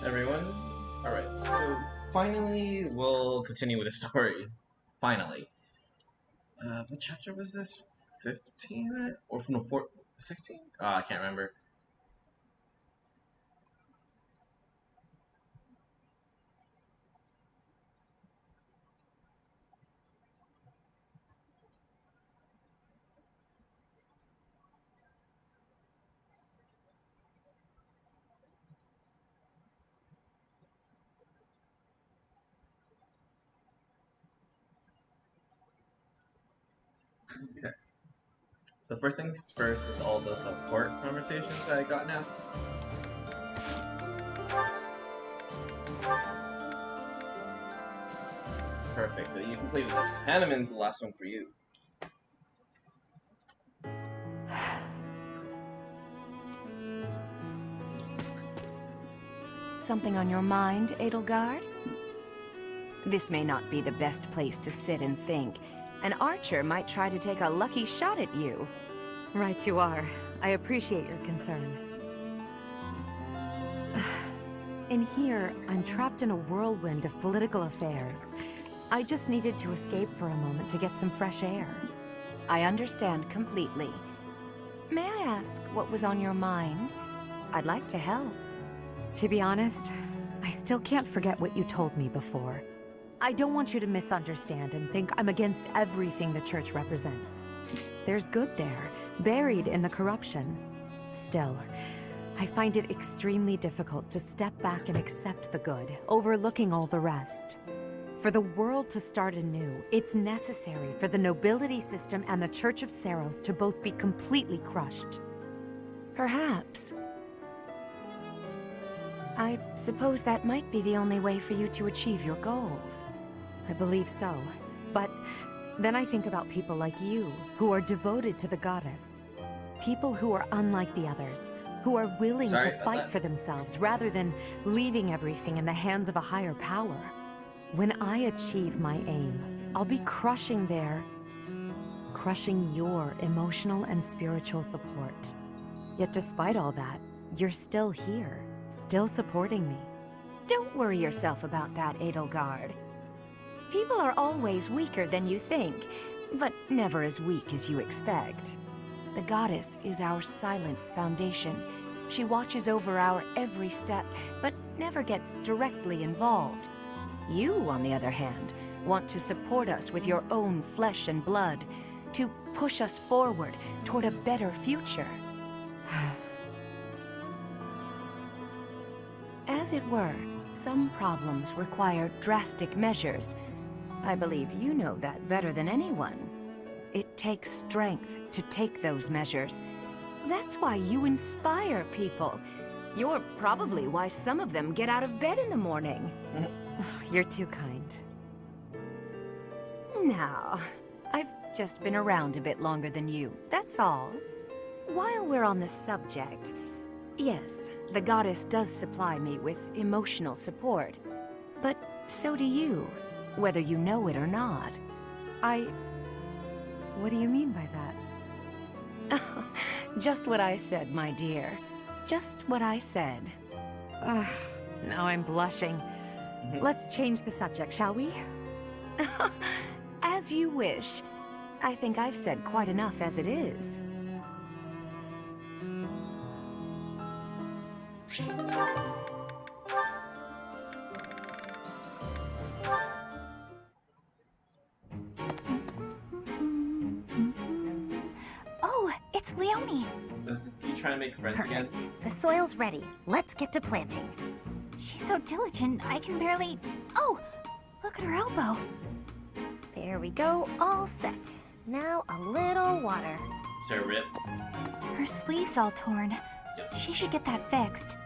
everyone. Alright, so finally we'll continue with the story. Finally. What chapter was this? 15? Or from the 16? I can't remember. Okay. So first things first is all the support conversations that I got now. Perfect. So you completed this. Hanneman's the last one for you. Something on your mind, Edelgard? This may not be the best place to sit and think. An archer might try to take a lucky shot at you. Right you are. I appreciate your concern. In here, I'm trapped in a whirlwind of political affairs. I just needed to escape for a moment to get some fresh air. I understand completely. May I ask what was on your mind? I'd like to help. To be honest, I still can't forget what you told me before. I don't want you to misunderstand and think I'm against everything the church represents. There's good there, buried in the corruption. Still, I find it extremely difficult to step back and accept the good, overlooking all the rest. For the world to start anew, it's necessary for the nobility system and the Church of Seiros to both be completely crushed. Perhaps. I suppose that might be the only way for you to achieve your goals. I believe so. But then I think about people like you, who are devoted to the goddess. People who are unlike the others, who are willing to fight for themselves rather than leaving everything in the hands of a higher power. When I achieve my aim, I'll be crushing your emotional and spiritual support. Yet despite all that, you're still here, still supporting me. Don't worry yourself about that, Edelgard. People are always weaker than you think, but never as weak as you expect. The goddess is our silent foundation. She watches over our every step, but never gets directly involved. You, on the other hand, want to support us with your own flesh and blood, to push us forward toward a better future. As it were, some problems require drastic measures. I believe you know that better than anyone. It takes strength to take those measures. That's why you inspire people. You're probably why some of them get out of bed in the morning. You're too kind. Now, I've just been around a bit longer than you, that's all. While we're on the subject, yes, the goddess does supply me with emotional support. But so do you, whether you know it or not. What do you mean by that? Just what I said, my dear. Just what I said. Now I'm blushing. Let's change the subject, shall we? As you wish. I think I've said quite enough as it is. Oh, it's Leonie. Is this you trying to make friends again? Perfect. The soil's ready. Let's get to planting. She's so diligent, I can barely... Oh, look at her elbow. There we go, all set. Now a little water. Is there a rip? Her sleeve's all torn. Yep. She should get that fixed.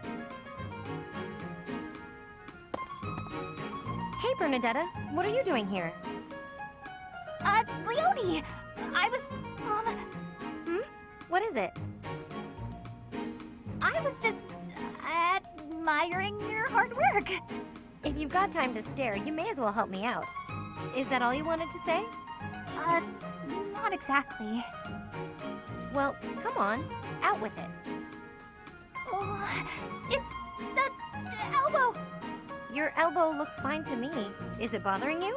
Hey, Bernadetta, what are you doing here? Leonie! I was, What is it? I was just admiring your hard work. If you've got time to stare, you may as well help me out. Is that all you wanted to say? Not exactly. Well, come on, out with it. Oh, it's the elbow! Your elbow looks fine to me. Is it bothering you?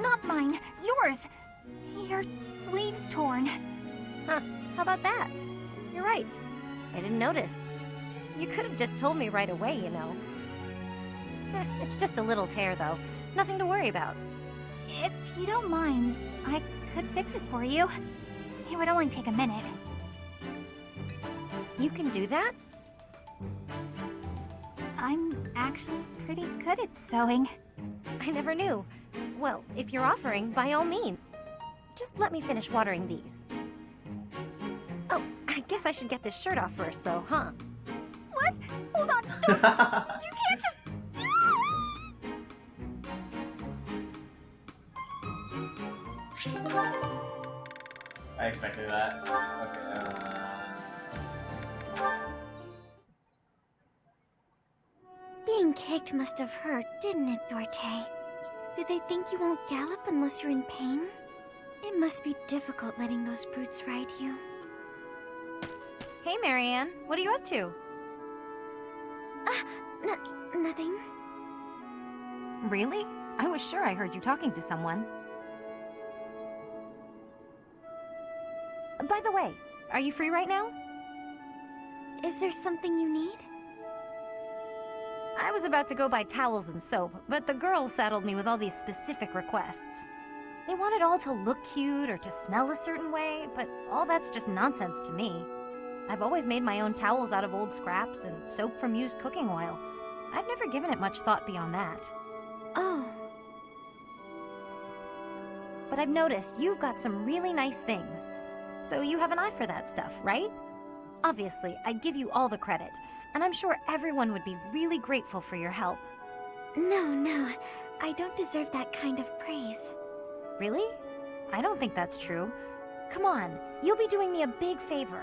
Not mine, yours. Your sleeve's torn. Huh, how about that? You're right. I didn't notice. You could have just told me right away, you know. It's just a little tear, though. Nothing to worry about. If you don't mind, I could fix it for you. It would only take a minute. You can do that? I'm actually pretty good at sewing. I never knew. Well, if you're offering, by all means. Just let me finish watering these. Oh, I guess I should get this shirt off first, though, huh? What? Hold on, don't! You can't just... I expected that. Okay, Being kicked must have hurt, didn't it, Dorte? Did they think you won't gallop unless you're in pain? It must be difficult letting those brutes ride you. Hey, Marianne. What are you up to? Nothing. Really? I was sure I heard you talking to someone. By the way, are you free right now? Is there something you need? I was about to go buy towels and soap, but the girls saddled me with all these specific requests. They want it all to look cute or to smell a certain way, but all that's just nonsense to me. I've always made my own towels out of old scraps and soap from used cooking oil. I've never given it much thought beyond that. Oh. But I've noticed you've got some really nice things. So you have an eye for that stuff, right? Obviously, I'd give you all the credit, and I'm sure everyone would be really grateful for your help. No. I don't deserve that kind of praise. Really? I don't think that's true. Come on, you'll be doing me a big favor.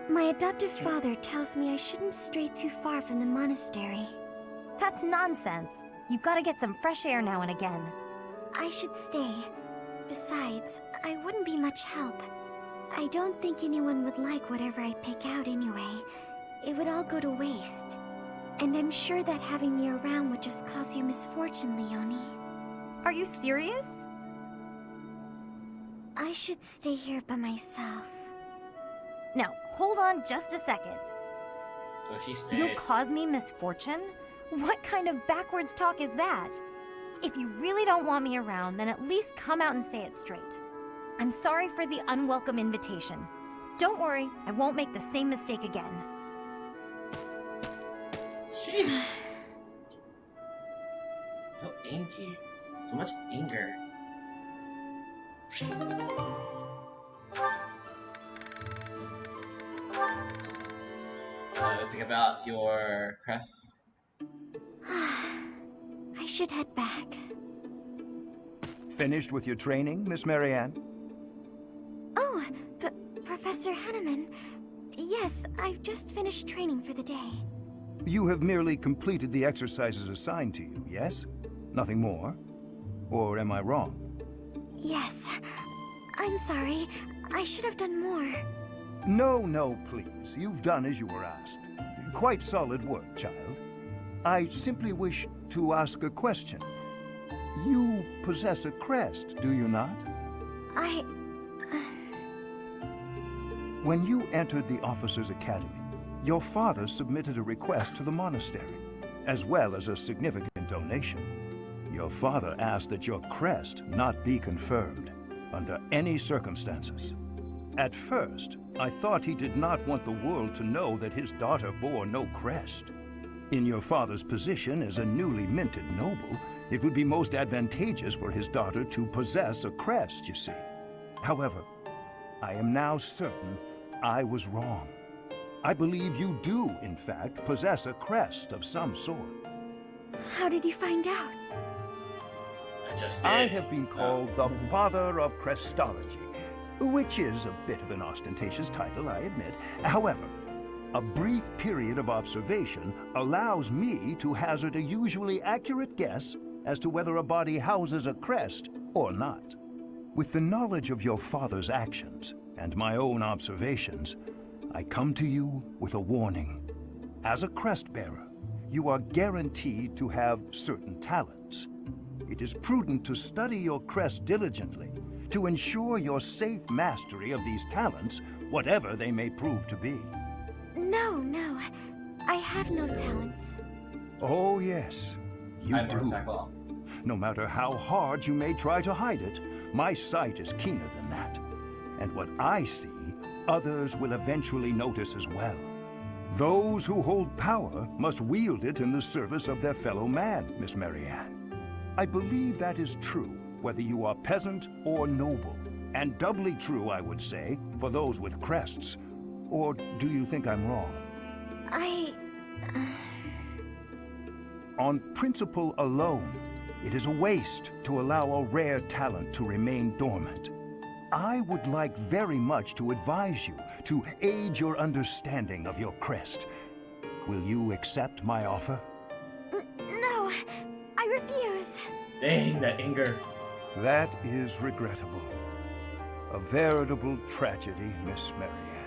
My adoptive father tells me I shouldn't stray too far from the monastery. That's nonsense. You've got to get some fresh air now and again. I should stay. Besides, I wouldn't be much help. I don't think anyone would like whatever I pick out anyway. It would all go to waste. And I'm sure that having me around would just cause you misfortune, Leonie. Are you serious? I should stay here by myself. Now, hold on just a second. so she stays. You'll cause me misfortune? What kind of backwards talk is that? If you really don't want me around, then at least come out and say it straight. I'm sorry for the unwelcome invitation. Don't worry, I won't make the same mistake again. Sheesh. So angry. So much anger. Let's think about your crest. I should head back. Finished with your training, Miss Marianne? Oh, Professor Henneman. Yes, I've just finished training for the day. You have merely completed the exercises assigned to you, yes? Nothing more? Or am I wrong? Yes. I'm sorry. I should have done more. No, please. You've done as you were asked. Quite solid work, child. I simply wish to ask a question. You possess a crest, do you not? When you entered the Officers' Academy, your father submitted a request to the monastery, as well as a significant donation. Your father asked that your crest not be confirmed, under any circumstances. At first, I thought he did not want the world to know that his daughter bore no crest. In your father's position as a newly minted noble, it would be most advantageous for his daughter to possess a crest, you see. However, I am now certain I was wrong. I believe you do, in fact, possess a crest of some sort. How did you find out? I just did. I have been called the Father of Crestology, which is a bit of an ostentatious title, I admit. However, a brief period of observation allows me to hazard a usually accurate guess as to whether a body houses a crest or not. With the knowledge of your father's actions and my own observations, I come to you with a warning. As a crest bearer, you are guaranteed to have certain talents. It is prudent to study your crest diligently to ensure your safe mastery of these talents, whatever they may prove to be. No. I have no talents. Oh, yes, you I'd do. motorcycle. No matter how hard you may try to hide it, my sight is keener than that. And what I see, others will eventually notice as well. Those who hold power must wield it in the service of their fellow man, Miss Marianne. I believe that is true, whether you are peasant or noble. And doubly true, I would say, for those with crests. Or do you think I'm wrong? On principle alone, it is a waste to allow a rare talent to remain dormant. I would like very much to advise you to aid your understanding of your crest. Will you accept my offer? No, I refuse. Dang, that anger. That is regrettable. A veritable tragedy, Miss Marianne.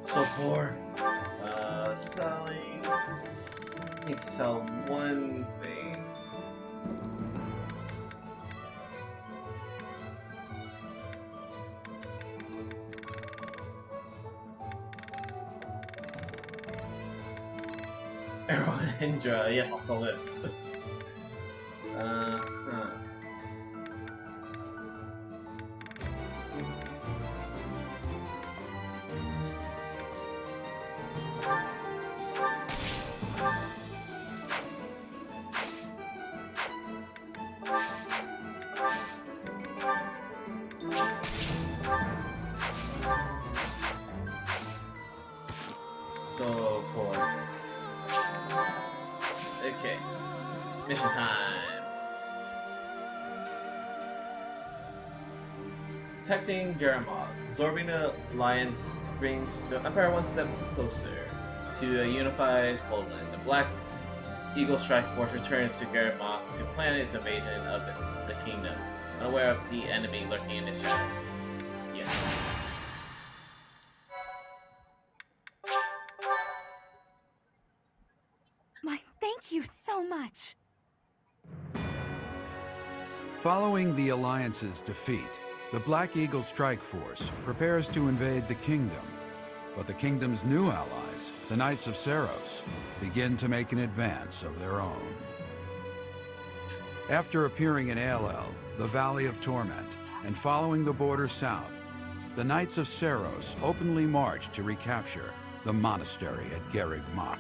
So poor. Selling. Just need to sell one thing. Arrow Hindra. Yes, I'll sell this. Huh. So cool. Okay. Mission time. Protecting Garamog. Absorbing the alliance brings the Empire one step closer to a unified Poland. The Black Eagle Strike Force returns to Garamog to plan its invasion of the kingdom, unaware of the enemy lurking in the shadows. Yes. Thank you so much. Following the Alliance's defeat, the Black Eagle Strike Force prepares to invade the kingdom. But the kingdom's new allies, the Knights of Seiros, begin to make an advance of their own. After appearing in Aelel, the Valley of Torment, and following the border south, the Knights of Seiros openly march to recapture the monastery at Garreg Mach.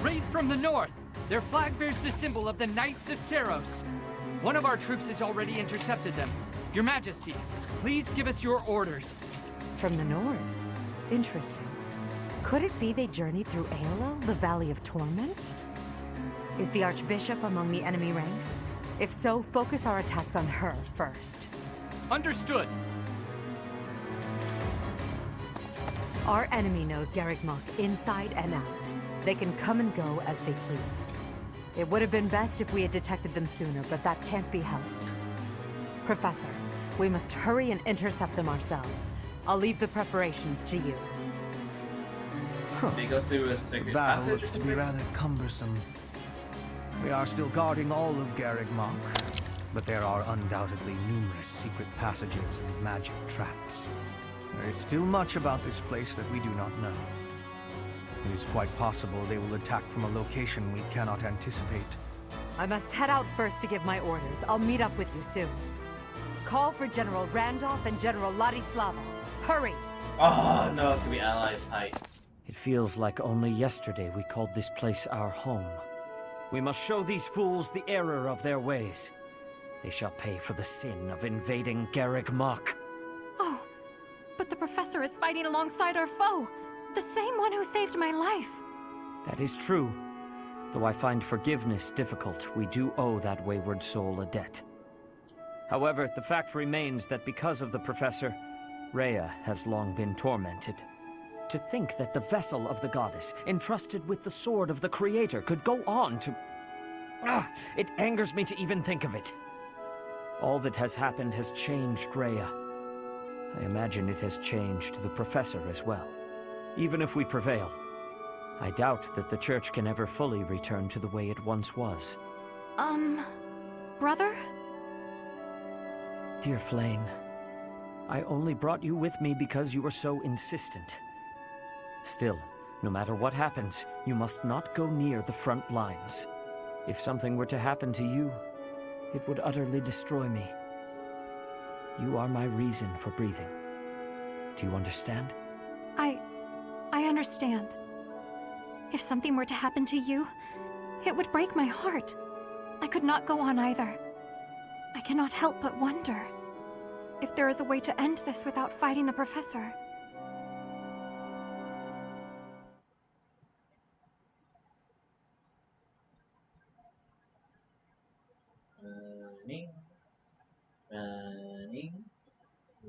Raid from the north! Their flag bears the symbol of the Knights of Seiros. One of our troops has already intercepted them. Your Majesty, please give us your orders. From the north? Interesting. Could it be they journeyed through Aelel, the Valley of Torment? Is the Archbishop among the enemy ranks? If so, focus our attacks on her first. Understood. Our enemy knows Garreg Mach inside and out. They can come and go as they please. It would have been best if we had detected them sooner, but that can't be helped. Professor, we must hurry and intercept them ourselves. I'll leave the preparations to you. They go through a secret Battle passage. looks to be rather cumbersome. We are still guarding all of Garreg Mach, but there are undoubtedly numerous secret passages and magic traps. There is still much about this place that we do not know. It is quite possible they will attack from a location we cannot anticipate. I must head out first to give my orders. I'll meet up with you soon. Call for General Randolph and General Ladislava. Hurry! Oh no, it's gonna be allies tight. It feels like only yesterday we called this place our home. We must show these fools the error of their ways. They shall pay for the sin of invading Garreg Mach. the professor is fighting alongside our foe. The same one who saved my life. That is true. Though I find forgiveness difficult, we do owe that wayward soul a debt. However, the fact remains that because of the professor, Rhea has long been tormented. To think that the vessel of the goddess, entrusted with the sword of the Creator, could go on to... it angers me to even think of it. All that has happened has changed Rhea. I imagine it has changed the professor as well. Even if we prevail, I doubt that the Church can ever fully return to the way it once was. Brother? Dear Flayn, I only brought you with me because you were so insistent. Still, no matter what happens, you must not go near the front lines. If something were to happen to you, it would utterly destroy me. You are my reason for breathing. Do you understand? I understand. If something were to happen to you, it would break my heart. I could not go on either. I cannot help but wonder if there is a way to end this without fighting the professor.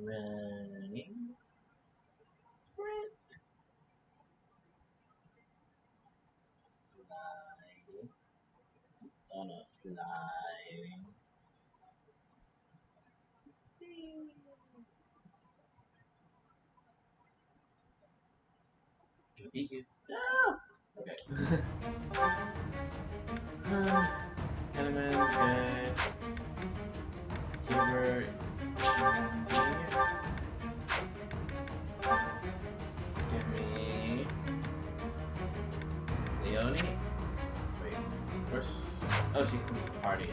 Running. Sprint. Sliding. Oh no, sliding. Gonna beat you. No! Okay. Element, good. Humor. Give me Leone. Wait, where's... Oh, she's in the party.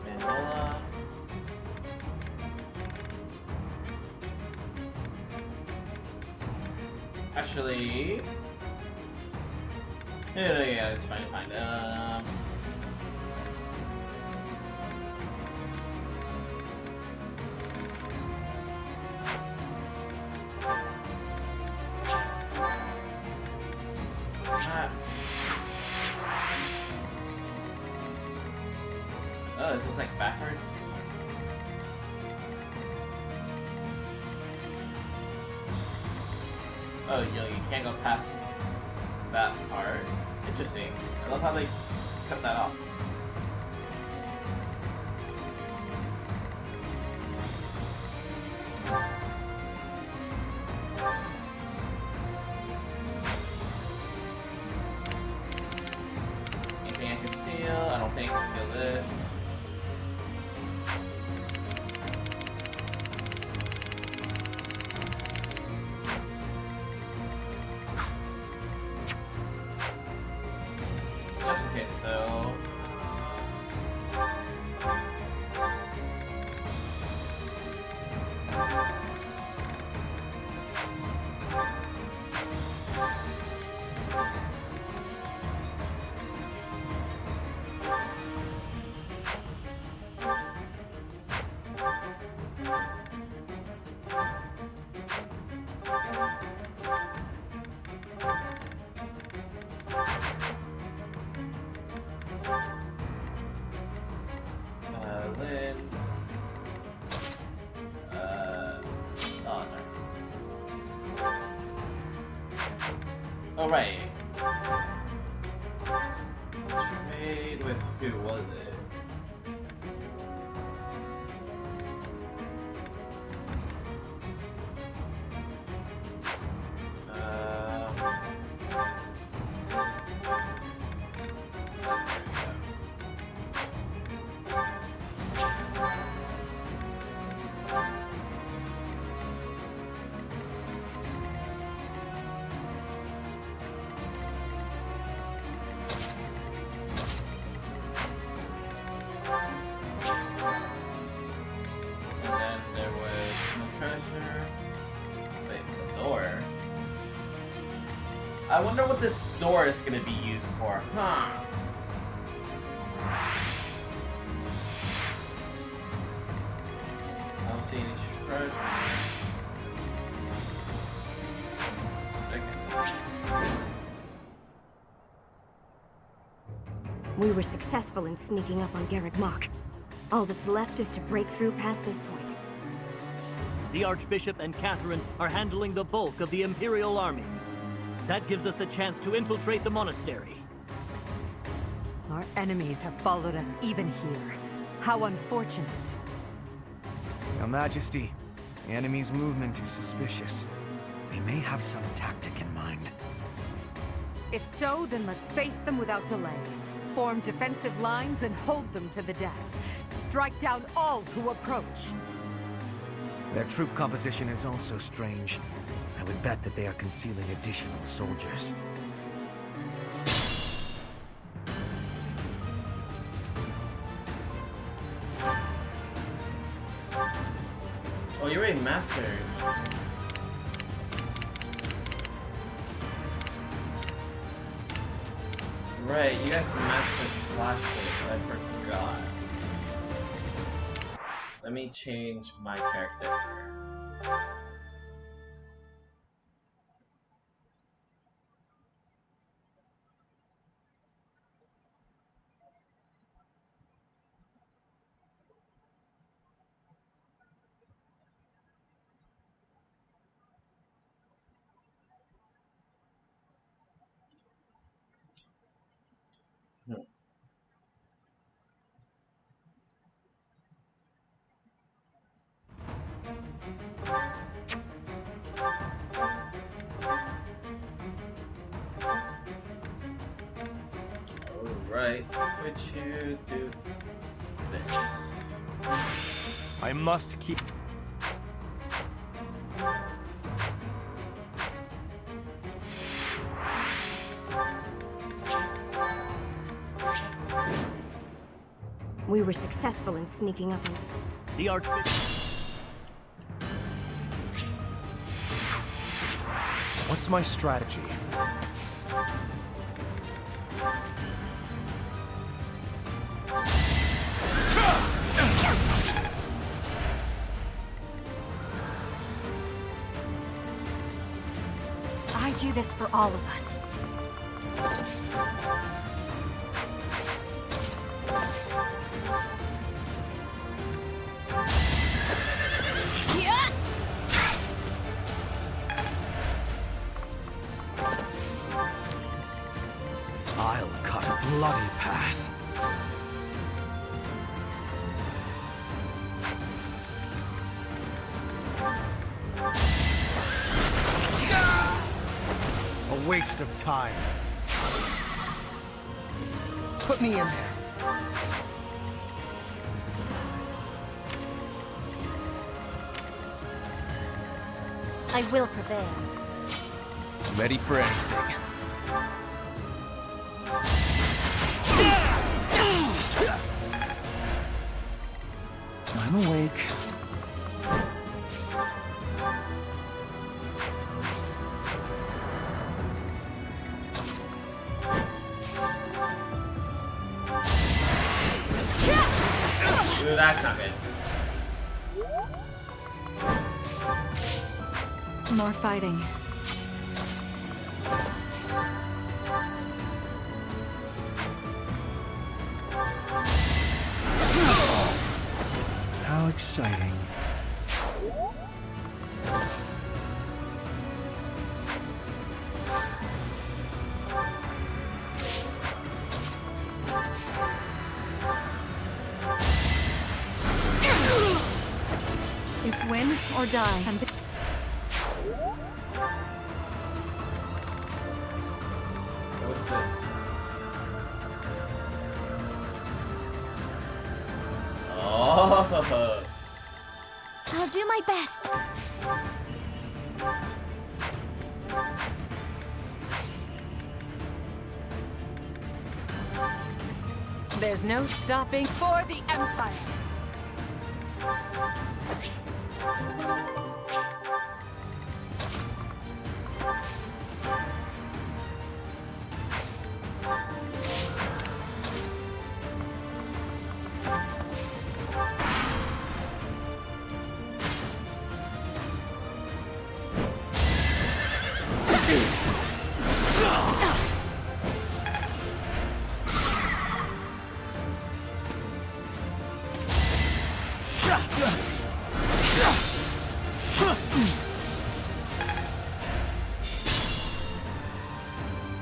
Vanilla. Actually, yeah, it's fine, fine. Oh, is this like backwards? Oh, you can't go past that part. Interesting. I love how they cut that off. Anything I can steal? I don't think I can steal this. Just in case, though. Lynn. Oh, darn. Oh, right. Trade with who was it? I wonder what this door is gonna be used for. Huh. I don't see any shrubs. We were successful in sneaking up on Garreg Mach. All that's left is to break through past this point. The Archbishop and Catherine are handling the bulk of the Imperial army. That gives us the chance to infiltrate the monastery. Our enemies have followed us even here. How unfortunate. Your Majesty, the enemy's movement is suspicious. They may have some tactic in mind. If so, then let's face them without delay. Form defensive lines and hold them to the death. Strike down all who approach. Their troop composition is also strange. I would bet that they are concealing additional soldiers. Oh, you're a master. Right, you guys mastered flashlights. I forgot. Let me change my character. Alright, switch you to this. I must keep... We were successful in sneaking up on... The Archbishop... What's my strategy? I do this for all of us. I'll cut a bloody path. A waste of time. Put me in there. I will prevail. Ready for anything. I'm awake. Ooh, that's not good. More fighting. How exciting. It's win or die. And What's this? Oh. I'll do my best. There's no stopping For the Empire!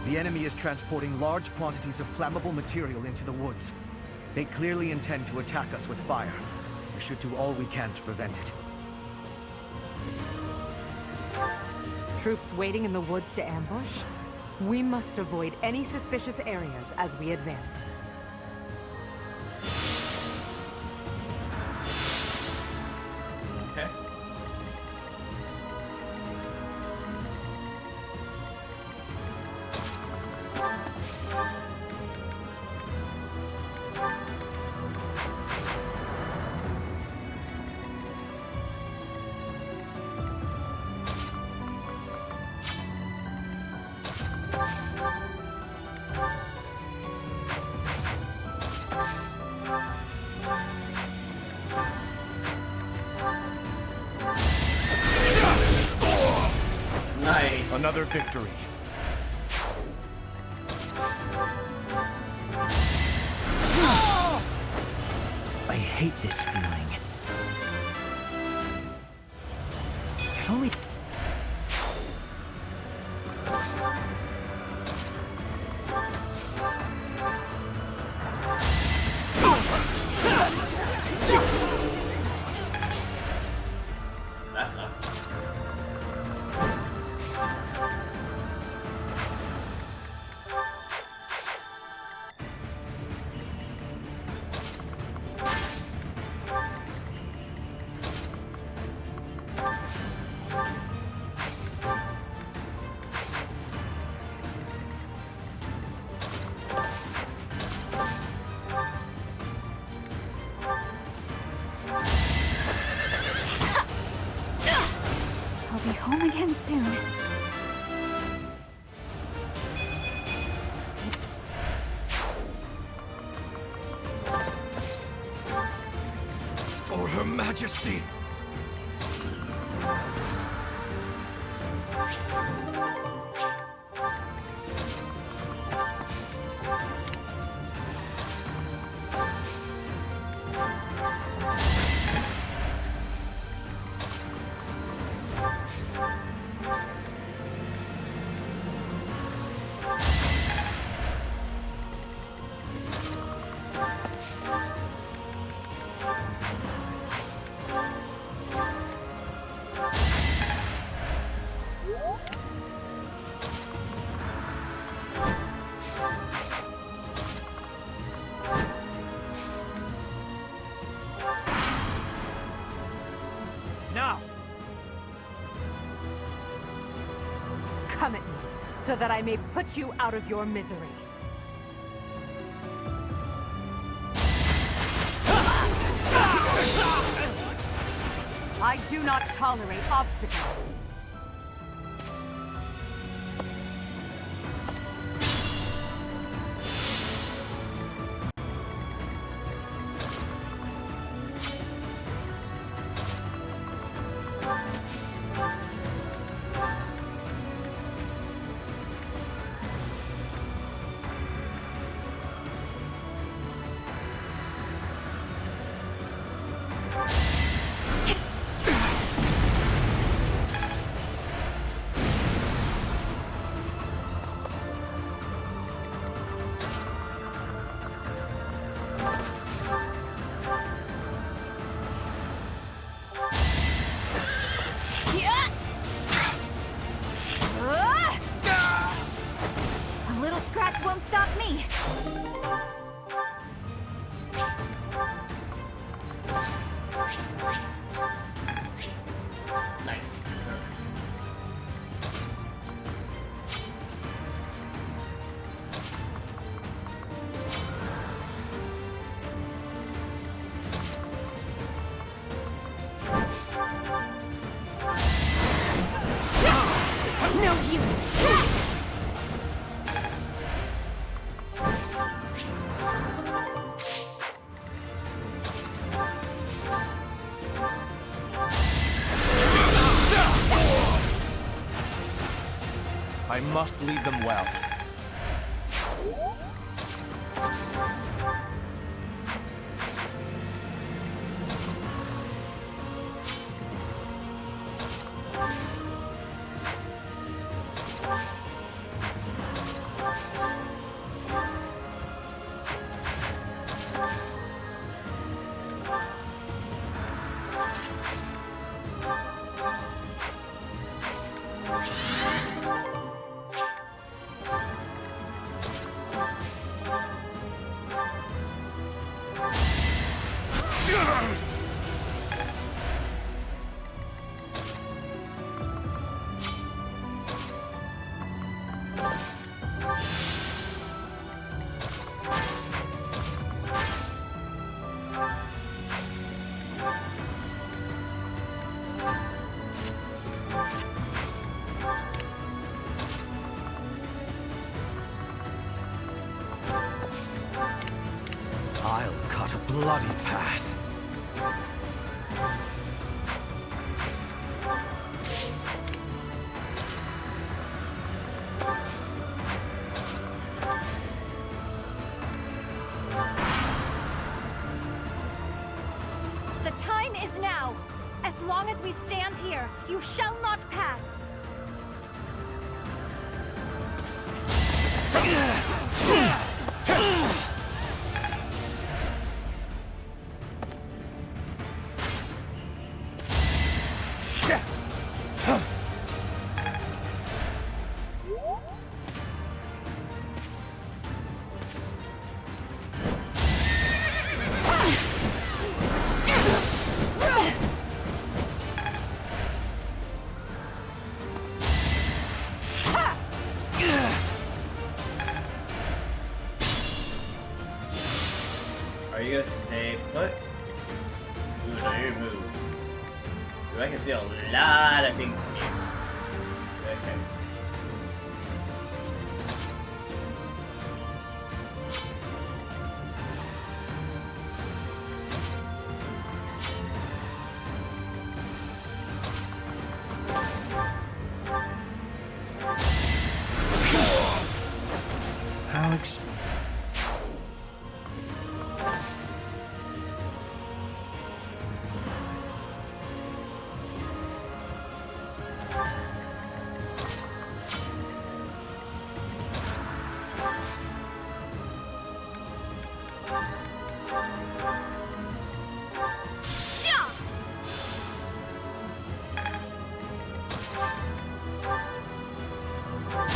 The enemy is transporting large quantities of flammable material into the woods. They clearly intend to attack us with fire. We should do all we can to prevent it. Troops waiting in the woods to ambush? We must avoid any suspicious areas as we advance. Okay. Nice. Another victory. I hate this feeling. If only... That's not. I'll be home again soon. For Her Majesty! Now! Come at me, so that I may put you out of your misery. I do not tolerate obstacles. A little scratch won't stop me. Nice. No use. I must lead them well. bloody path. The time is now. As long as we stand here, you shall not pass. Are you gonna stay put? Ooh, no, you move. Dude, I can see a lot of things from here. Okay. Alex.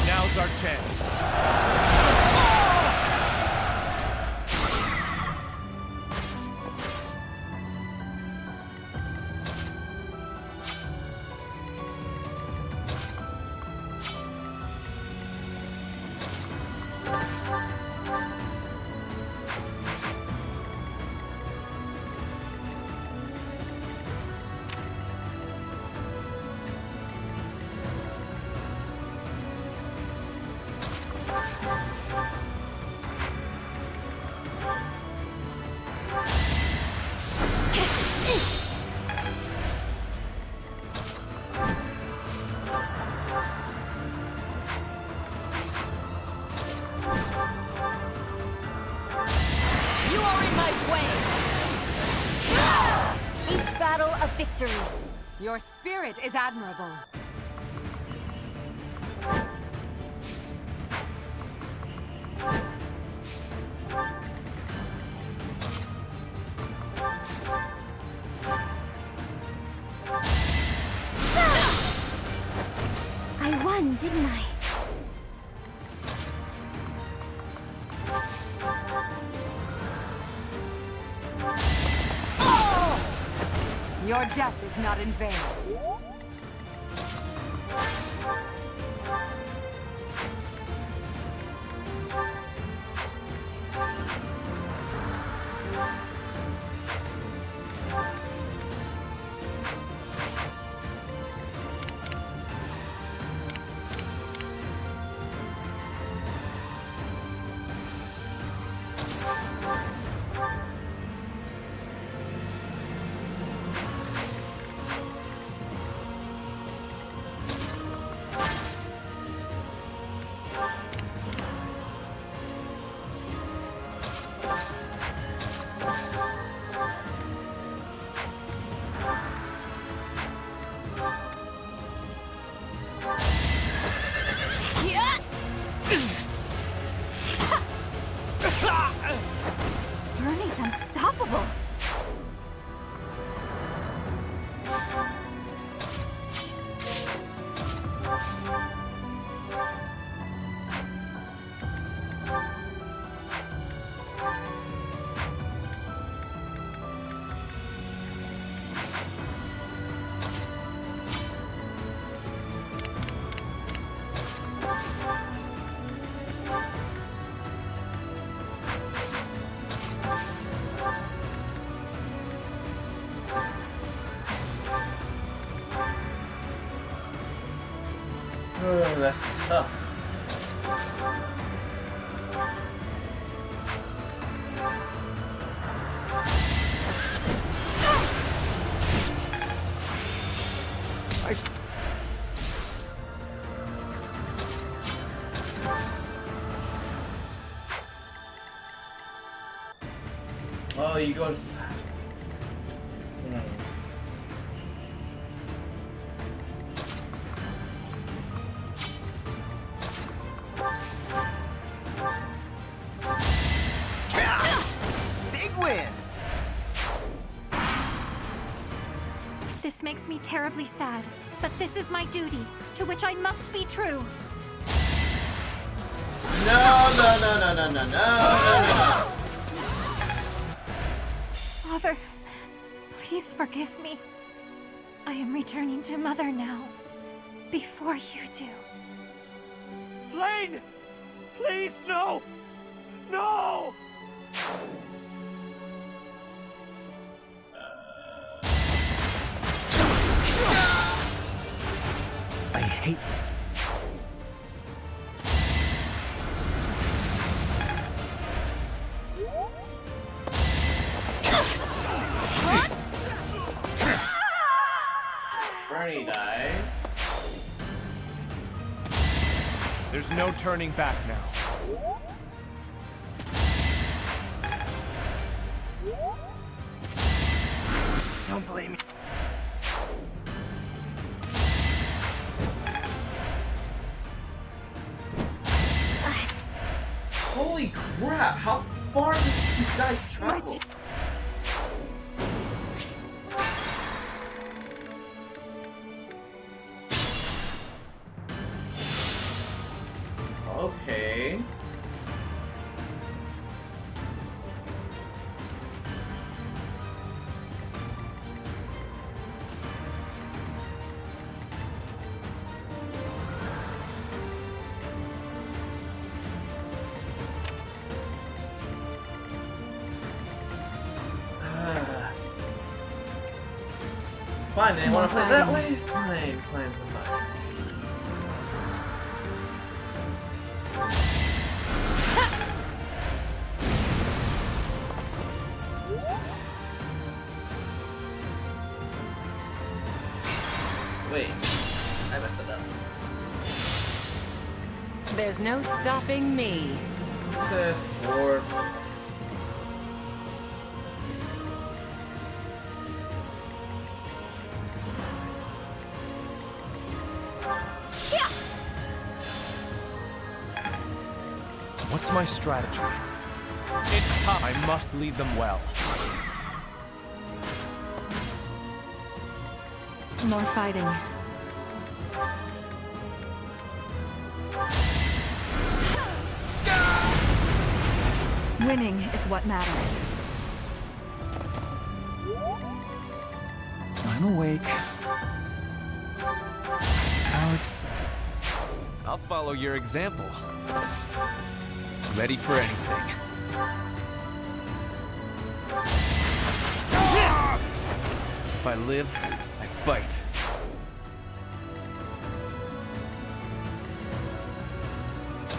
Now's our chance. You are in my way! Each battle a victory. Your spirit is admirable. I won, didn't I? Your death is not in vain. Bernie's unstoppable. Oh, that's tough. you go. Big win! This makes me terribly sad, but this is my duty, to which I must be true. No. Father, please forgive me. I am returning to Mother now, before you do. Flayn! Please, no! No! I hate this. Bernie dies. There's no turning back now. Don't blame me. Holy crap! How far did these guys travel? Okay. Fine, they want to play that way? Fine. Wait, I messed it up. There's no stopping me. This sword. What's my strategy? It's time. I must lead them well. More fighting. Winning is what matters. I'm awake. Alex. I'll follow your example. Ready for anything. If I live, I fight.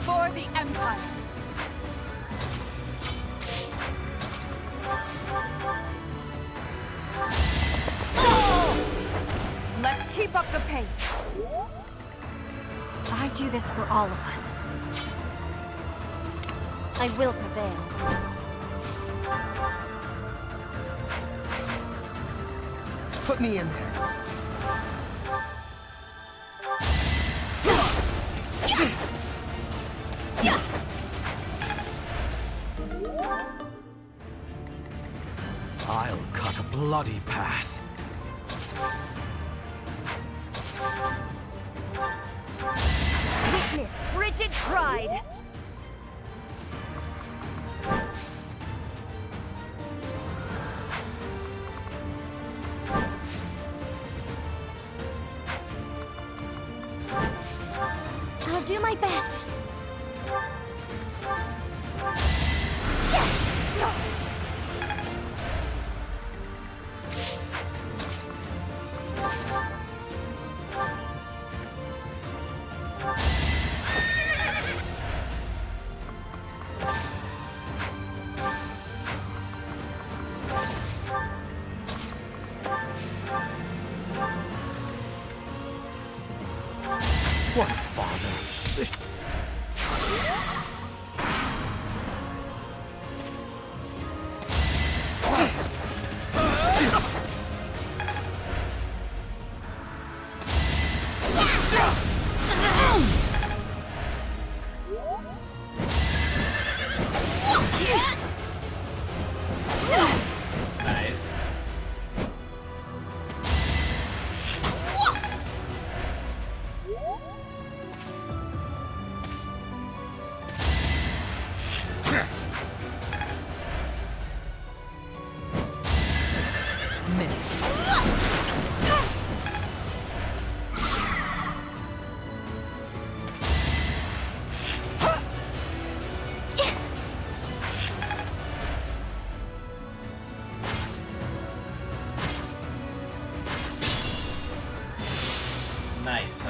For the Empire! Let's keep up the pace. I do this for all of us. I will prevail. Put me in there. I'll cut a bloody path. Witness frigid pride. I'll do my best. What a bother. This...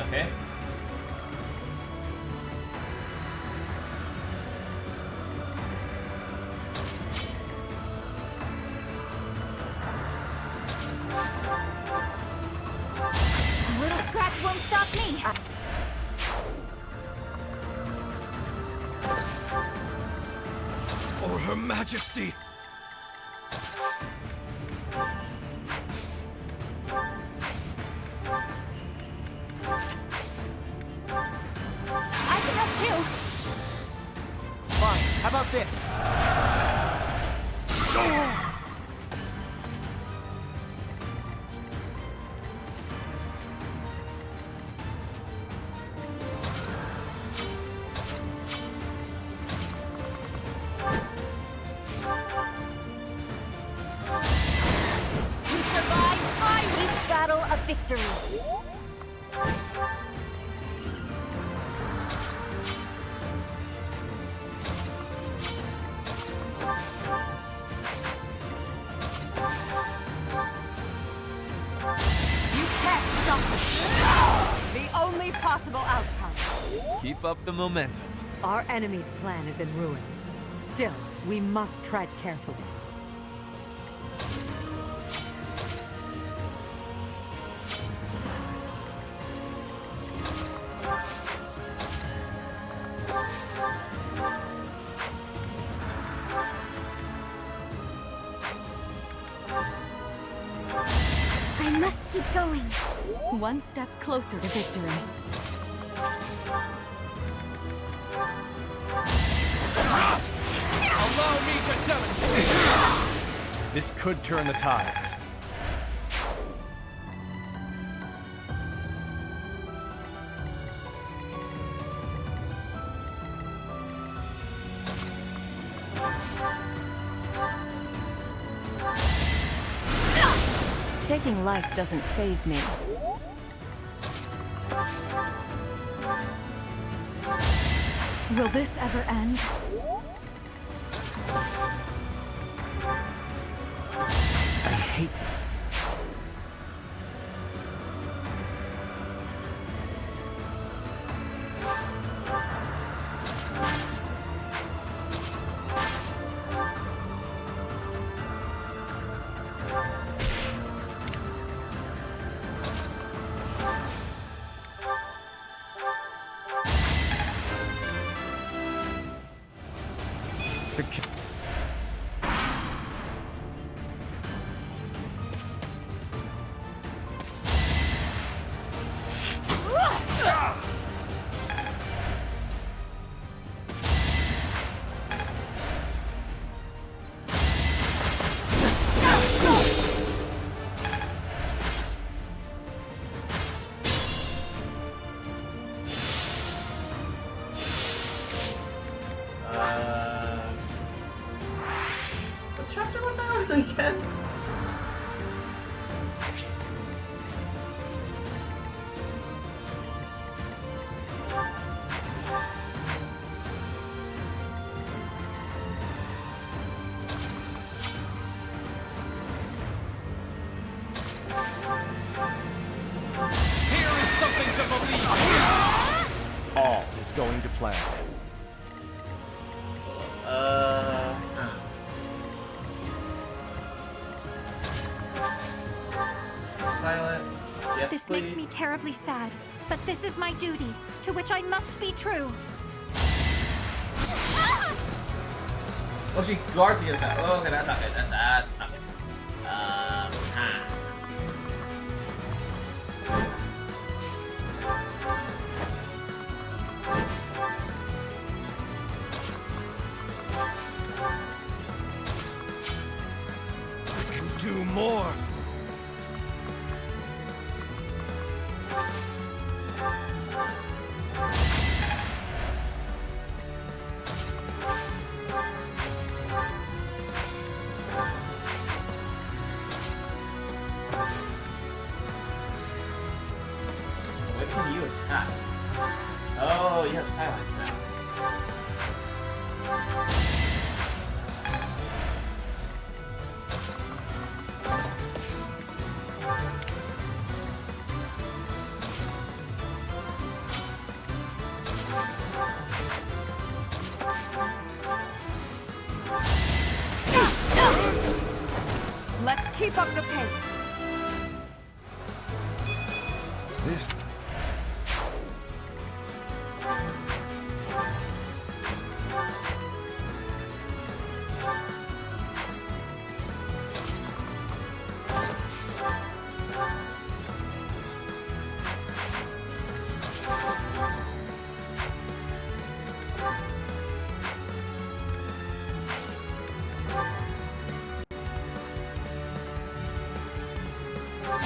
Okay. A little scratch won't stop me. For Her Majesty! I can help too. Fine, how about this? To survive, I each battle a victory. You can't stop us. The only possible outcome. Keep up the momentum. Our enemy's plan is in ruins. Still, we must tread carefully. I must keep going. One step closer to victory. Allow me to demonstrate! This could turn the tides. Taking life doesn't faze me. Will this ever end? I hate this. To ki- What chapter was that again? Here is something to believe in! All is going to plan. Silence. Yes, This please. makes me terribly sad, but this is my duty, to which I must be true. Oh, she guards against that. Oh, okay, that's not good. That's not good. I can do more. What can you attack? Oh, you have silence now. Keep up the pace. This...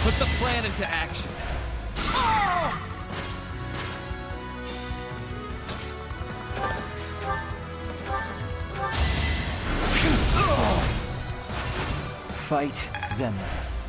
Put the plan into action. Fight, then rest.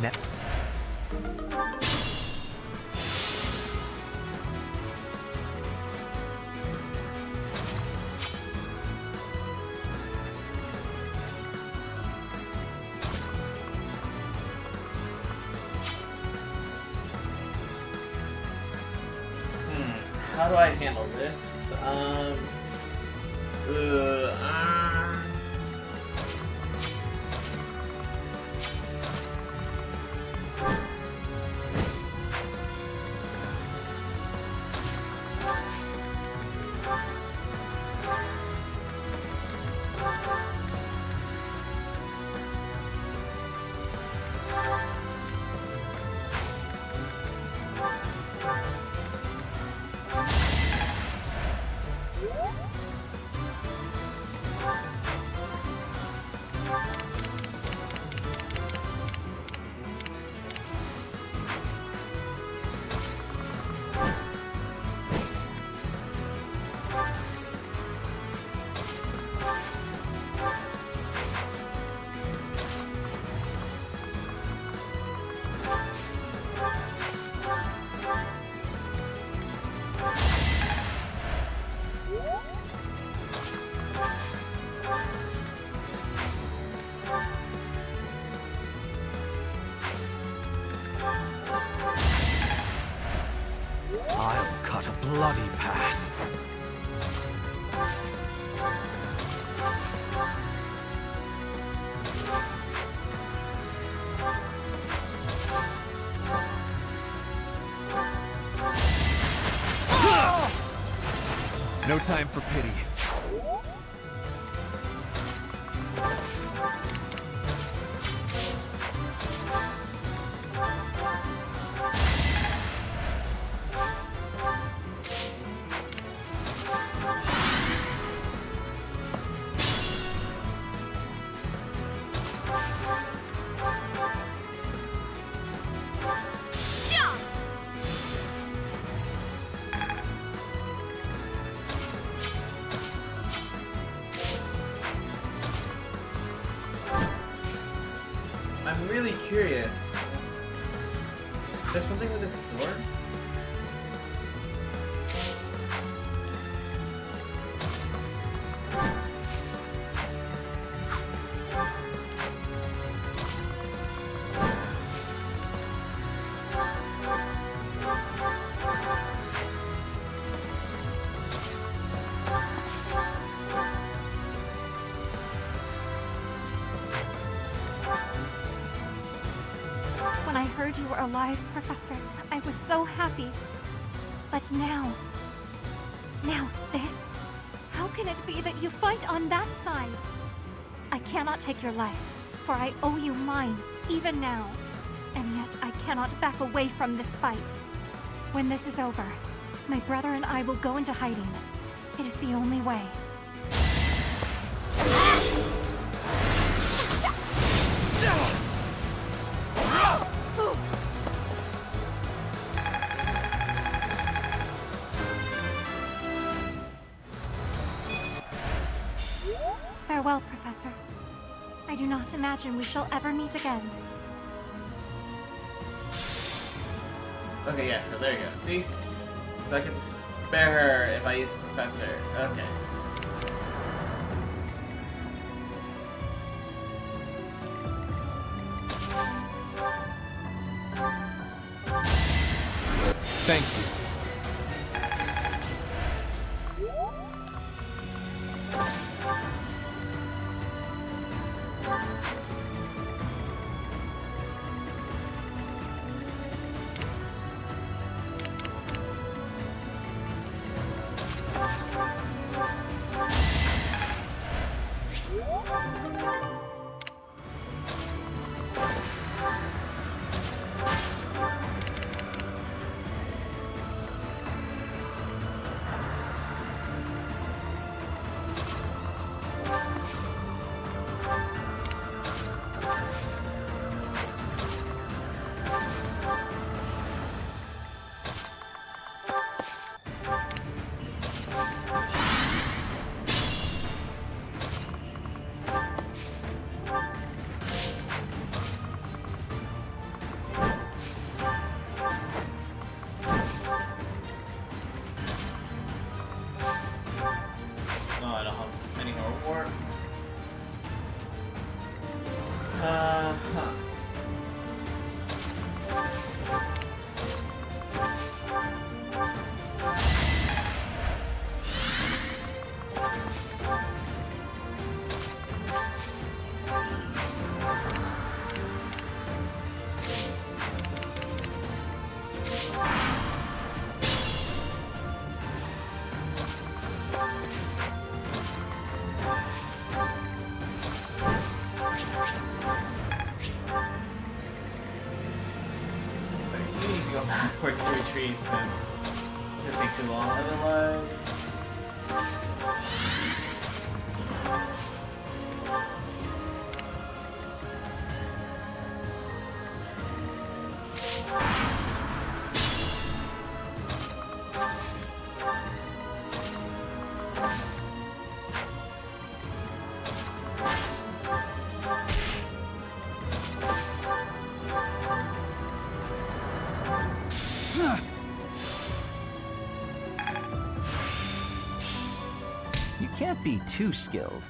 Net. How do I handle this? I'll cut a bloody path. No time for pity. I'm really curious. Is there something with this door? When I heard you were alive, Professor, I was so happy. But now this? How can it be that you fight on that side? I cannot take your life, for I owe you mine, even now. And yet I cannot back away from this fight. When this is over, my brother and I will go into hiding. It is the only way. Farewell, Professor. I do not imagine we shall ever meet again. Okay, yeah, so there you go. See? So I can spare her if I use Professor. Okay. Thank you. I don't have any more war. Huh. Go backwards to retreat, but it takes too long otherwise. You can't be too skilled.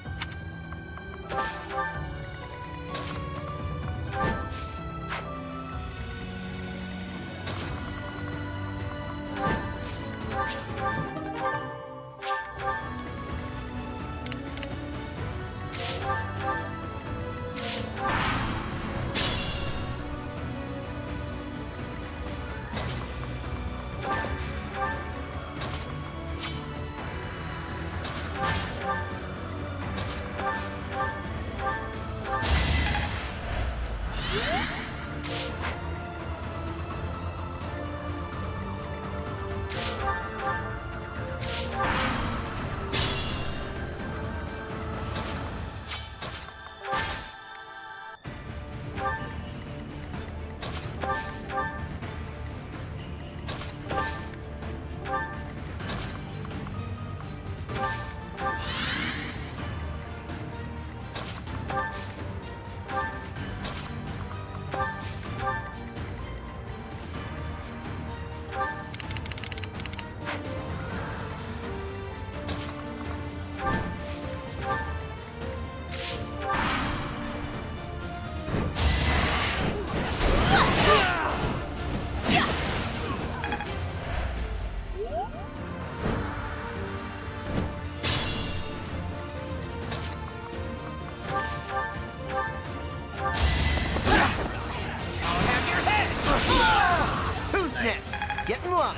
Next, get in line.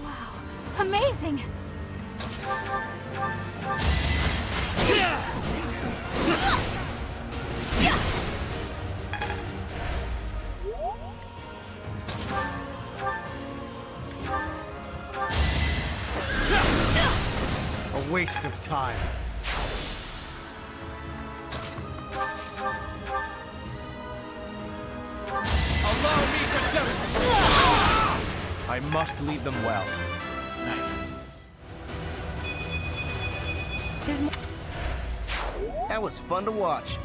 Wow, amazing! A waste of time. Allow me to demonstrate! I must lead them well. There's more. That was fun to watch.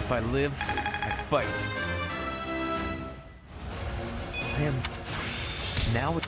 If I live, I fight. I am now.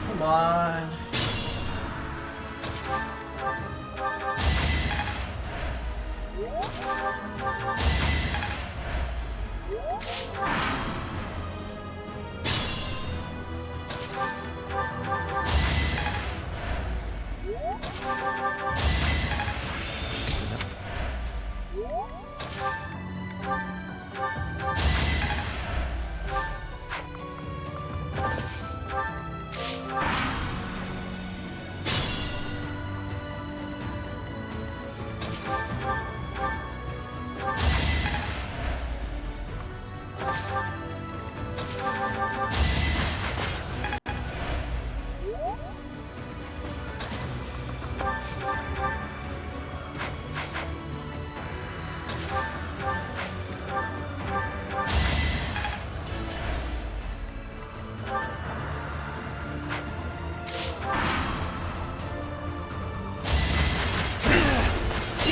Come on.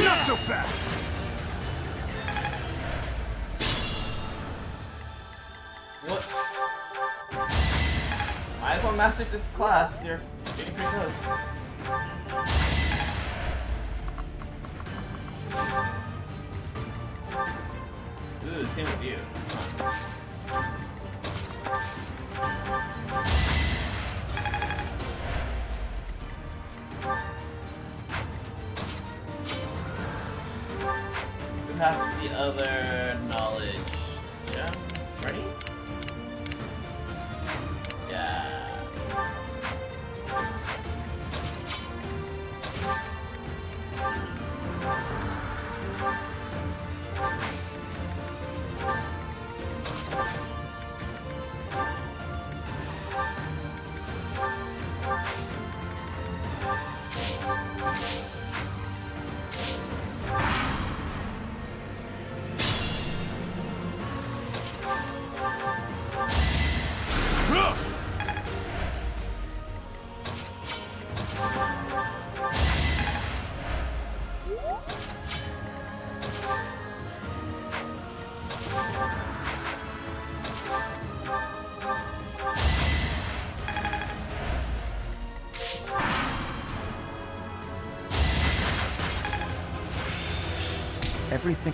Not so fast! What? I just want to master this class. You're getting pretty close. Ooh, same with you. Who has the other knowledge? Gem? Ready? Yeah. Everything.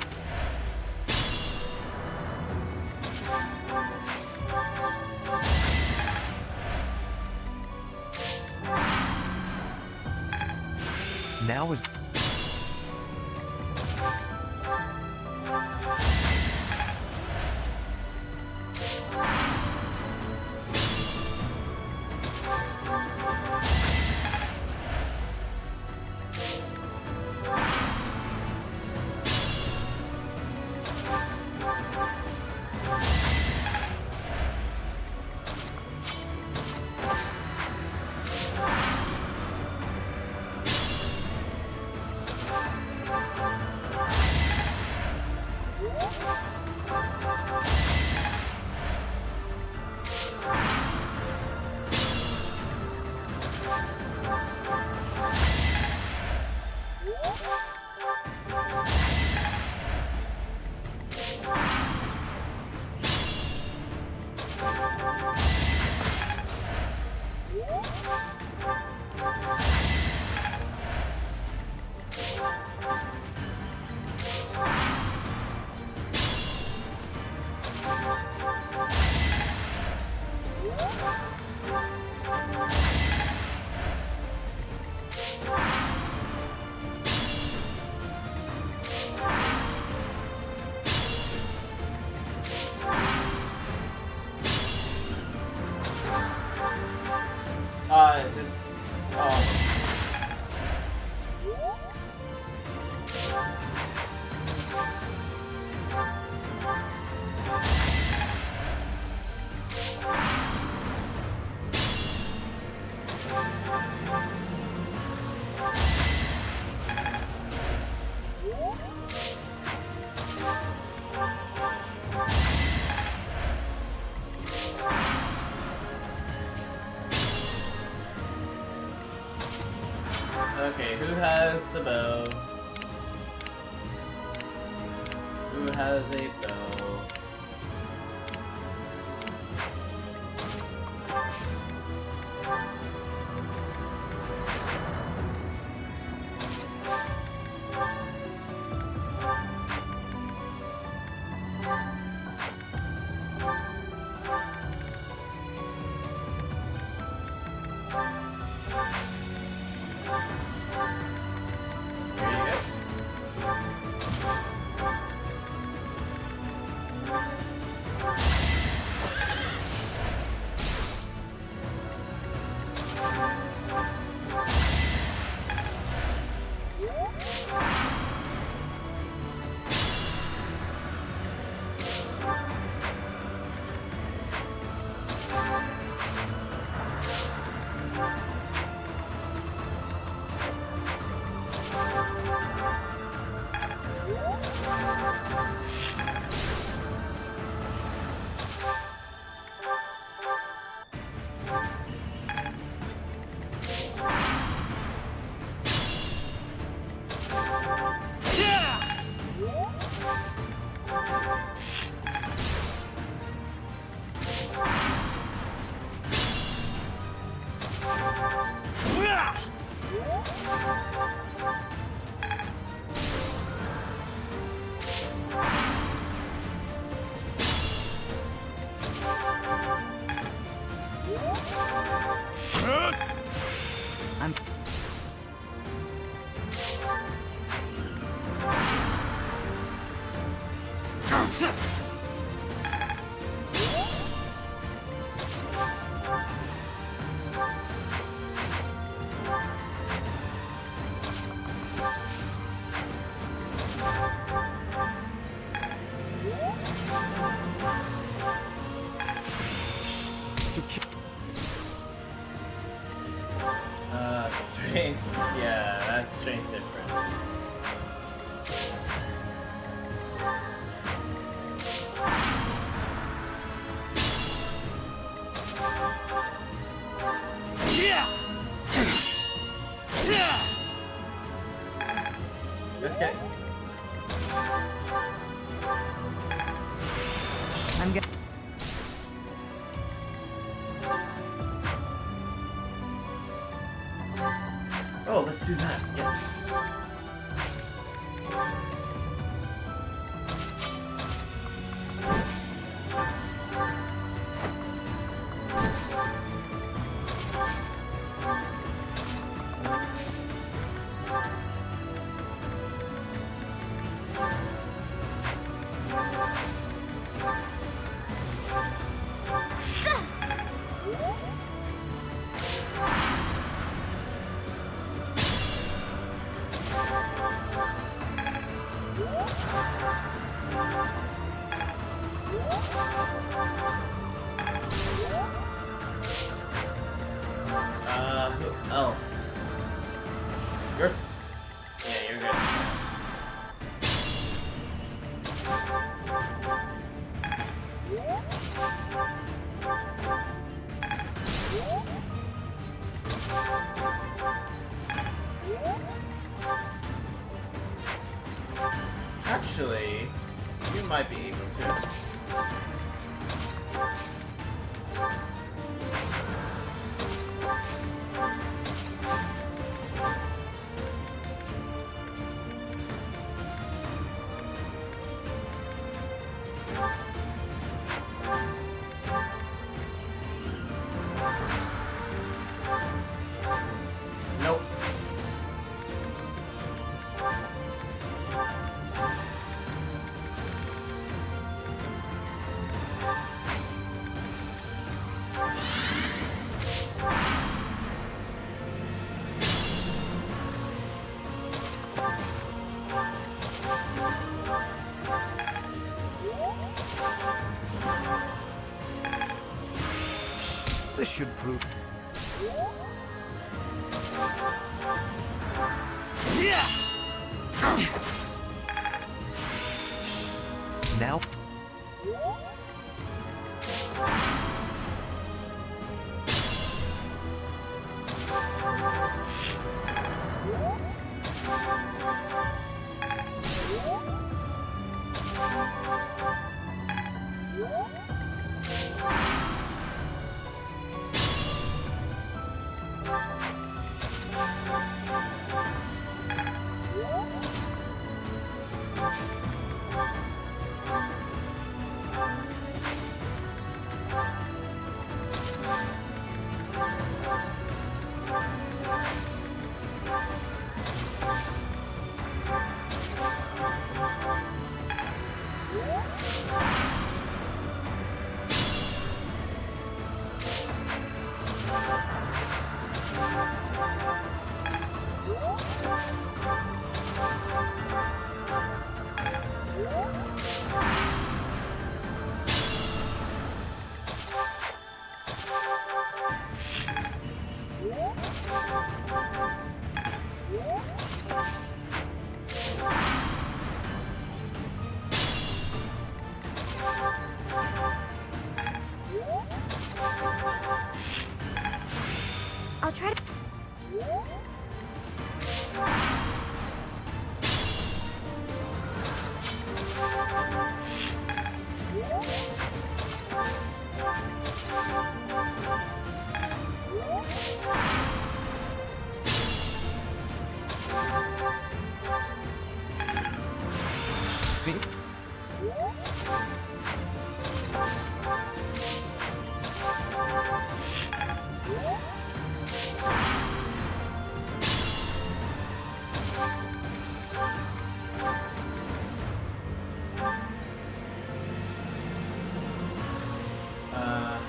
bow? Who has a bow? Strength, yeah, that's strength difference. Let's get. I'm good. Oh, let's do that. Yes. Who else? You're... Yeah, you're good. Actually, you might be able to. Nope. This should prove. Now. see?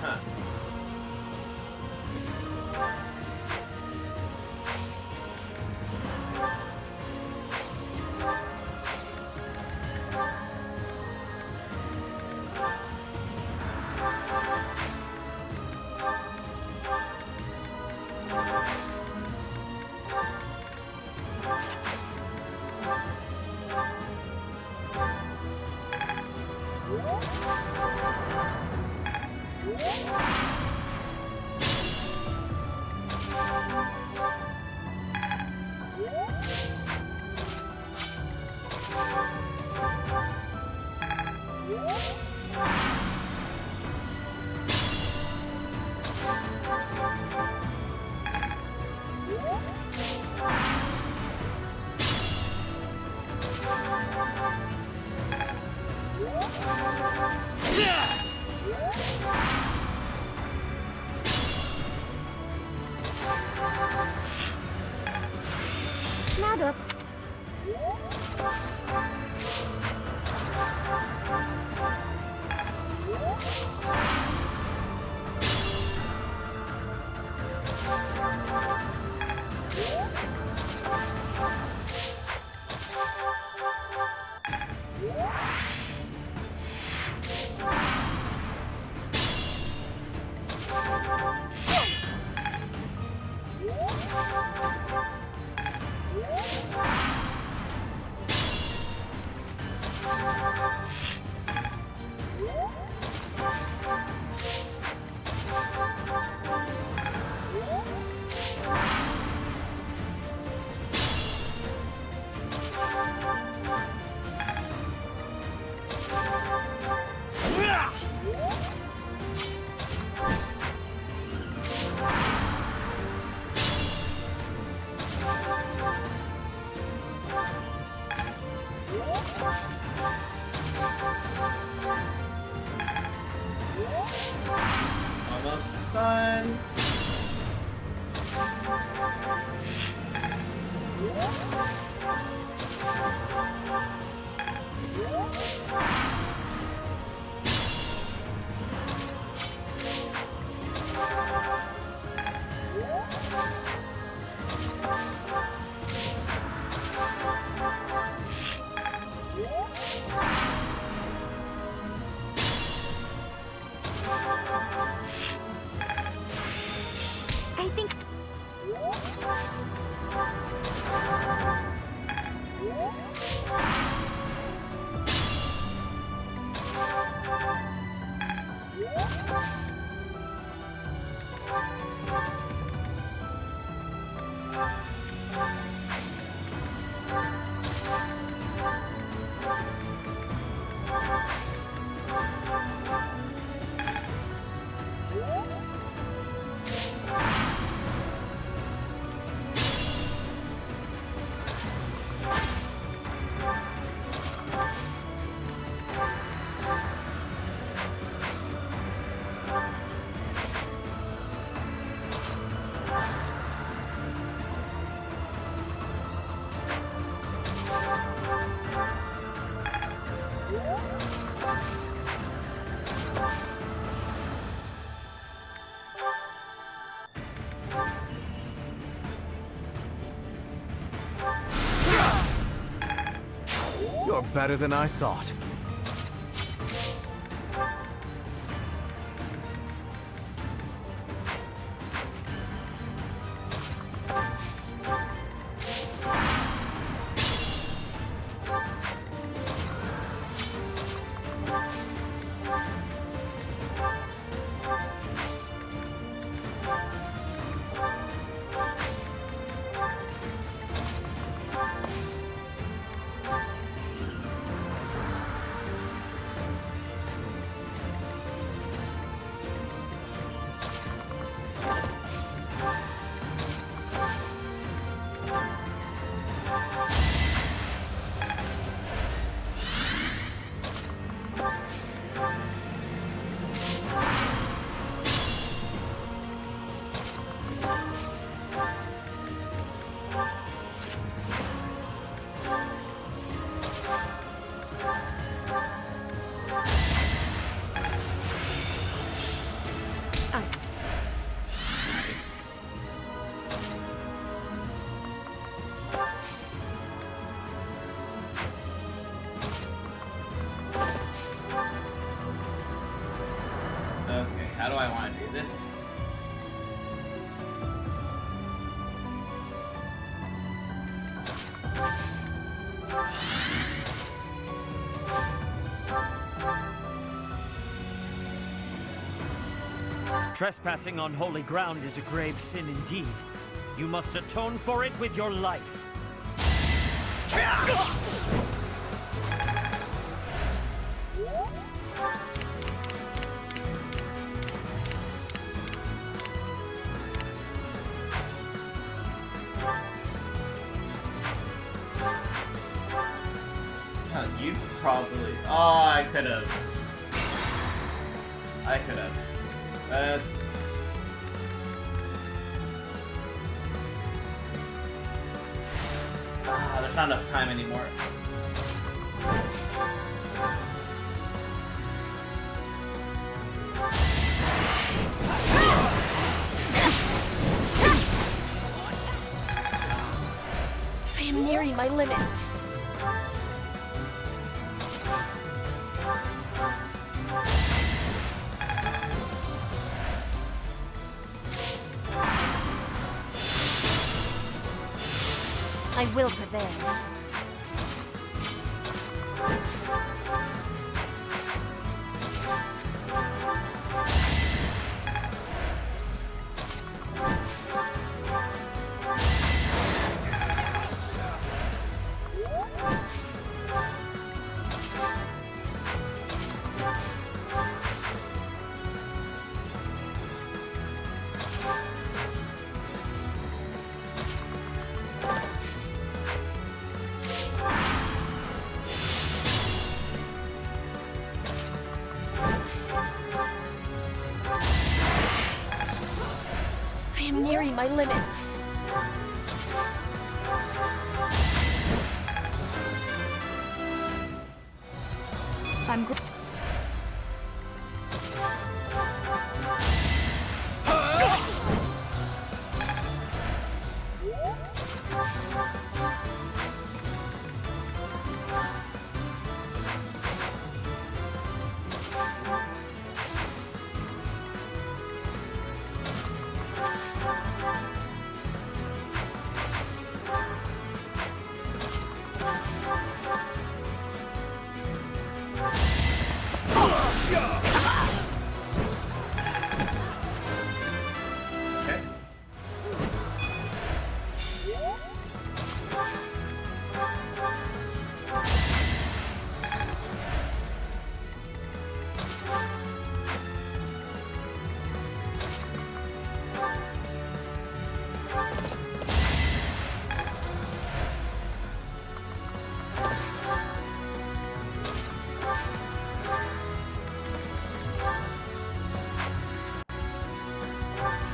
Huh. Now look. Almost done. I think... You're better than I thought. Okay, how do I want to do this? Trespassing on holy ground is a grave sin indeed. You must atone for it with your life. You probably... Oh, I could have. That's... there's not enough time anymore. I am nearing my limit. I will prevail. I am nearing my limit. I'm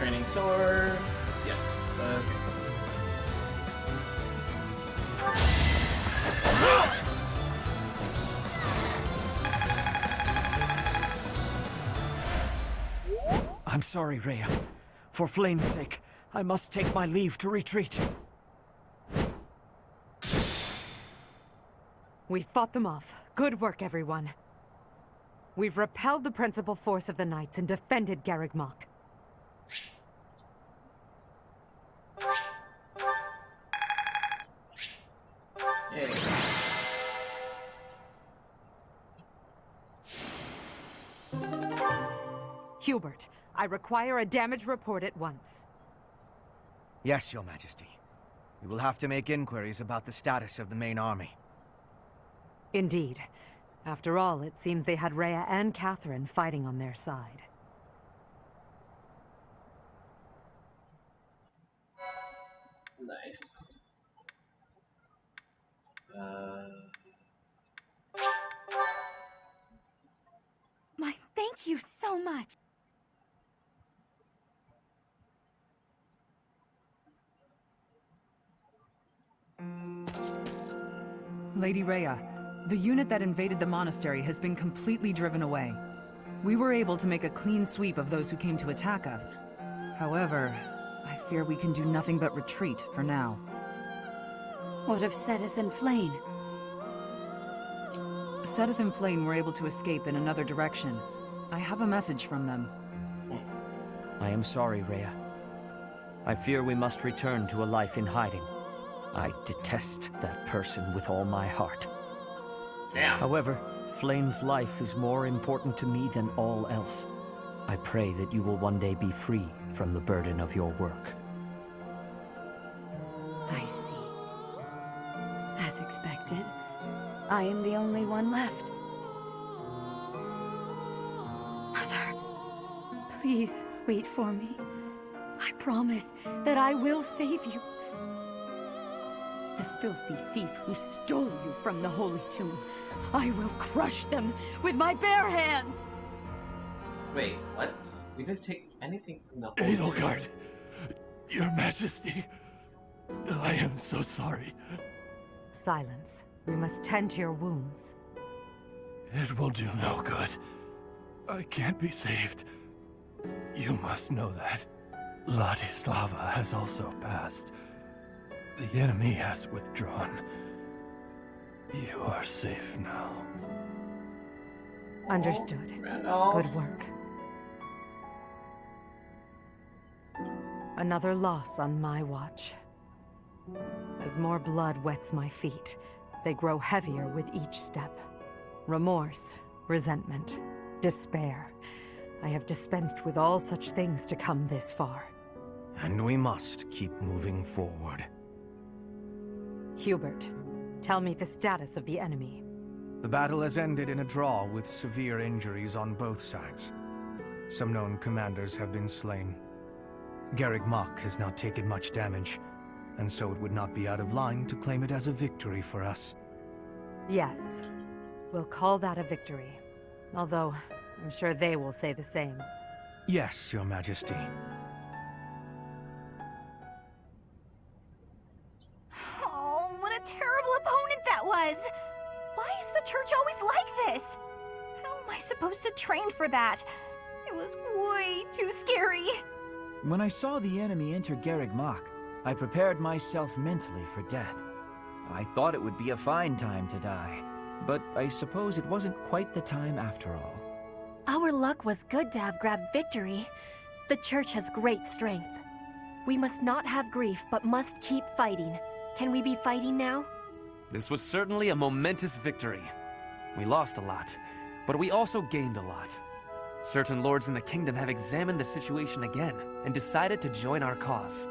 Training sword. Yes. Okay. I'm sorry, Rhea. For Flayn's sake, I must take my leave to retreat. We fought them off. Good work, everyone. We've repelled the principal force of the Knights and defended Garreg-Mach. Hubert, I require a damage report at once. Yes, Your Majesty. We will have to make inquiries about the status of the main army. Indeed. After all, it seems they had Rhea and Catherine fighting on their side. Nice. My thank you so much. Lady Rhea, the unit that invaded the monastery has been completely driven away. We were able to make a clean sweep of those who came to attack us. However, I fear we can do nothing but retreat for now. What of Seteth and Flayn? Sedith and Flayn were able to escape in another direction. I have a message from them. I am sorry, Rhea. I fear we must return to a life in hiding. I detest that person with all my heart. Damn. However, Flayn's life is more important to me than all else. I pray that you will one day be free from the burden of your work. I see. As expected, I am the only one left. Mother, please wait for me. I promise that I will save you. The filthy thief who stole you from the Holy Tomb, I will crush them with my bare hands! Wait, what? We didn't take anything from the Edelgard, Your Majesty, I am so sorry. Silence. We must tend to your wounds. It will do no good. I can't be saved. You must know that. Ladislava has also passed. The enemy has withdrawn. You are safe now. Understood. Randolph. Good work. Another loss on my watch. As more blood wets my feet, they grow heavier with each step. Remorse, resentment, despair. I have dispensed with all such things to come this far. And we must keep moving forward. Hubert, tell me the status of the enemy. The battle has ended in a draw with severe injuries on both sides. Some known commanders have been slain. Garreg Mach has not taken much damage, and so it would not be out of line to claim it as a victory for us. Yes, we'll call that a victory. Although, I'm sure they will say the same. Yes, Your Majesty. Oh, what a terrible opponent that was! Why is the church always like this? How am I supposed to train for that? It was way too scary. When I saw the enemy enter Garreg Mach, I prepared myself mentally for death. I thought it would be a fine time to die, but I suppose it wasn't quite the time after all. Our luck was good to have grabbed victory. The church has great strength. We must not have grief, but must keep fighting. Can we be fighting now? This was certainly a momentous victory. We lost a lot, but we also gained a lot. Certain lords in the kingdom have examined the situation again and decided to join our cause,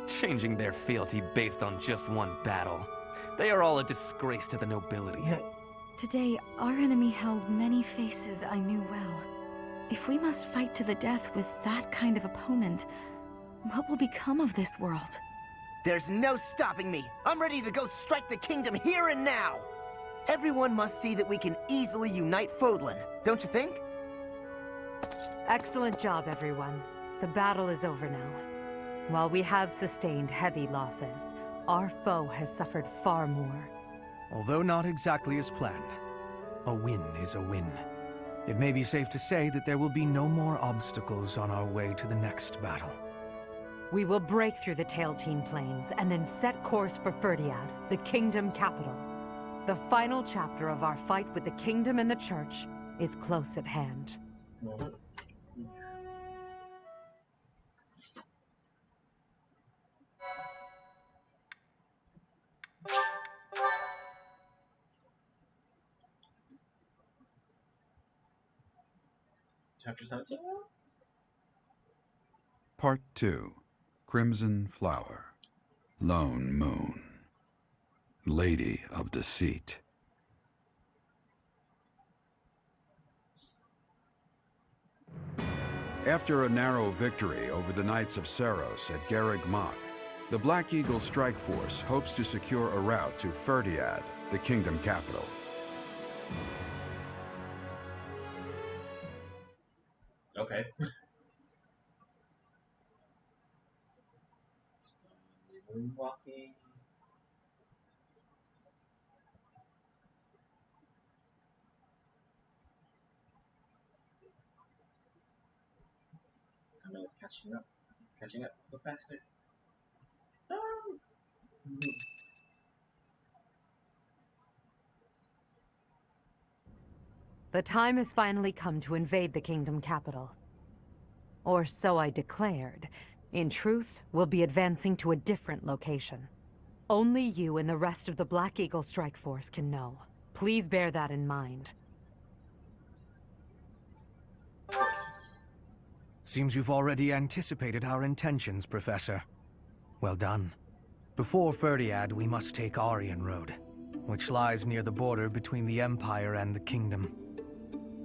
changing their fealty based on just one battle. They are all a disgrace to the nobility. Today, our enemy held many faces I knew well. If we must fight to the death with that kind of opponent, what will become of this world? There's no stopping me. I'm ready to go strike the kingdom here and now. Everyone must see that we can easily unite Fodlan, don't you think? Excellent job, everyone. The battle is over now. While we have sustained heavy losses, our foe has suffered far more. Although not exactly as planned, a win is a win. It may be safe to say that there will be no more obstacles on our way to the next battle. We will break through the Tailtean Plains and then set course for Ferdiad, the kingdom capital. The final chapter of our fight with the kingdom and the church is close at hand. Chapter 17? Part 2. Crimson Flower. Lone Moon. Lady of Deceit. After a narrow victory over the Knights of Seiros at Garreg Mach, the Black Eagle Strike Force hopes to secure a route to Ferdiad, the kingdom capital. Okay. Moonwalking. Camille's catching up. Catching up. Go faster. No! The time has finally come to invade the kingdom capital. Or so I declared. In truth, we'll be advancing to a different location. Only you and the rest of the Black Eagle Strike Force can know. Please bear that in mind. Seems you've already anticipated our intentions, Professor. Well done. Before Fhirdiad, we must take Aryan Road, which lies near the border between the Empire and the Kingdom.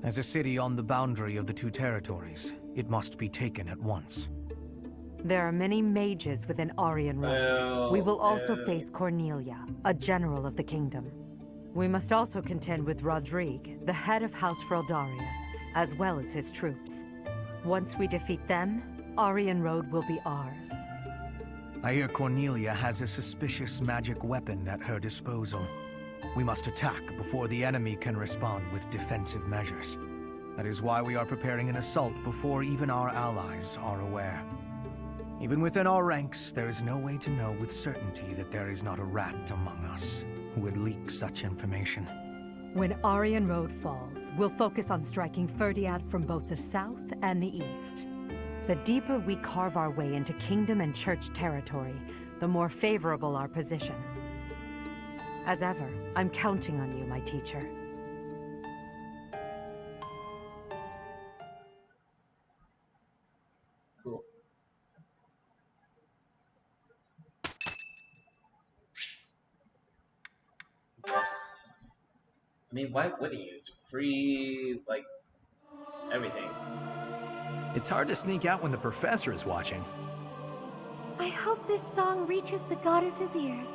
As a city on the boundary of the two territories, it must be taken at once. There are many mages within Aryan Road. We will also face Cornelia, a general of the kingdom. We must also contend with Rodrigue, the head of House Freldarius, as well as his troops. Once we defeat them, Aryan Road will be ours. I hear Cornelia has a suspicious magic weapon at her disposal. We must attack before the enemy can respond with defensive measures. That is why we are preparing an assault before even our allies are aware. Even within our ranks, there is no way to know with certainty that there is not a rat among us who would leak such information. When Aryan Road falls, we'll focus on striking Fhirdiad from both the south and the east. The deeper we carve our way into kingdom and church territory, the more favorable our position. As ever, I'm counting on you, my teacher. Cool. Yes. I mean, why wouldn't you? It's free, like, everything. It's hard to sneak out when the professor is watching. I hope this song reaches the goddess's ears.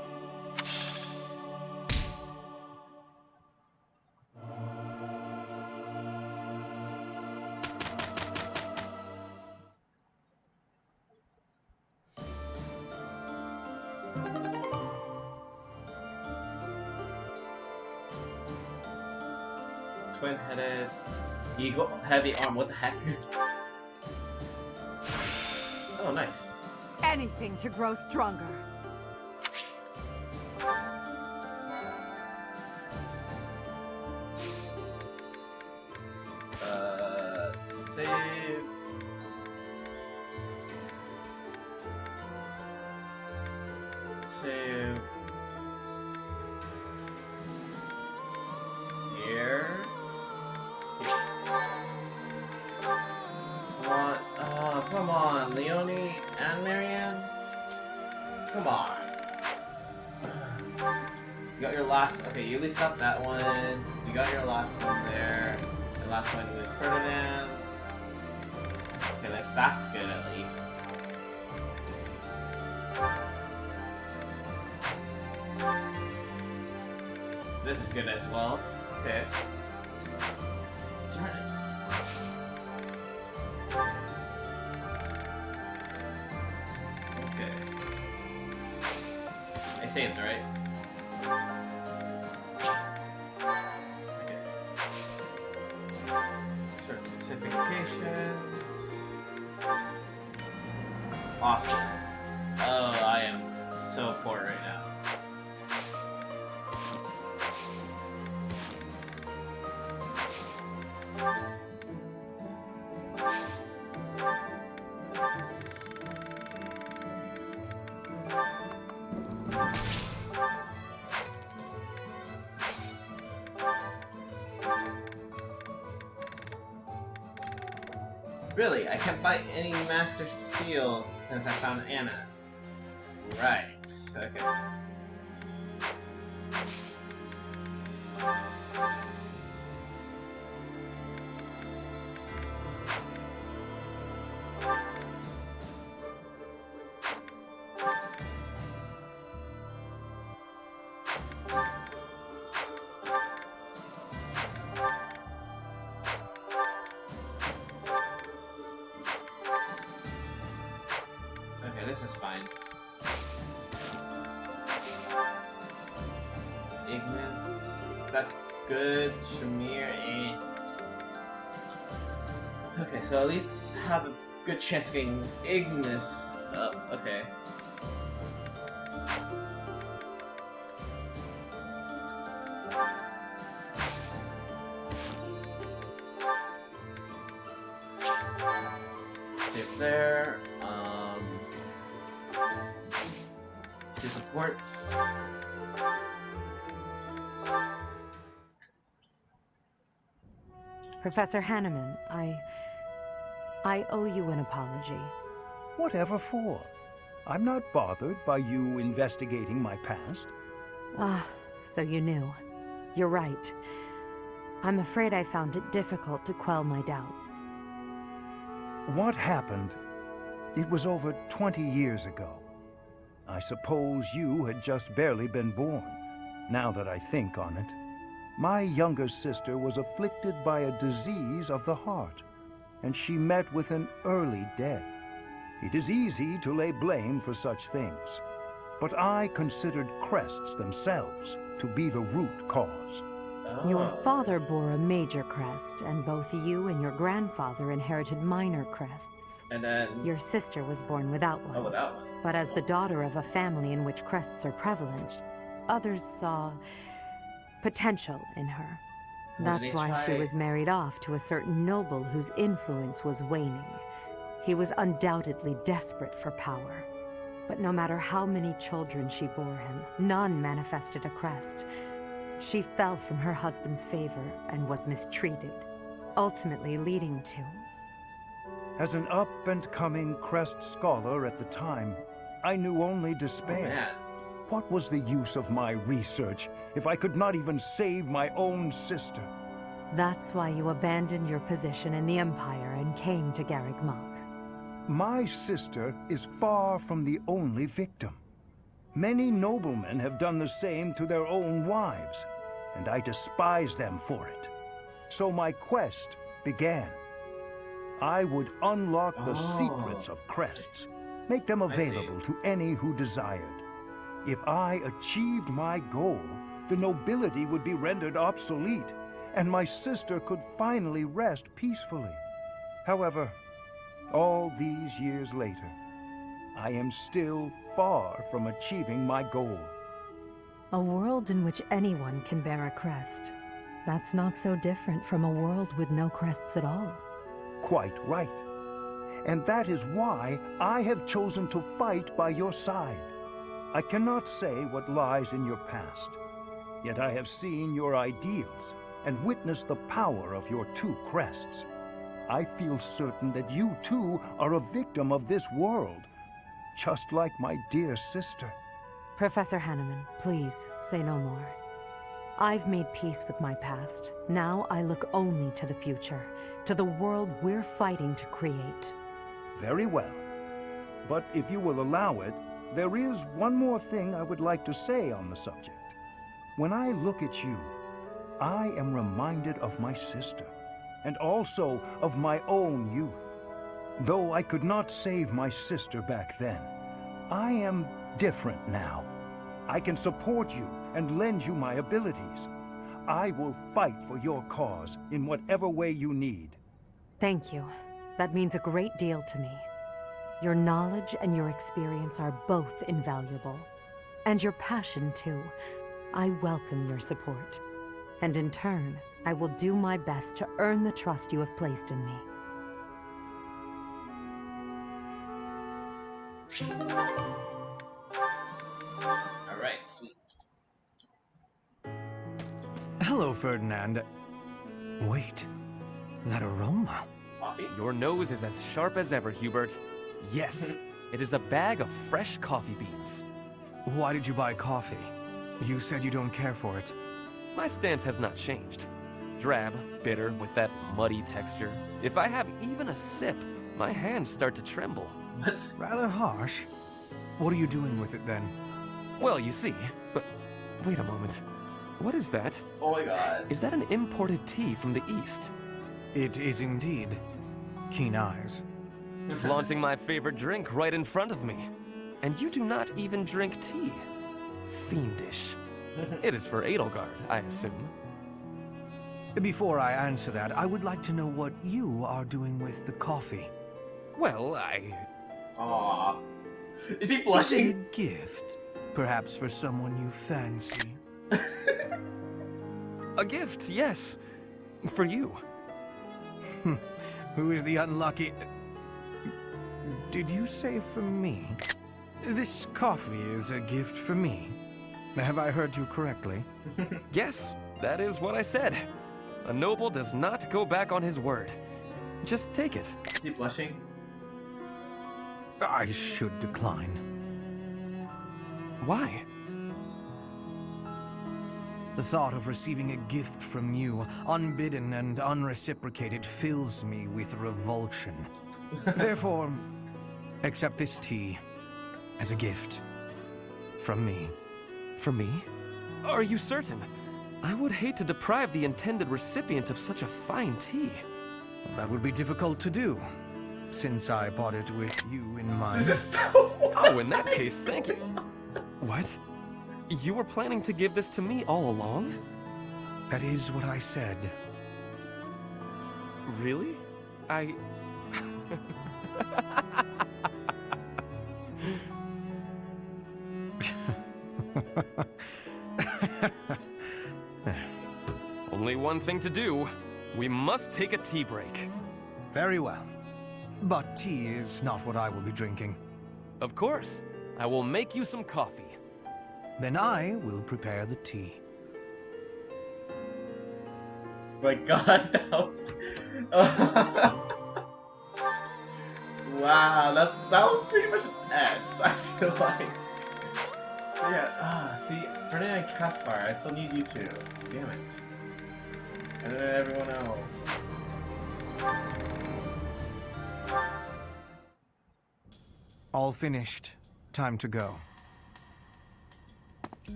Twin-headed, eagle, heavy arm. What the heck? Oh, nice. Anything to grow stronger. Save. Save. Here. Come on. Oh, come on. Leonie and Marianne? Come on. You got your last... Okay, you at least got that one. You got your last one there. The last one with Ferdinand. Okay, that's good at least. This is good as well. Okay. Darn it. Okay. I saved, right? Okay. Certifications. Awesome. Oh, I am so poor right now. Really, I can't buy any Master Seals since I found Anna. Right, okay. Okay, this is fine. Ignis, that's good. Shamir, eh. Okay, so at least have a good chance of getting Ignis up. Okay. Skip there. She supports. Professor Hanneman, I owe you an apology. Whatever for? I'm not bothered by you investigating my past. Ah, so you knew. You're right. I'm afraid I found it difficult to quell my doubts. What happened? It was over 20 years ago. I suppose you had just barely been born, now that I think on it. My younger sister was afflicted by a disease of the heart, and she met with an early death. It is easy to lay blame for such things, but I considered crests themselves to be the root cause. Your father bore a major crest, and both you and your grandfather inherited minor crests. And then... Your sister was born without one. Oh, without one. But as the daughter of a family in which crests are prevalent, others saw potential in her. That's why she was married off to a certain noble whose influence was waning. He was undoubtedly desperate for power. But no matter how many children she bore him, none manifested a crest. She fell from her husband's favor and was mistreated, ultimately leading to... As an up-and-coming crest scholar at the time, I knew only despair. What was the use of my research if I could not even save my own sister? That's why you abandoned your position in the Empire and came to Garreg Mach. My sister is far from the only victim. Many noblemen have done the same to their own wives, and I despise them for it. So my quest began. I would unlock the secrets of crests, make them available to any who desired. If I achieved my goal, the nobility would be rendered obsolete, and my sister could finally rest peacefully. However, all these years later, I am still far from achieving my goal. A world in which anyone can bear a crest. That's not so different from a world with no crests at all. Quite right. And that is why I have chosen to fight by your side. I cannot say what lies in your past, yet I have seen your ideals and witnessed the power of your two crests. I feel certain that you too are a victim of this world, just like my dear sister. Professor Hanneman, please, say no more. I've made peace with my past. Now I look only to the future, to the world we're fighting to create. Very well. But if you will allow it, there is one more thing I would like to say on the subject. When I look at you, I am reminded of my sister, and also of my own youth. Though I could not save my sister back then, I am different now. I can support you and lend you my abilities. I will fight for your cause in whatever way you need. Thank you. That means a great deal to me. Your knowledge and your experience are both invaluable. And your passion, too. I welcome your support. And in turn, I will do my best to earn the trust you have placed in me. Alright, sweet. Hello, Ferdinand. Wait, that aroma. Coffee? Your nose is as sharp as ever, Hubert. Yes, it is a bag of fresh coffee beans. Why did you buy coffee? You said you don't care for it. My stance has not changed. Drab, bitter, with that muddy texture. If I have even a sip, my hands start to tremble. What? Rather harsh. What are you doing with it then? Well, you see, but wait a moment. What is that? Oh my god. Is that an imported tea from the East? It is indeed. Keen eyes. Flaunting my favorite drink right in front of me. And you do not even drink tea. Fiendish. It is for Edelgard, I assume. Before I answer that, I would like to know what you are doing with the coffee. Well, Aww. Is he Is blushing? it a gift? Perhaps for someone you fancy? A gift, yes. For you. Who is the unlucky... Did you say for me? This coffee is a gift for me. Have I heard you correctly? Yes, that is what I said. A noble does not go back on his word. Just take it. Is he blushing? I should decline. Why? The thought of receiving a gift from you, unbidden and unreciprocated, fills me with revulsion. Therefore, accept this tea as a gift from me. From me? Are you certain? I would hate to deprive the intended recipient of such a fine tea. That would be difficult to do, since I bought it with you in mind. Oh, in that case, thank you. What? You were planning to give this to me all along? That is what I said. Really? I... Only one thing to do. We must take a tea break. Very well. But tea is not what I will be drinking. Of course. I will make you some coffee. Then I will prepare the tea. My god, that was... wow, that was pretty much an S, I feel like. So yeah, see, Ferdinand and Caspar, I still need you two. Damn it. And then everyone else. All finished. Time to go.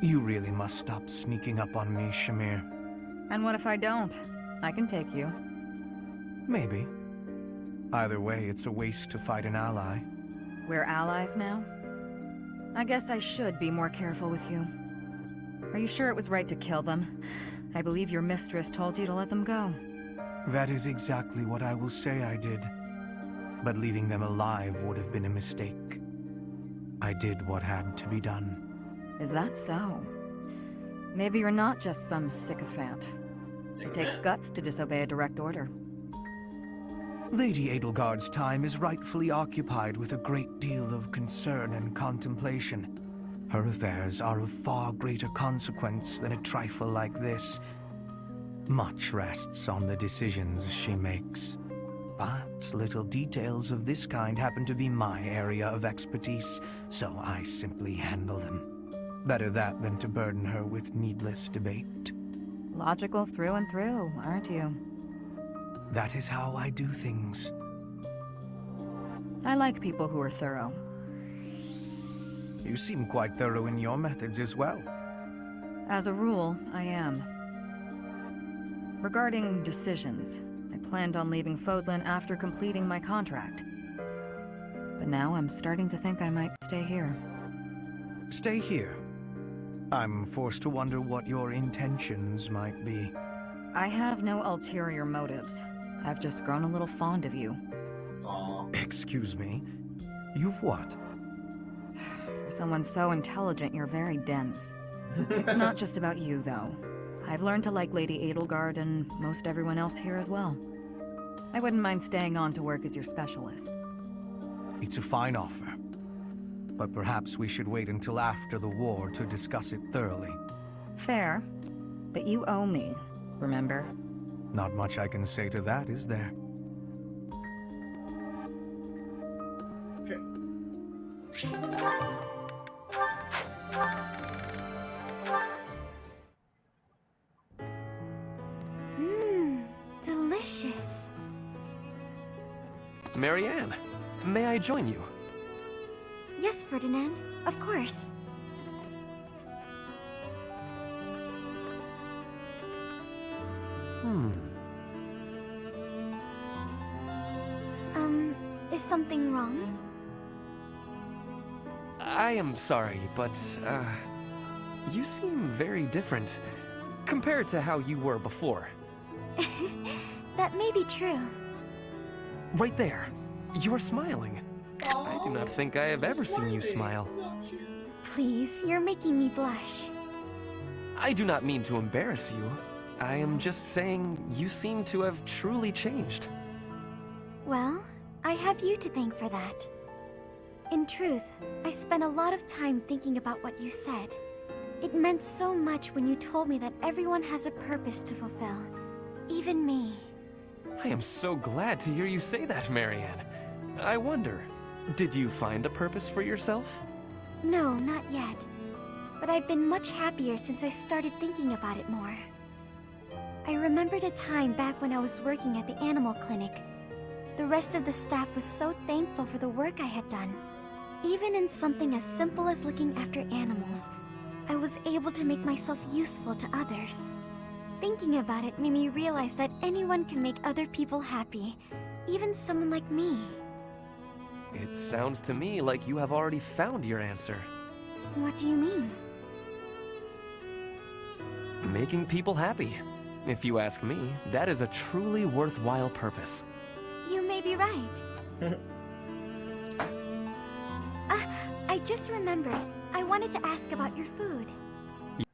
You really must stop sneaking up on me, Shamir. And what if I don't? I can take you. Maybe. Either way, it's a waste to fight an ally. We're allies now? I guess I should be more careful with you. Are you sure it was right to kill them? I believe your mistress told you to let them go. That is exactly what I will say I did. But leaving them alive would have been a mistake. I did what had to be done. Is that so? Maybe you're not just some sycophant. It takes guts to disobey a direct order. Lady Edelgard's time is rightfully occupied with a great deal of concern and contemplation. Her affairs are of far greater consequence than a trifle like this. Much rests on the decisions she makes. But little details of this kind happen to be my area of expertise, so I simply handle them. Better that than to burden her with needless debate. Logical through and through, aren't you? That is how I do things. I like people who are thorough. You seem quite thorough in your methods as well. As a rule, I am. Regarding decisions, I planned on leaving Fodlan after completing my contract. But now I'm starting to think I might stay here. Stay here? I'm forced to wonder what your intentions might be. I have no ulterior motives. I've just grown a little fond of you. Aww. Excuse me? You've what? For someone so intelligent, you're very dense. It's not just about you, though. I've learned to like Lady Edelgard and most everyone else here as well. I wouldn't mind staying on to work as your specialist. It's a fine offer. But perhaps we should wait until after the war to discuss it thoroughly. Fair. But you owe me, remember? Not much I can say to that, is there? Okay. Delicious. Marianne, may I join you? Yes, Ferdinand. Of course. Is something wrong? I am sorry, but, you seem very different compared to how you were before. That may be true. Right there. You're smiling. I do not think I have ever seen you smile. Please, you're making me blush. I do not mean to embarrass you. I am just saying you seem to have truly changed. Well, I have you to thank for that. In truth, I spent a lot of time thinking about what you said. It meant so much when you told me that everyone has a purpose to fulfill. Even me. I am so glad to hear you say that, Marianne. I wonder, did you find a purpose for yourself? No, not yet. But I've been much happier since I started thinking about it more. I remembered a time back when I was working at the animal clinic. The rest of the staff was so thankful for the work I had done. Even in something as simple as looking after animals, I was able to make myself useful to others. Thinking about it made me realize that anyone can make other people happy, even someone like me. It sounds to me like you have already found your answer. What do you mean? Making people happy. If you ask me, that is a truly worthwhile purpose. You may be right. I just remembered. I wanted to ask about your food.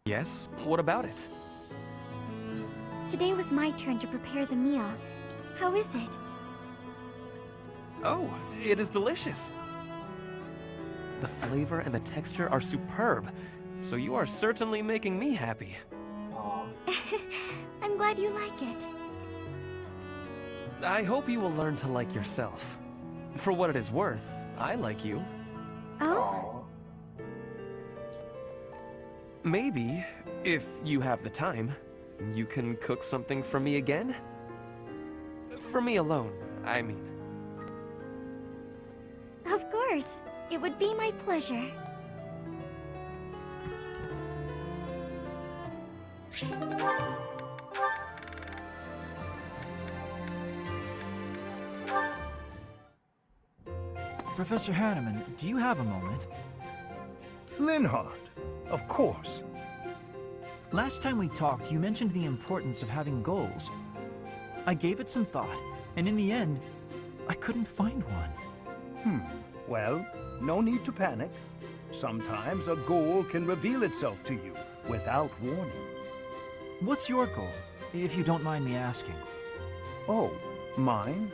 Yes? What about it? Today was my turn to prepare the meal. How is it? Oh, it is delicious. The flavor and the texture are superb, so you are certainly making me happy. I'm glad you like it. I hope you will learn to like yourself. For what it is worth, I like you. Oh? Maybe, if you have the time, you can cook something for me again? For me alone, I mean. Of course. It would be my pleasure. Professor Hanneman, do you have a moment? Linhardt, of course. Last time we talked, you mentioned the importance of having goals. I gave it some thought, and in the end, I couldn't find one. Well, no need to panic. Sometimes a goal can reveal itself to you without warning. What's your goal, if you don't mind me asking? Oh, mine?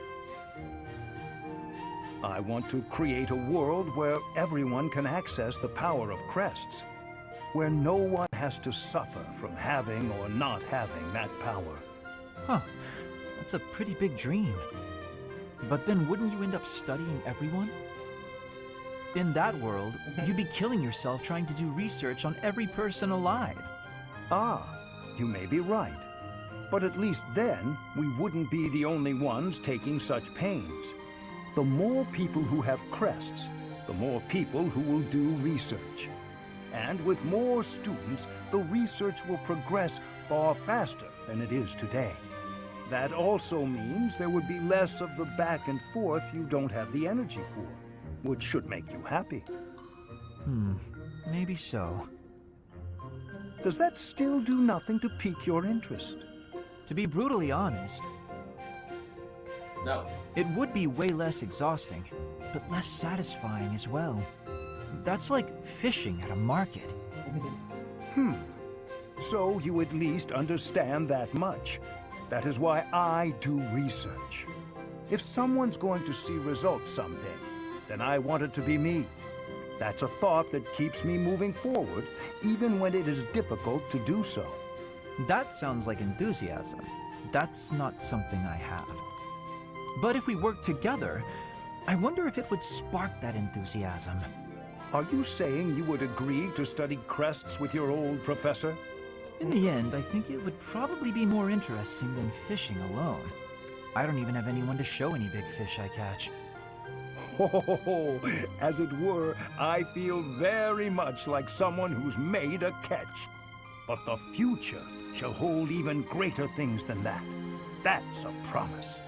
I want to create a world where everyone can access the power of crests, where no one has to suffer from having or not having that power. Huh, that's a pretty big dream. But then wouldn't you end up studying everyone? In that world, you'd be killing yourself trying to do research on every person alive. Ah, you may be right. But at least then, we wouldn't be the only ones taking such pains. The more people who have crests, the more people who will do research. And with more students, the research will progress far faster than it is today. That also means there would be less of the back and forth you don't have the energy for, which should make you happy. Maybe so. Does that still do nothing to pique your interest? To be brutally honest, no. It would be way less exhausting, but less satisfying as well. That's like fishing at a market. So you at least understand that much. That is why I do research. If someone's going to see results someday, then I want it to be me. That's a thought that keeps me moving forward, even when it is difficult to do so. That sounds like enthusiasm. That's not something I have. But if we work together, I wonder if it would spark that enthusiasm. Are you saying you would agree to study crests with your old professor? In the end, I think it would probably be more interesting than fishing alone. I don't even have anyone to show any big fish I catch. Oh, as it were, I feel very much like someone who's made a catch. But the future shall hold even greater things than that. That's a promise.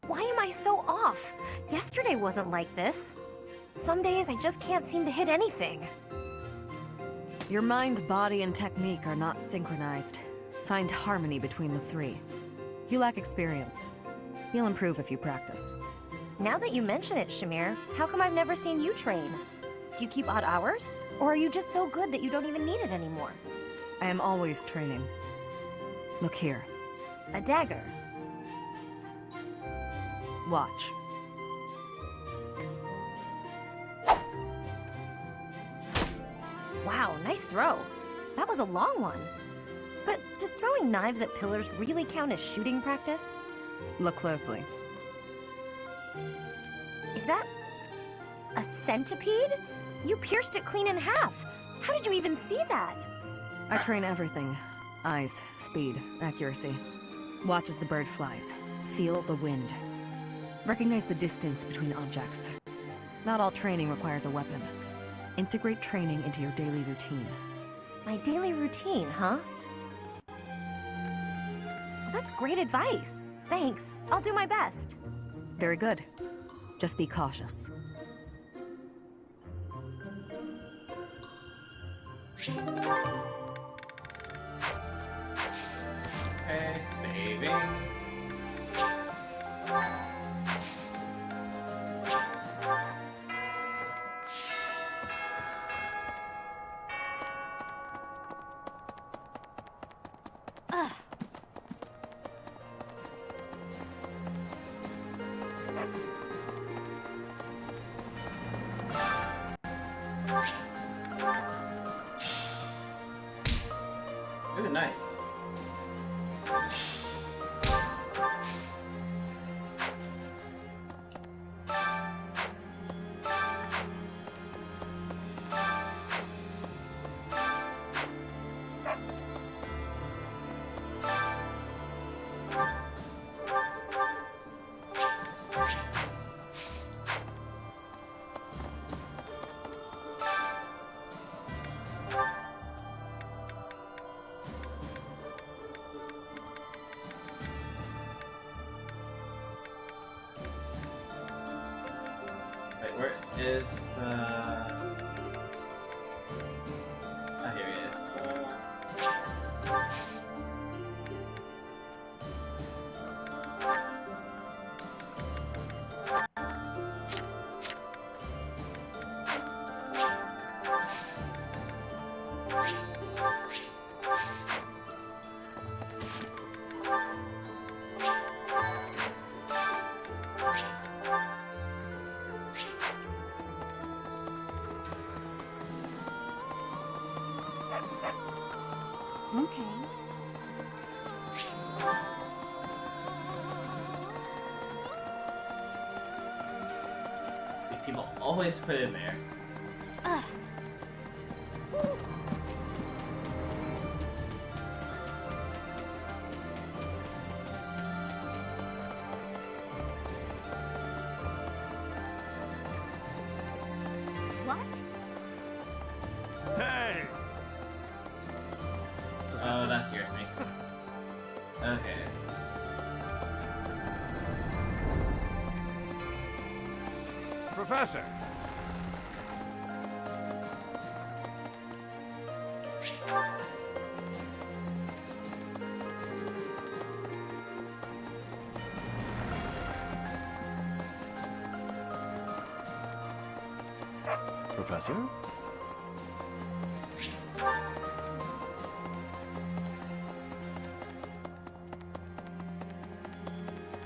Why am I so off? Yesterday wasn't like this. Some days I just can't seem to hit anything. Your mind, body, and technique are not synchronized. Find harmony between the three. You lack experience. You'll improve if you practice. Now that you mention it, Shamir, how come I've never seen you train? Do you keep odd hours? Or are you just so good that you don't even need it anymore? I am always training. Look here. A dagger. Watch. Wow, nice throw. That was a long one. But does throwing knives at pillars really count as shooting practice? Look closely. Is that a centipede? You pierced it clean in half. How did you even see that? I train everything. Eyes, speed, accuracy. Watch as the bird flies. Feel the wind. Recognize the distance between objects. Not all training requires a weapon. Integrate training into your daily routine. My daily routine, huh? Well, that's great advice. Thanks. I'll do my best. Very good. Just be cautious. Okay, saving. Ooh, nice. Wait, where is the... Ah, here it is. Okay. See, people always put it in there. Ugh. What? Hey! Oh, that scares me. Okay. Professor! Professor?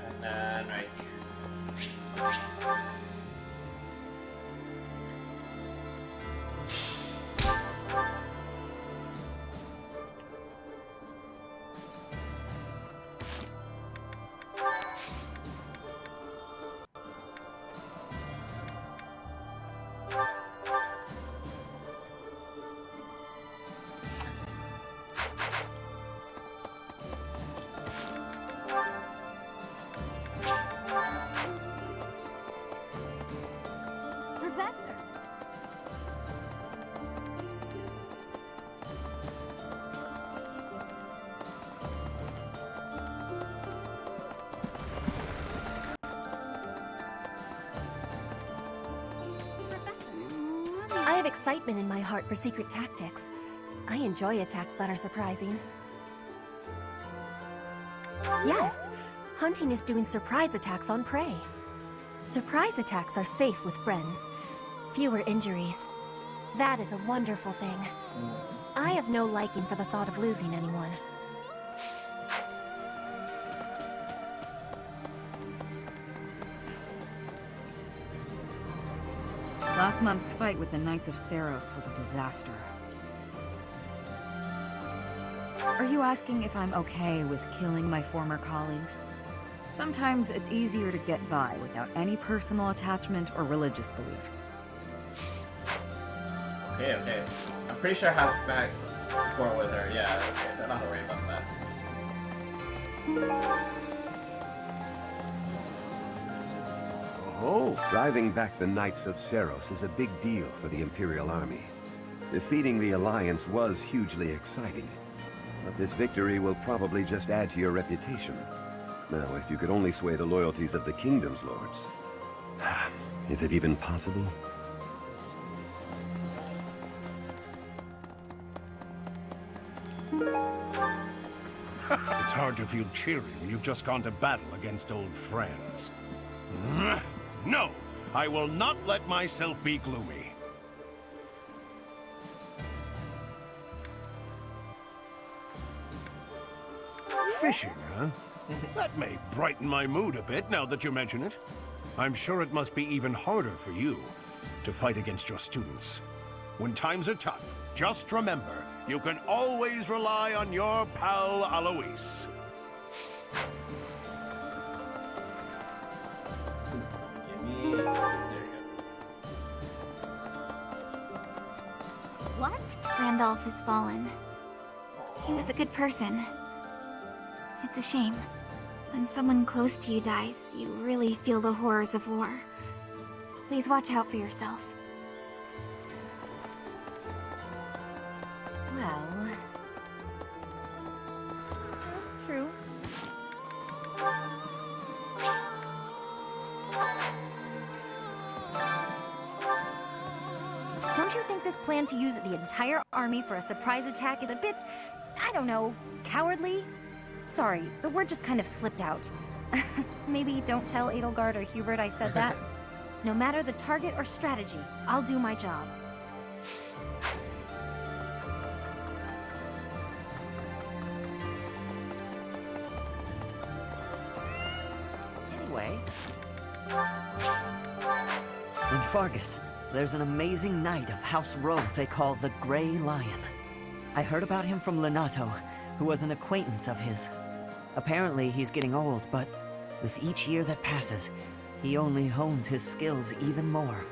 And then right here. Professor! I have excitement in my heart for secret tactics. I enjoy attacks that are surprising. Yes, hunting is doing surprise attacks on prey. Surprise attacks are safe with friends. Fewer injuries, That is a wonderful thing. I have no liking for the thought of losing anyone. Last month's fight with the Knights of Seros was a disaster. Are you asking if I'm okay with killing my former colleagues? Sometimes it's easier to get by without any personal attachment or religious beliefs. Okay. I'm pretty sure I have back support with her. Yeah, okay, so I don't have to worry about that. Oh, driving back the Knights of Seros is a big deal for the Imperial Army. Defeating the Alliance was hugely exciting, but this victory will probably just add to your reputation. Now, if you could only sway the loyalties of the Kingdom's lords. Is it even possible? It's hard to feel cheery when you've just gone to battle against old friends. No! I will not let myself be gloomy. Fishing, huh? That may brighten my mood a bit now that you mention it. I'm sure it must be even harder for you to fight against your students. When times are tough, just remember, you can always rely on your pal Alois. What? Randolph has fallen. He was a good person. It's a shame. When someone close to you dies, you really feel the horrors of war. Please watch out for yourself. Well... True. Don't you think this plan to use the entire army for a surprise attack is a bit, I don't know, cowardly? Sorry, the word just kind of slipped out. Maybe don't tell Edelgard or Hubert I said that. No matter the target or strategy, I'll do my job. Anyway... In Fargus, there's an amazing knight of House Roth they call the Grey Lion. I heard about him from Lenato, who was an acquaintance of his. Apparently he's getting old, but with each year that passes, he only hones his skills even more.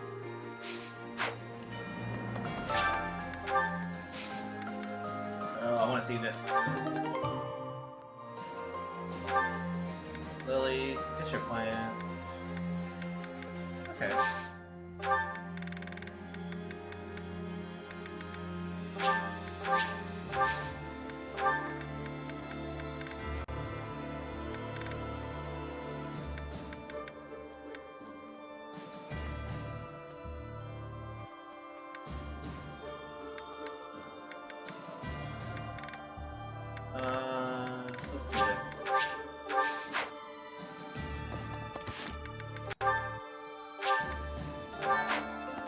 Oh, I want to see this. Lilies, get your plants. Okay. Let's see this.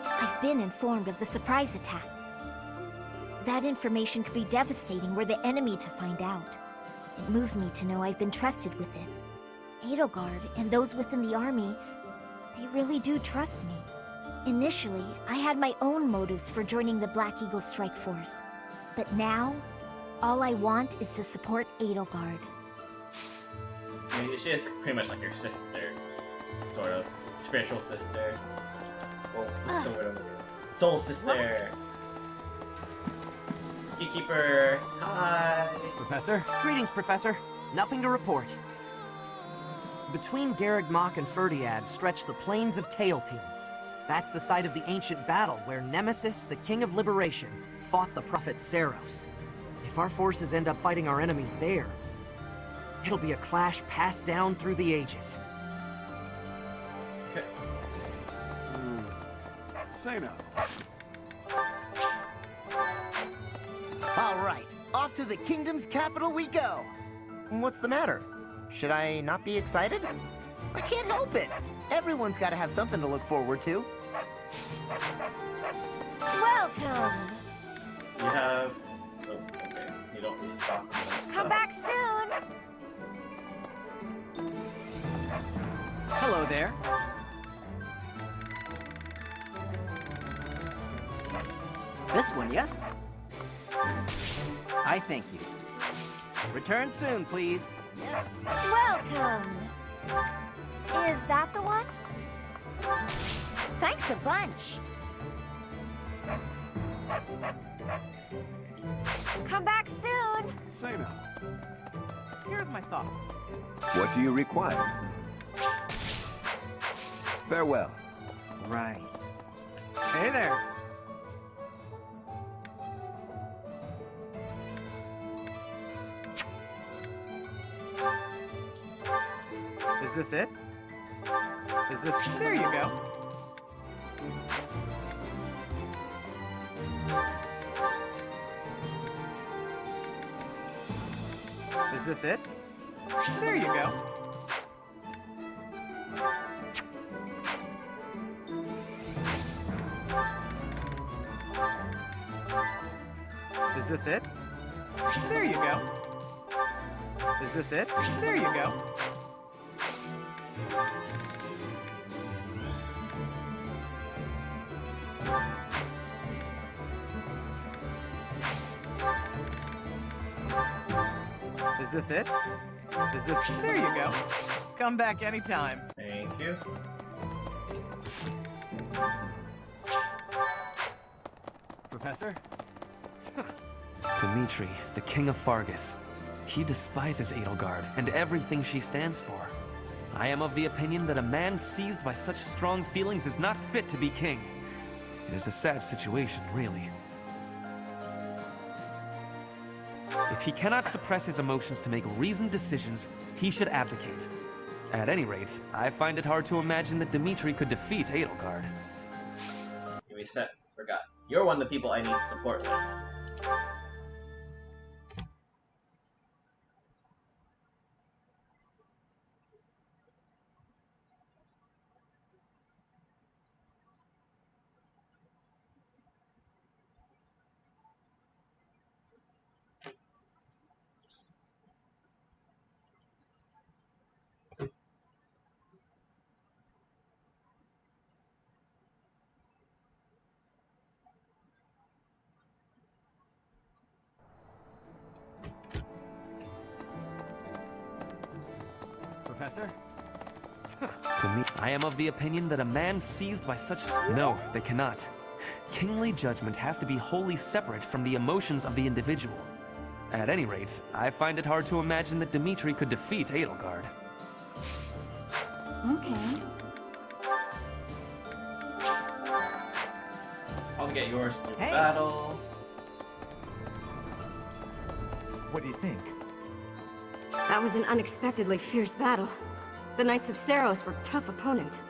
I've been informed of the surprise attack. That information could be devastating were the enemy to find out. It moves me to know I've been trusted with it. Edelgard and those within the army, they really do trust me. Initially, I had my own motives for joining the Black Eagle Strike Force. But now, all I want is to support Edelgard. I mean, she is pretty much like your sister. Sort of. Spiritual sister. Well, what's the word? Soul sister. Beekeeper. Hi. Professor? Greetings, Professor. Nothing to report. Between Garreg Mach and Ferdiad stretch the plains of Tailteam. That's the site of the ancient battle where Nemesis, the King of Liberation, fought the Prophet Seros. If our forces end up fighting our enemies there, it'll be a clash passed down through the ages. Okay. Say now. All right, off to the kingdom's capital we go. What's the matter? Should I not be excited? I can't help it. Everyone's got to have something to look forward to. Welcome! You have... Oh, okay. You don't just stop. Come back soon! Hello there. This one, yes? I thank you. Return soon, please. Welcome! Is that the one? Thanks a bunch. Come back soon! Say no. Here's my thought. What do you require? Farewell. Right. Hey there. Is this it? Is this... There you go. Is this it? There you go. Is this it? There you go. Is this it? There you go. Is this it? Is this... There you go. Come back anytime. Thank you. Professor? Dimitri, the King of Fargus. He despises Edelgard and everything she stands for. I am of the opinion that a man seized by such strong feelings is not fit to be king. It is a sad situation, really. If he cannot suppress his emotions to make reasoned decisions, he should abdicate. At any rate, I find it hard to imagine that Dimitri could defeat Edelgard. Give me a sec. Forgot. You're one of the people I need support with. Professor? To me, I am of the opinion that a man seized by such... No, they cannot. Kingly judgment has to be wholly separate from the emotions of the individual. At any rate, I find it hard to imagine that Dimitri could defeat Edelgard. Okay. I'll get yours through battle. What do you think? That was an unexpectedly fierce battle. The Knights of Seiros were tough opponents.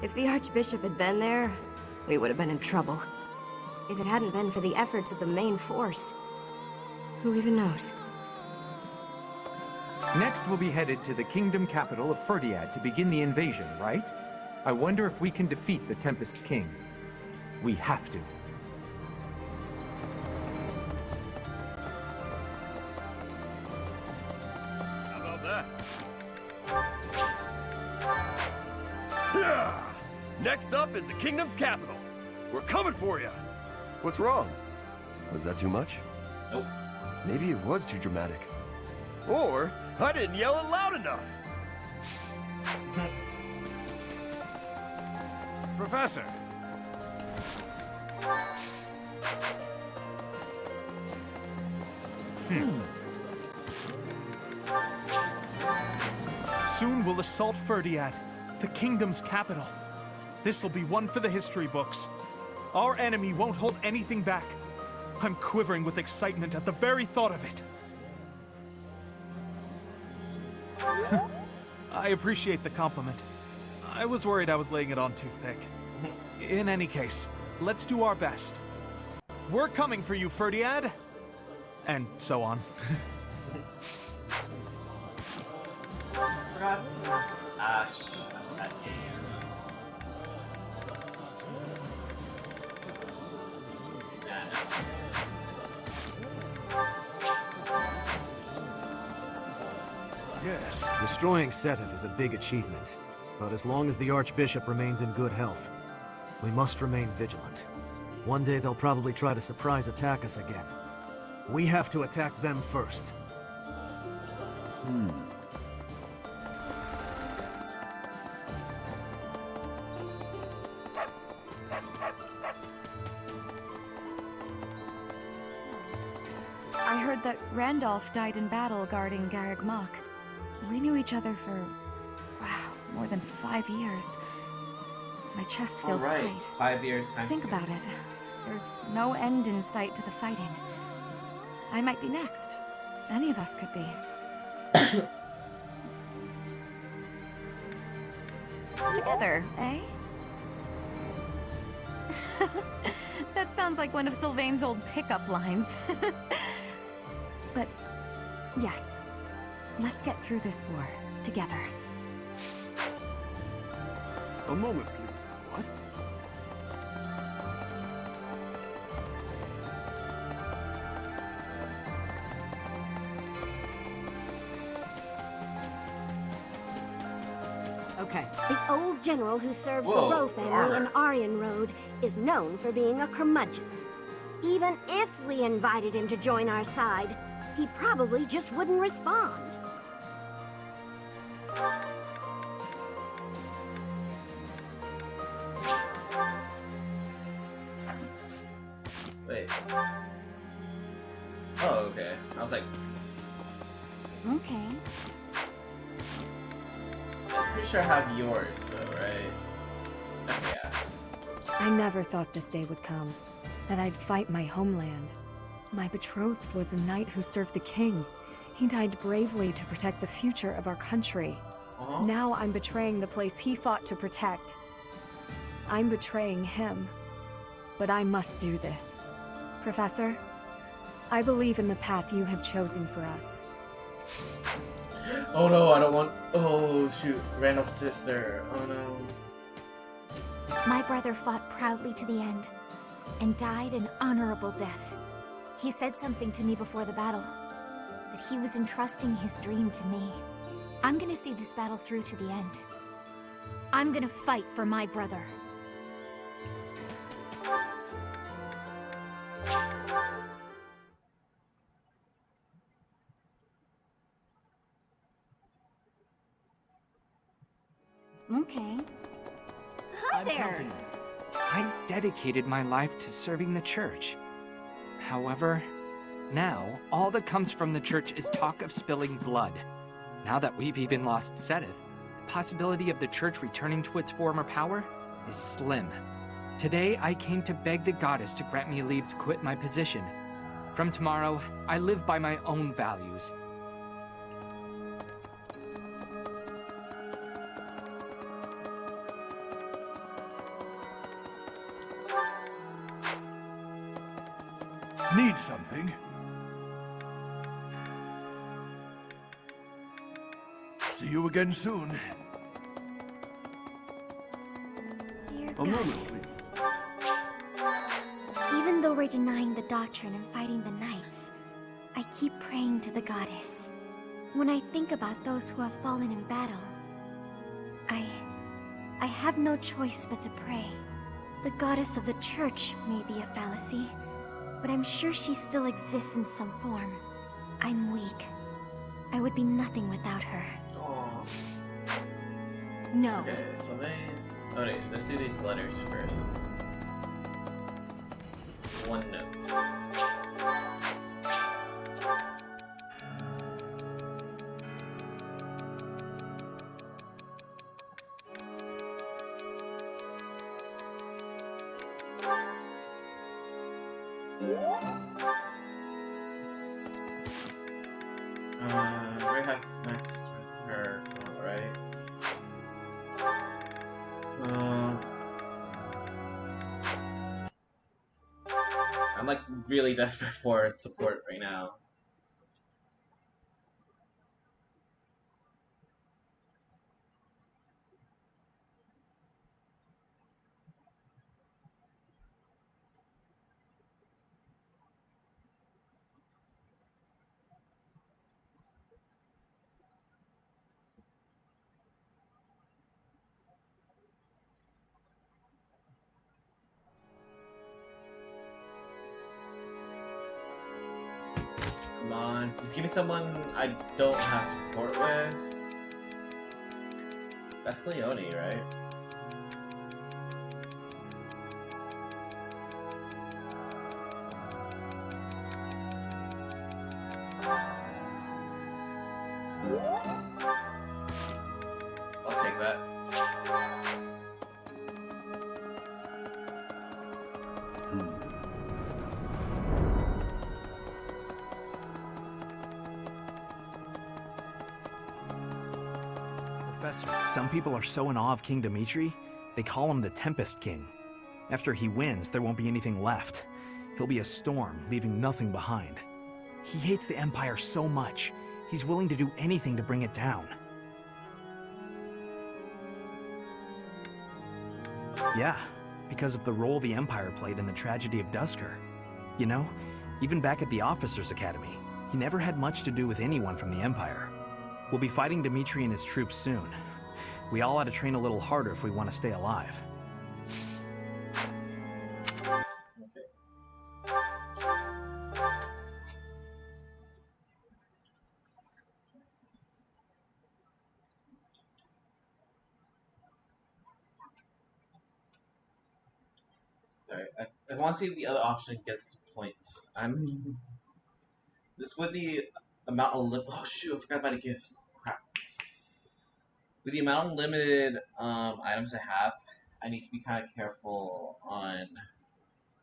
If the Archbishop had been there, we would have been in trouble. If it hadn't been for the efforts of the main force, who even knows? Next, we'll be headed to the kingdom capital of Ferdiad to begin the invasion, right? I wonder if we can defeat the Tempest King. We have to. How about that? Yeah! Next up is the kingdom's capital. We're coming for you. What's wrong? Was that too much? Nope. Maybe it was too dramatic. Or I didn't yell it loud enough. Professor. Soon we'll assault Ferdiad, the kingdom's capital. This will be one for the history books. Our enemy won't hold anything back. I'm quivering with excitement at the very thought of it. I appreciate the compliment. I was worried I was laying it on too thick. In any case, let's do our best. We're coming for you, Ferdiad! And so on. course, destroying Seteth is a big achievement. But as long as the Archbishop remains in good health, we must remain vigilant. One day they'll probably try to surprise attack us again. We have to attack them first. I heard that Randolph died in battle guarding Garreg Mach. We knew each other for, wow, more than 5 years. My chest feels All right. tight. 5-year time. Think about it. There's no end in sight to the fighting. I might be next. Any of us could be. Together, eh? That sounds like one of Sylvain's old pickup lines. But, yes. Let's get through this war, together. A moment, please. What? Okay. The old general who serves Whoa, the Roe family armor. in Aryan Road is known for being a curmudgeon. Even if we invited him to join our side, he probably just wouldn't respond. Wait. Oh, okay. I was like, Okay. I'm pretty sure I have yours, though, right? Yeah. I never thought this day would come. That I'd fight my homeland. My betrothed was a knight who served the king. He died bravely to protect the future of our country. Now I'm betraying the place he fought to protect. I'm betraying him. But I must do this. Professor, I believe in the path you have chosen for us. Oh no, I don't want. Oh shoot, Randall's sister. Oh no. My brother fought proudly to the end, and died an honorable death. He said something to me before the battle, that he was entrusting his dream to me. I'm gonna see this battle through to the end. I'm gonna fight for my brother. Okay. Hi there! I dedicated my life to serving the church. However, now, all that comes from the church is talk of spilling blood. Now that we've even lost Seteth, the possibility of the church returning to its former power is slim. Today, I came to beg the goddess to grant me leave to quit my position. From tomorrow, I live by my own values. Need something? See you again soon. Dear A moment, goddess. Even though we're denying the doctrine and fighting the knights, I keep praying to the goddess. When I think about those who have fallen in battle, I have no choice but to pray. The goddess of the church may be a fallacy, but I'm sure she still exists in some form. I'm weak. I would be nothing without her. No. Okay, so they. Okay, let's do these letters first. One note. We have Max with her, alright. I'm like really desperate for support right now. Come on, just give me someone I don't have support with. That's Leone, right? I'll take that. Professor, some people are so in awe of King Dimitri, they call him the Tempest King. After he wins, there won't be anything left. He'll be a storm, leaving nothing behind. He hates the Empire so much, he's willing to do anything to bring it down. Yeah, because of the role the Empire played in the tragedy of Duskur. You know, even back at the Officers' Academy, he never had much to do with anyone from the Empire. We'll be fighting Dimitri and his troops soon. We all ought to train a little harder if we want to stay alive. Sorry, I want to see if the other option gets points. I'm this with the amount of oh shoot, I forgot about the gifts. Crap. With the amount of limited items I have, I need to be kind of careful on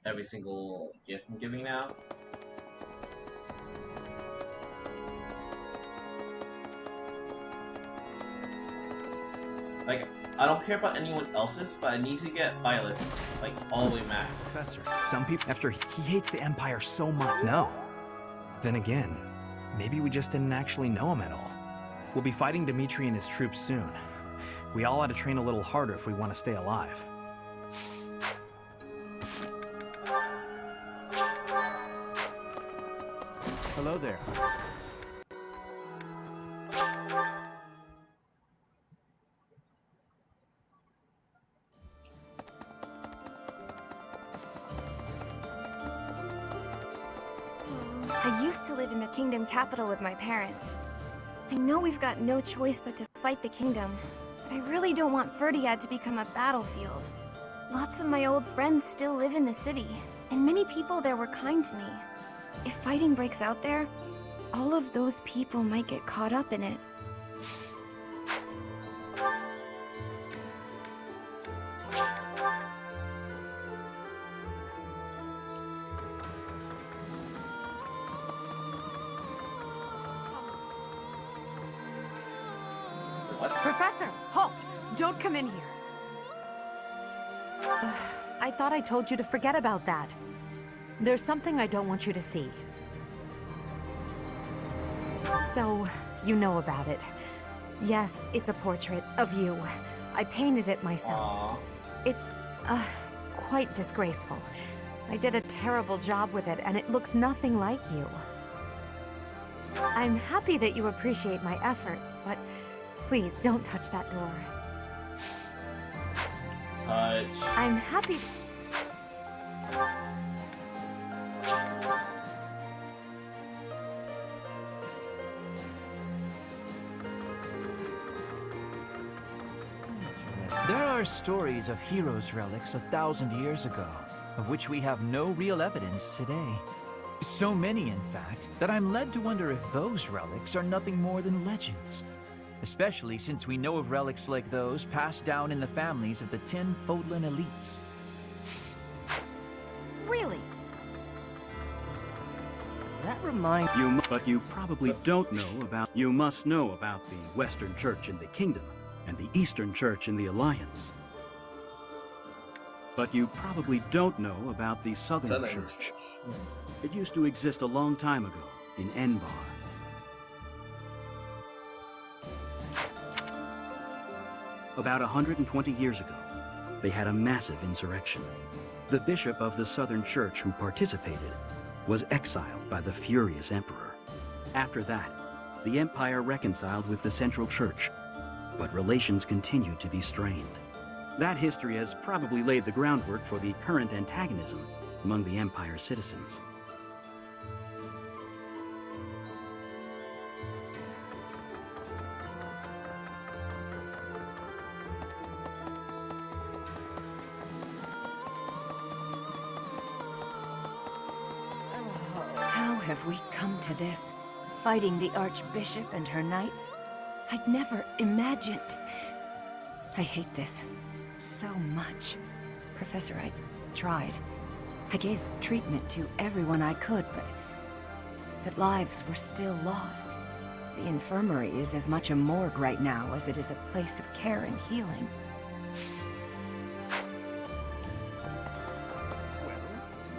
every single gift I'm giving now. Like, I don't care about anyone else's, but I need to get Violet's, like, all the way max. Professor, some people, after he hates the Empire so much. No. Then again, maybe we just didn't actually know him at all. We'll be fighting Dimitri and his troops soon. We all ought to train a little harder if we want to stay alive. Hello there. I used to live in the kingdom capital with my parents. I know we've got no choice but to fight the kingdom, but I really don't want Ferdiad to become a battlefield. Lots of my old friends still live in the city, and many people there were kind to me. If fighting breaks out there, all of those people might get caught up in it. Professor, halt! Don't come in here. I thought I told you to forget about that. There's something I don't want you to see. So, you know about it. Yes, it's a portrait of you. I painted it myself. It's, quite disgraceful. I did a terrible job with it, and it looks nothing like you. I'm happy that you appreciate my efforts, but please don't touch that door. Touch. I'm happy. There are stories of heroes' relics 1,000 years ago, of which we have no real evidence today. So many, in fact, that I'm led to wonder if those relics are nothing more than legends. Especially since we know of relics like those passed down in the families of the 10 Fodlan elites. Really? That reminds you, but you probably don't know about. You must know about the Western Church in the Kingdom and the Eastern Church in the Alliance. But you probably don't know about the Southern Church. It used to exist a long time ago in Enbar. About 120 years ago, they had a massive insurrection. The bishop of the Southern Church who participated was exiled by the furious emperor. After that, the empire reconciled with the Central Church, but relations continued to be strained. That history has probably laid the groundwork for the current antagonism among the empire's citizens. have we come to this? Fighting the Archbishop and her knights? I'd never imagined. I hate this so much. Professor, I tried. I gave treatment to everyone I could, but lives were still lost. The infirmary is as much a morgue right now as it is a place of care and healing.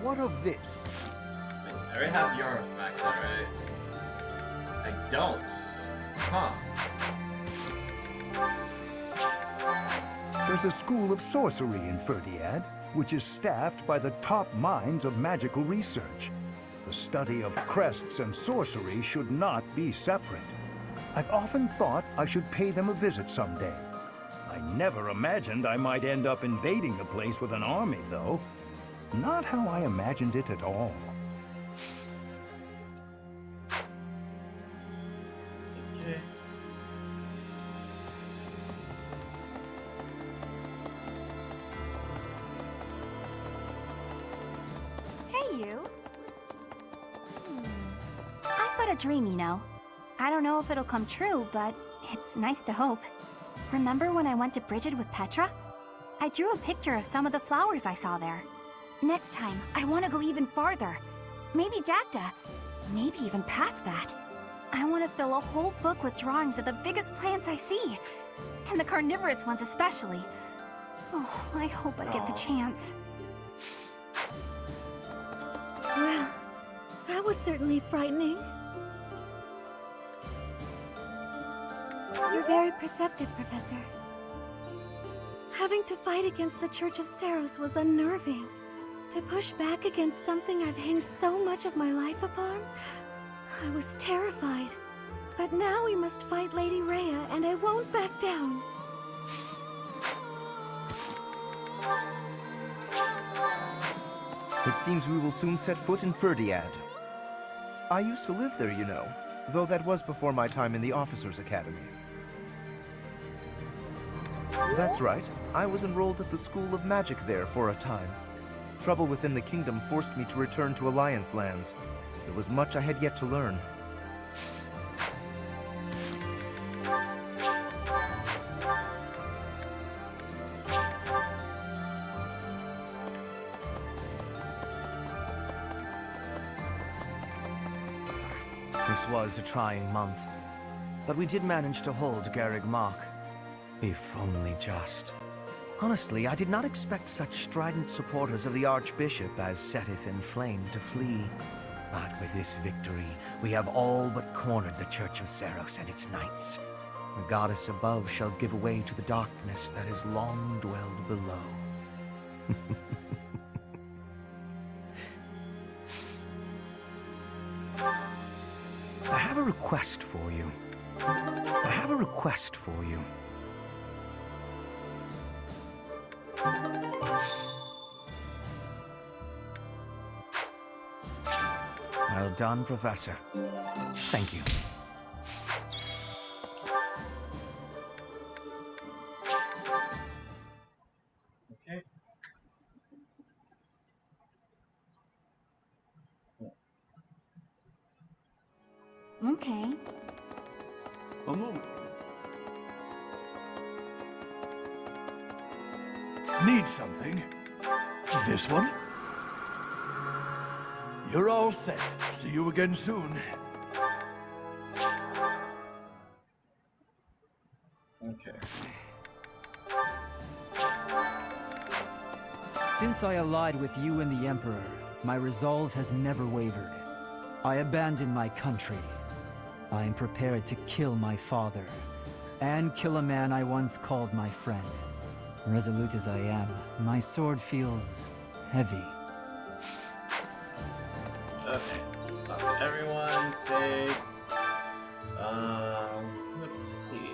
What of this? I already have your artifacts, alright? I don't. Huh. There's a school of sorcery in Ferdiad, which is staffed by the top minds of magical research. The study of crests and sorcery should not be separate. I've often thought I should pay them a visit someday. I never imagined I might end up invading the place with an army, though. Not how I imagined it at all. Okay. Hey, you. I've got a dream, you know. I don't know if it'll come true, but it's nice to hope. Remember when I went to Bridget with Petra? I drew a picture of some of the flowers I saw there. Next time, I want to go even farther. Maybe Dagda. Maybe even past that. I want to fill a whole book with drawings of the biggest plants I see. And the carnivorous ones especially. Oh, I hope I get the chance. Well, that was certainly frightening. You're very perceptive, Professor. Having to fight against the Church of Saros was unnerving. To push back against something I've hinged so much of my life upon, I was terrified. But now we must fight Lady Rhea, and I won't back down. It seems we will soon set foot in Ferdiad. I used to live there, you know, though that was before my time in the Officers' Academy. That's right. I was enrolled at the School of Magic there for a time. Trouble within the kingdom forced me to return to Alliance lands. There was much I had yet to learn. This was a trying month, but we did manage to hold Garreg Mach. If only just. Honestly, I did not expect such strident supporters of the Archbishop as Setith and Flayn to flee. But with this victory, we have all but cornered the Church of Saros and its knights. The goddess above shall give way to the darkness that has long dwelled below. I have a request for you. I have a request for you. Well done, Professor. Thank you. Okay. Okay. A moment, please. Need something? This one? You're all set. See you again soon. Okay. Since I allied with you and the Emperor, my resolve has never wavered. I abandoned my country. I am prepared to kill my father, and kill a man I once called my friend. Resolute as I am, my sword feels heavy. Okay. Everyone safe. Let's see.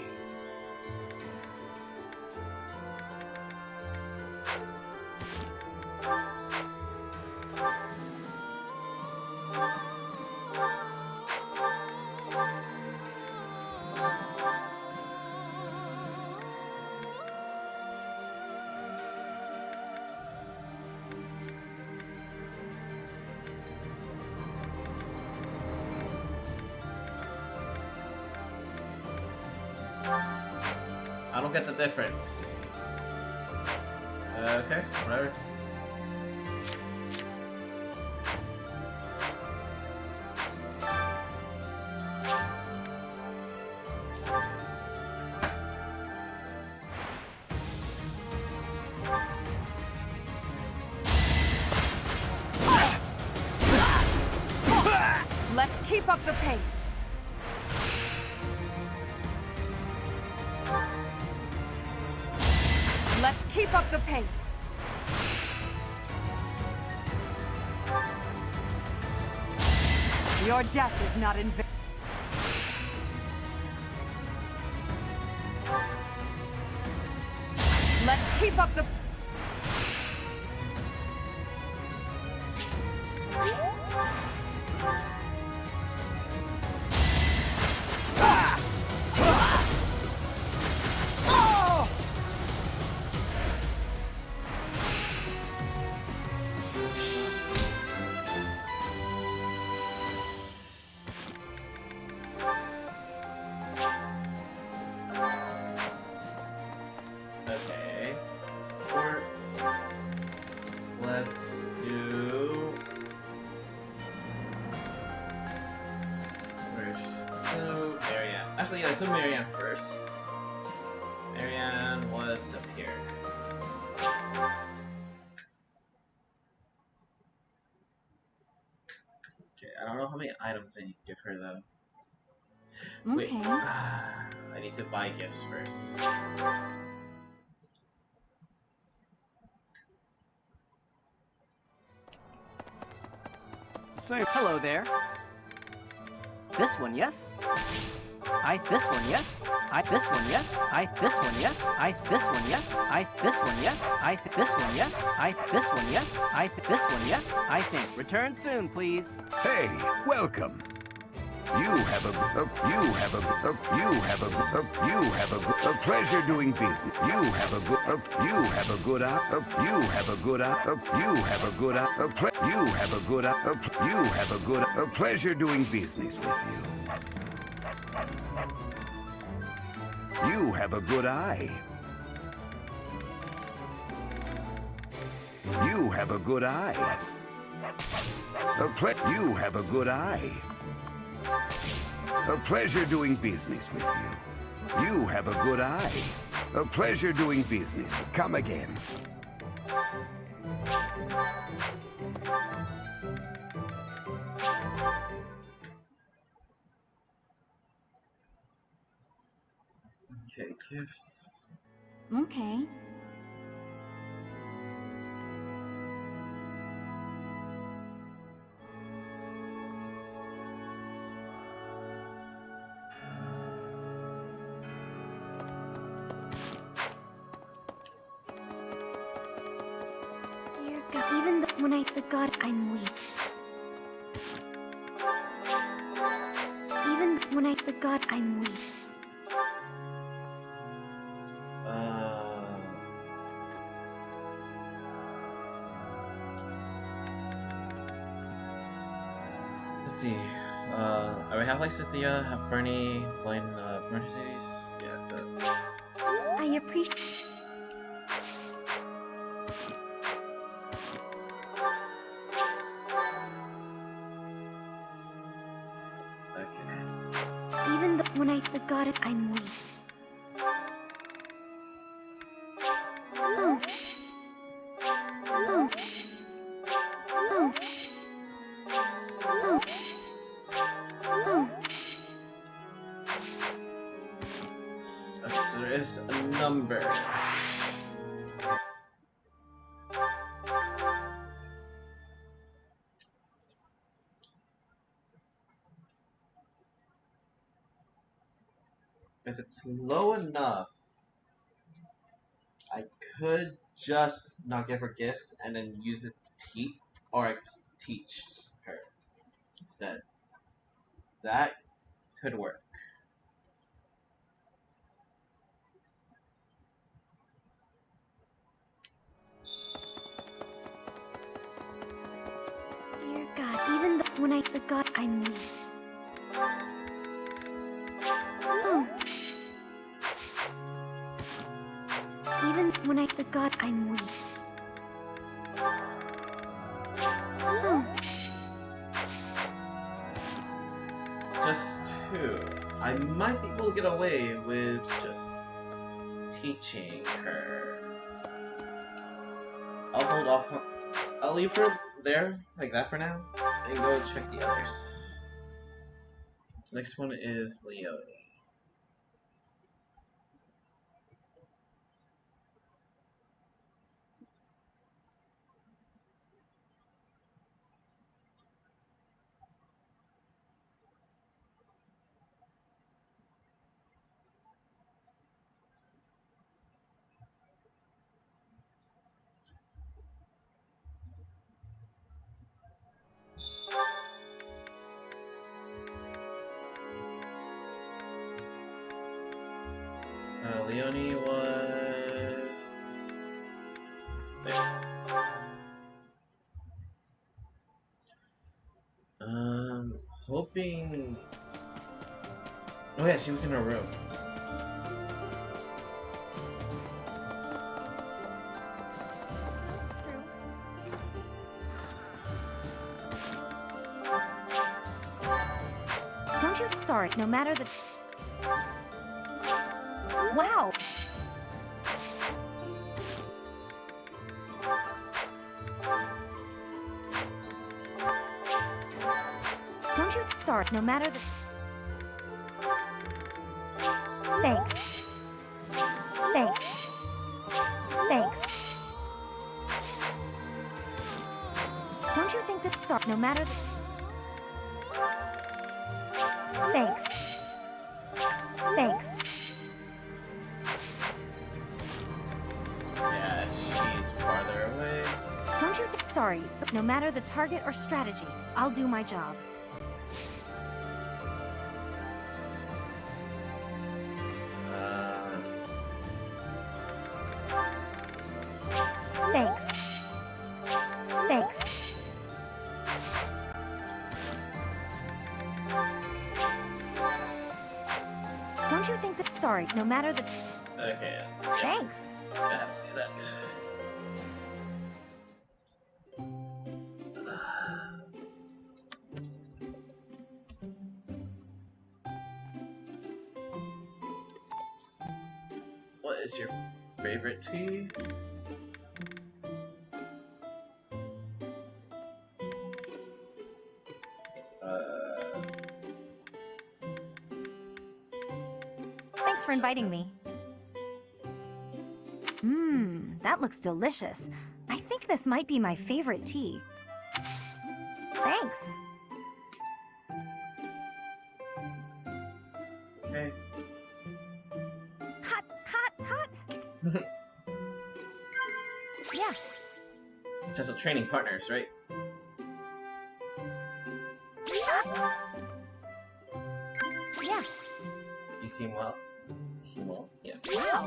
don't get the difference. Okay, whatever. Let's keep up the pace. Let's keep up the pace. Your death is not in vain. Let's keep up the... Okay. Sports. Let's do. Where's so Marianne? Actually, yeah, let's do Marianne first. Marianne was up here. Okay, I don't know how many items I need to give her though. Wait, Okay. I need to buy gifts first. Say hello there. This one, yes? This one, yes? This one, yes? This one, yes? This one, yes? This one, yes? This one, yes? This one, yes? This one, yes? I think. Return soon, please. Hey, welcome. You have a pleasure doing business. You have a pleasure doing business with you. You have a good eye. You have a good eye. You have a good eye. A pleasure doing business with you. You have a good eye. A pleasure doing business. Come again. Okay, gifts. Okay. Dear God, even when the God, I'm weak. Even when the God, I'm weak. Let's see. I have like Cynthia, have Bernie, Flayn, Mercedes. Yeah, so. I appreciate. Okay. Even when the God, I'm weak. Oh. Oh. Oh. Oh. Oh. Okay, so there is a number. If it's low enough, I could just not give her gifts and then use it to teach her instead. That could work. Dear God, even when the God, I'm weak. Oh. God, I'm weak. Oh. Just 2. I might be able to get away with just teaching her. I'll hold off. I'll leave her there, like that for now, and go check the others. Next one is Leone. Leone was there. Hoping. Oh yeah, she was in her room. Don't you? Sorry, no matter the. Wow. Don't you? Sorry, no matter the. Thanks. Thanks. Thanks. Don't you think that? Sorry, no matter the. Thanks. Thanks. Yeah, she's farther away. Don't you think? Sorry, but no matter the target or strategy, I'll do my job. Thanks. Thanks. Don't you think that? Sorry, no matter the. Okay. Thanks. I have to do that. What is your favorite tea? Thanks for inviting me. Mmm, that looks delicious. I think this might be my favorite tea. Thanks. Okay. Hot, hot, hot. Yeah. Potential training partners, right? Yeah. You seem well. Yeah. Wow.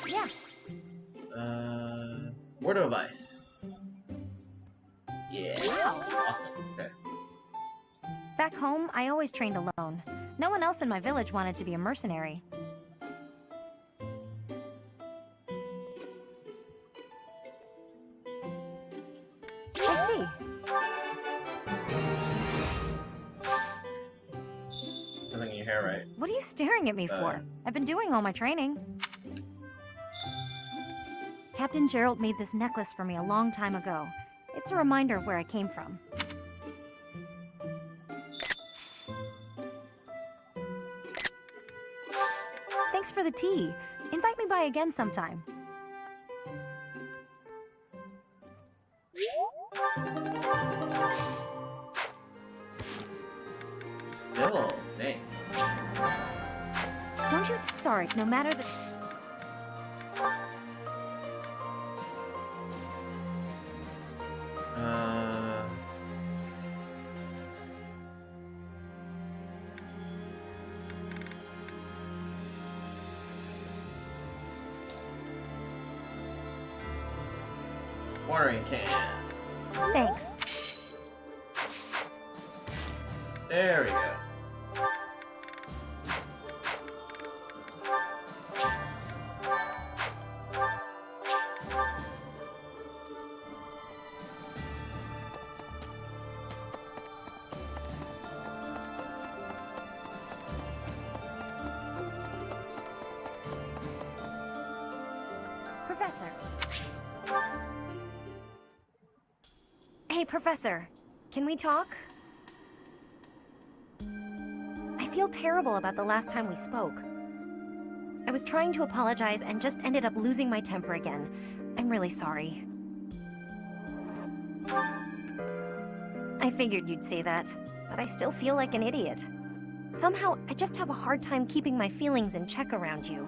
Yeah. Word of advice. Yeah. Wow. Awesome. Okay. Back home, I always trained alone. No one else in my village wanted to be a mercenary. I see. Something in your hair, right? What are you staring at me for? I've been doing all my training. Captain Gerald made this necklace for me a long time ago. It's a reminder of where I came from. Thanks for the tea. Invite me by again sometime. Still, dang. Don't you? Sorry, no matter the. Watering can. Thanks. There we go. Professor. Hey, Professor. Can we talk? I feel terrible about the last time we spoke. I was trying to apologize and just ended up losing my temper again. I'm really sorry. I figured you'd say that, but I still feel like an idiot. Somehow, I just have a hard time keeping my feelings in check around you.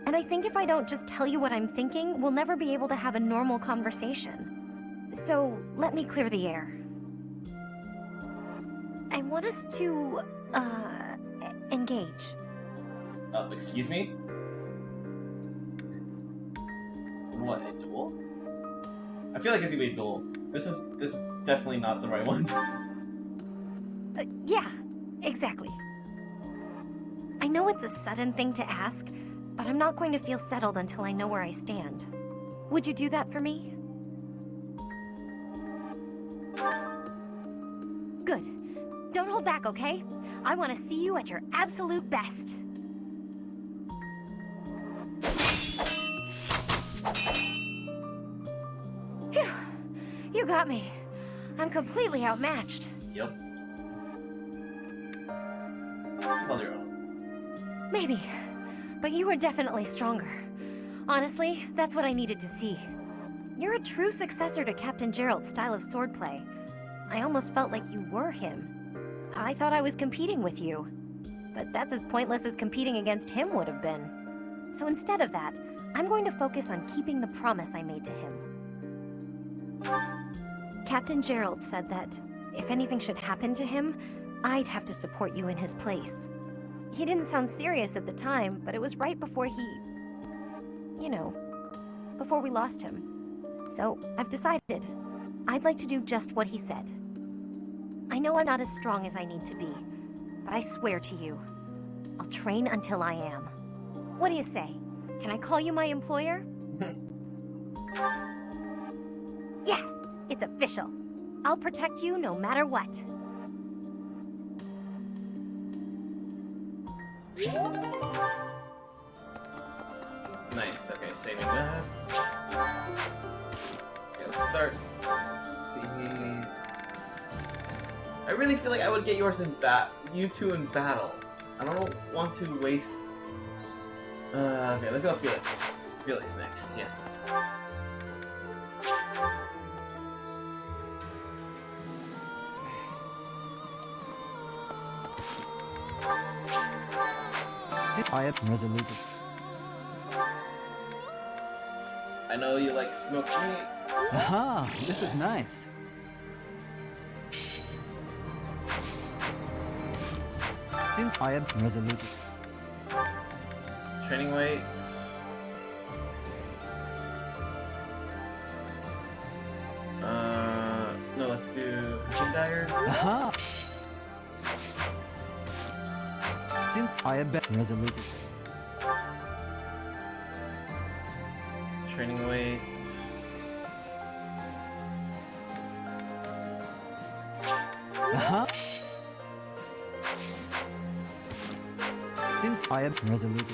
And I think if I don't just tell you what I'm thinking, we'll never be able to have a normal conversation. So, let me clear the air. I want us to, engage. Excuse me? What, a duel? I feel like it's gonna be a duel. This is definitely not the right one. Yeah, exactly. I know it's a sudden thing to ask, but I'm not going to feel settled until I know where I stand. Would you do that for me? Good. Don't hold back, okay? I want to see you at your absolute best. Phew. You got me. I'm completely outmatched. Yep. Well, you're on. Maybe, but you were definitely stronger. Honestly, that's what I needed to see. You're a true successor to Captain Gerald's style of swordplay. I almost felt like you were him. I thought I was competing with you, but that's as pointless as competing against him would have been. So instead of that, I'm going to focus on keeping the promise I made to him. Captain Gerald said that if anything should happen to him, I'd have to support you in his place. He didn't sound serious at the time, but it was right before before we lost him. So I've decided I'd like to do just what he said. I know I'm not as strong as I need to be, but I swear to you, I'll train until I am. What do you say? Can I call you my employer? Yes, it's official. I'll protect you no matter what. Nice, okay, saving that. Okay, let's start. Let's see. I really feel like I would get you two in battle. I don't want to waste... okay, let's go Felix. Felix next, yes. I am resolute. I know you like smoked meat. Aha, this is nice. Since I am resolute. Training weight. No, let's do Dagger. Aha! Since I am resolute. Training weight. Aha! Since I am resolute.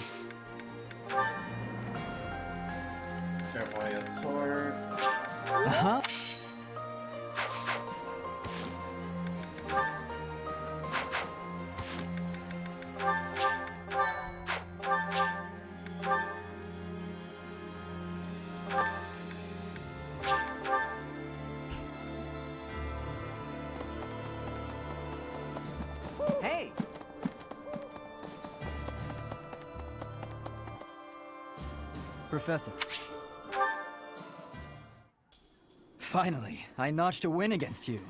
Ceremonial sword. Aha! Hey! Professor. Finally, I notched a win against you.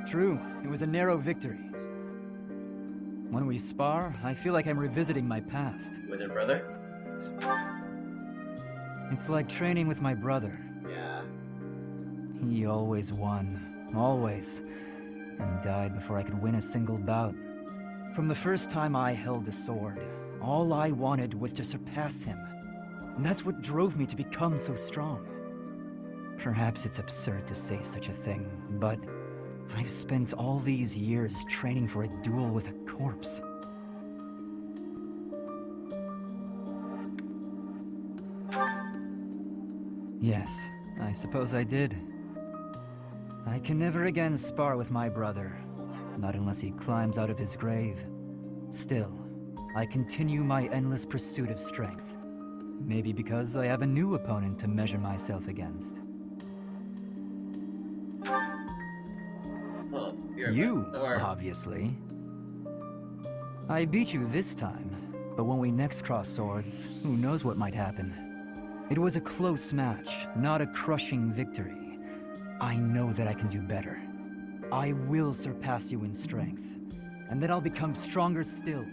True, it was a narrow victory. When we spar, I feel like I'm revisiting my past. With your brother? It's like training with my brother. Yeah. He always won. Always. And died before I could win a single bout. From the first time I held a sword, all I wanted was to surpass him. And that's what drove me to become so strong. Perhaps it's absurd to say such a thing, but I've spent all these years training for a duel with a corpse. Yes, I suppose I did. I can never again spar with my brother, not unless he climbs out of his grave. Still, I continue my endless pursuit of strength. Maybe because I have a new opponent to measure myself against. You, obviously. I beat you this time, but when we next cross swords, who knows what might happen. It was a close match, not a crushing victory. I know that I can do better. I will surpass you in strength, and then I'll become stronger still.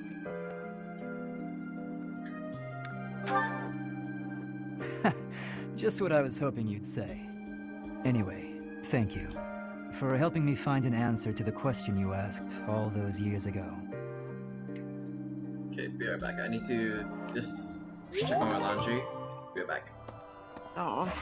Just what I was hoping you'd say. Anyway, thank you for helping me find an answer to the question you asked all those years ago. Okay, be right back. I need to just check on my laundry. Be right back. Oh.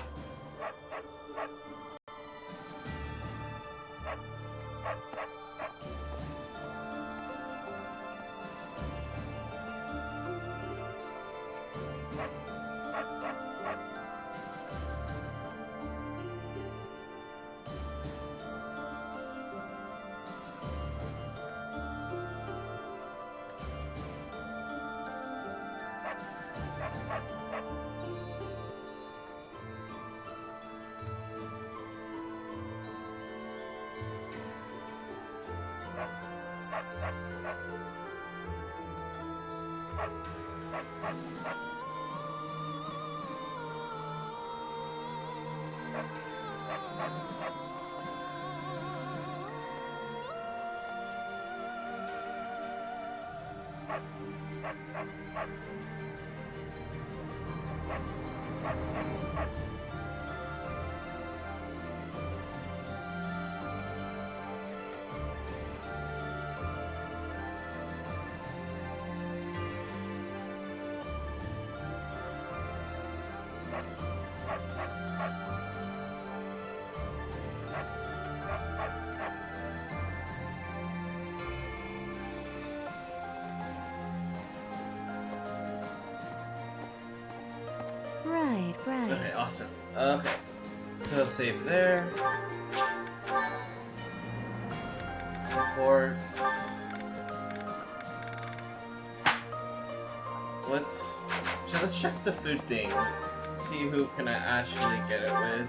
Right. Okay, awesome. Okay. So save there. Support. Let's check the food thing. See who can I actually get it with.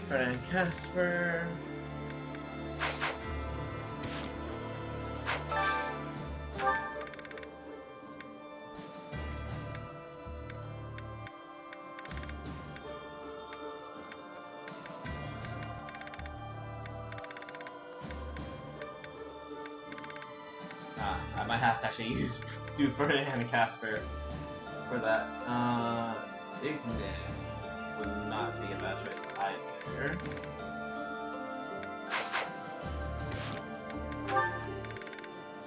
Fred and Casper. I might have to actually do Ferdinand and Casper for that. Ignis would not be a bad choice either.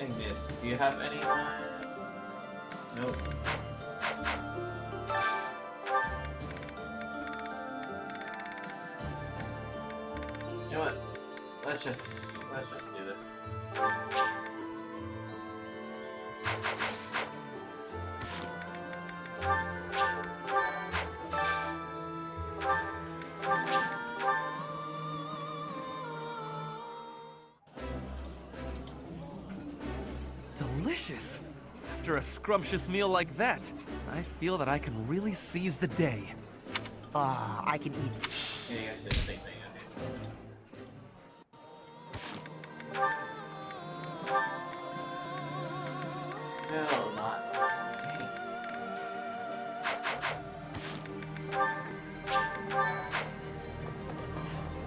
Ignis, do you have anyone? Nope. You know what? Let's just do this. Delicious! After a scrumptious meal like that, I feel that I can really seize the day. I can eat. Yeah, you guys did the same thing. Still not.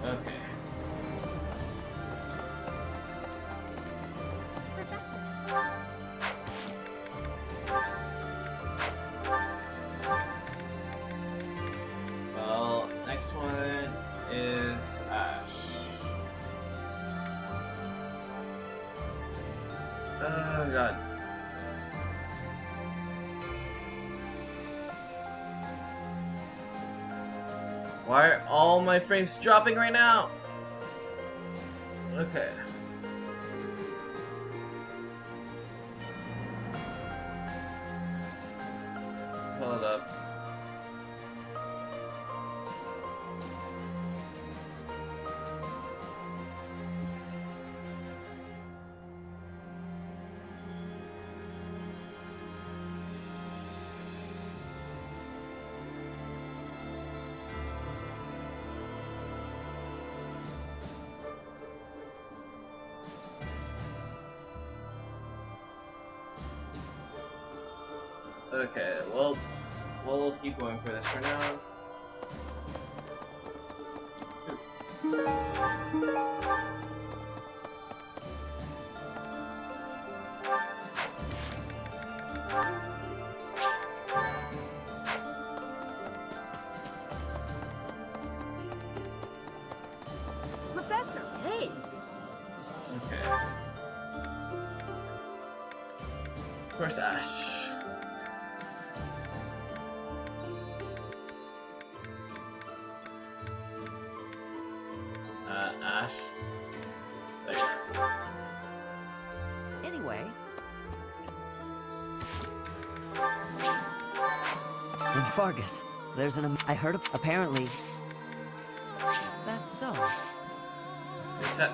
Okay. Well, next one is Ash. Oh god. Why are all my frames dropping right now? Okay. Okay, well, we'll keep going for this for now. Professor, hey! Okay. Where's Ash? Ash. There. Anyway, In Fargus, there's I heard apparently. Is that so? Is that?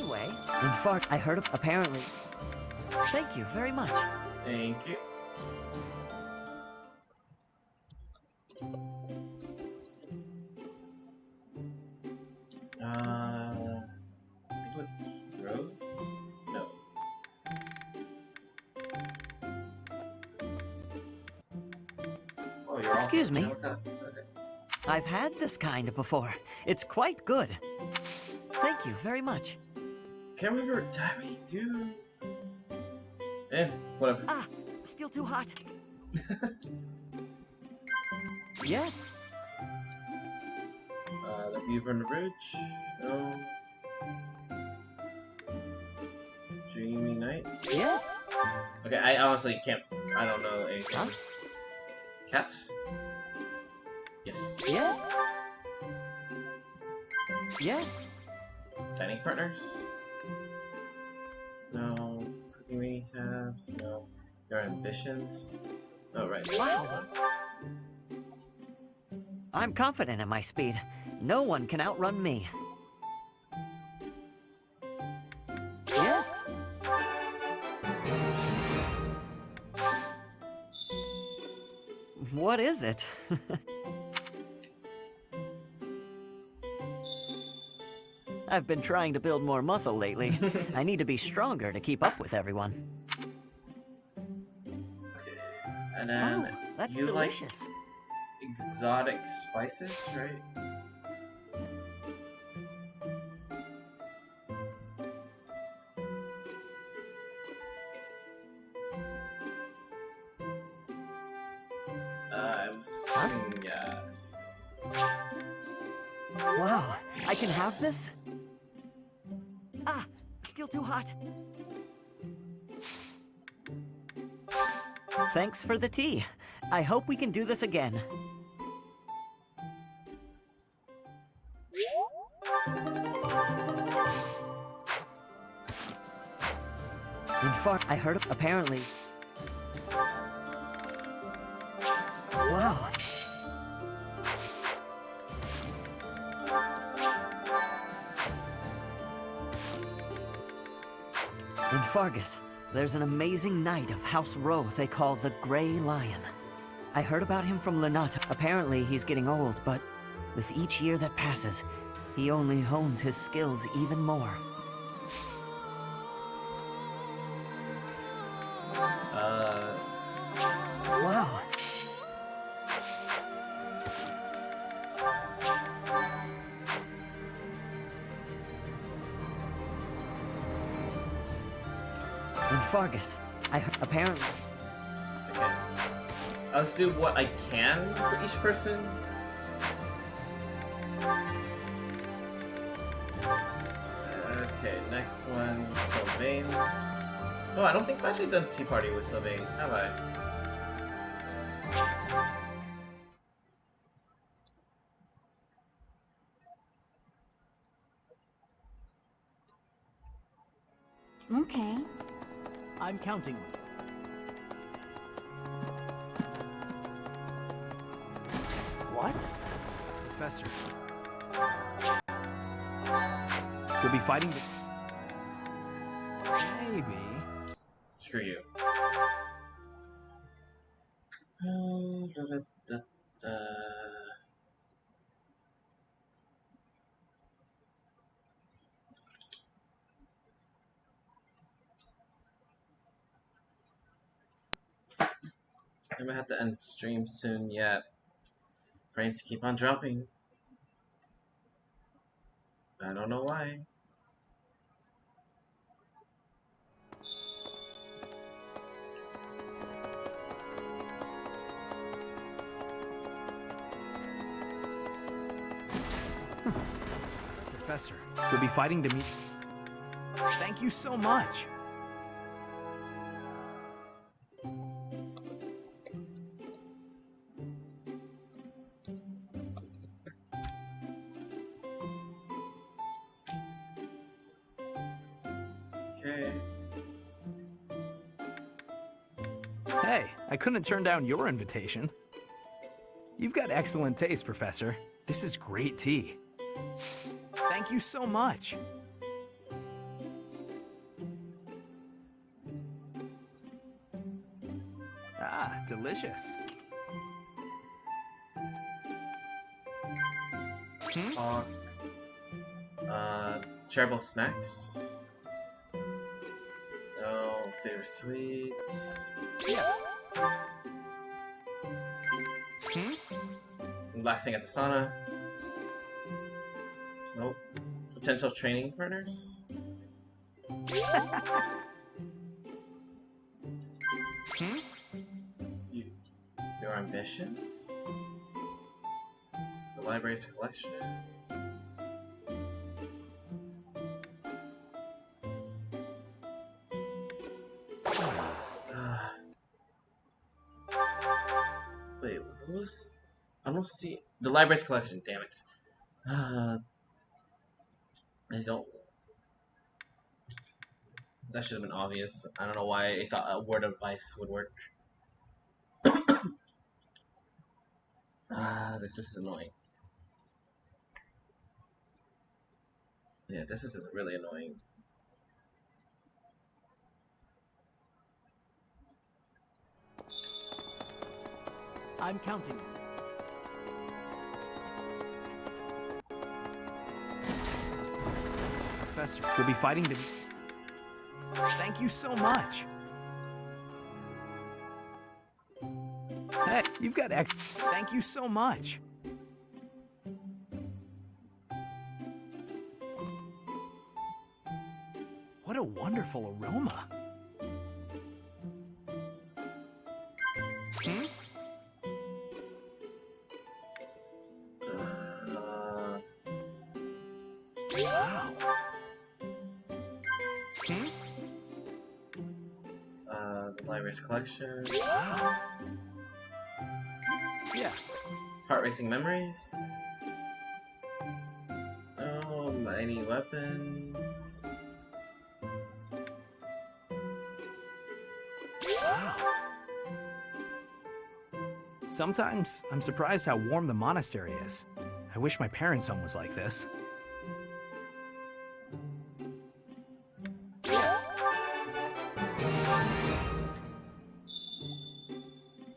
anyway. In Fargus, I heard apparently. Thank you very much. Thank you. I think it was Rose? No. Oh, you're Excuse also, me. okay. I've had this kind before. It's quite good. Thank you very much. Can't remember, did we do? Whatever. Ah, it's still too hot. Yes. The Beaver on the Bridge. No. Dreamy Nights. Yes. Okay, I honestly can't. I don't know anything. Huh? Cats. Yes. Yes. Yes. Dining partners. No. Cooking mini tabs. No. Your ambitions. Oh right. Wow. I'm confident in my speed. No one can outrun me. Yes. What is it? I've been trying to build more muscle lately. I need to be stronger to keep up with everyone. And then Oh, that's you delicious. like exotic spices, right? I'm assuming yes. Wow, I can have this? Ah, still too hot. Thanks for the tea. I hope we can do this again. In fact, I heard apparently. Wow. In Fargus, there's an amazing knight of House Rowe they call the Grey Lion. I heard about him from Lenata. Apparently he's getting old, but with each year that passes, he only hones his skills even more. Wow. In Fargus, apparently. Okay. I'll just do what I can for each person. Okay, next one, Sylvain. Oh, I don't think I've actually done Tea Party with Sylvain, have I? Okay. I'm counting. Professor. We'll be fighting the... Maybe. Screw you. I'm gonna have to end the stream soon, yet frames keep on dropping. I don't know why. Professor, we'll be fighting to meet... Thank you so much. Okay. Hey, I couldn't turn down your invitation. You've got excellent taste, Professor. This is great tea. Thank you so much. Ah, delicious. Shareable snacks. No, favorite sweets. Yeah. Relaxing at the sauna. Nope. Potential training partners. Your ambitions. The library's collection. Wait, what was... I don't see... The library's collection, damn it. I don't... That should have been obvious. I don't know why I thought a word of advice would work. This is annoying. Yeah, this is really annoying. I'm counting. Professor, we'll be fighting to... Thank you so much. Hey, you've got... Thank you so much. What a wonderful aroma. Library's collection. Wow. Yeah. Heart racing memories. Any weapons. Wow. Sometimes I'm surprised how warm the monastery is. I wish my parents' home was like this.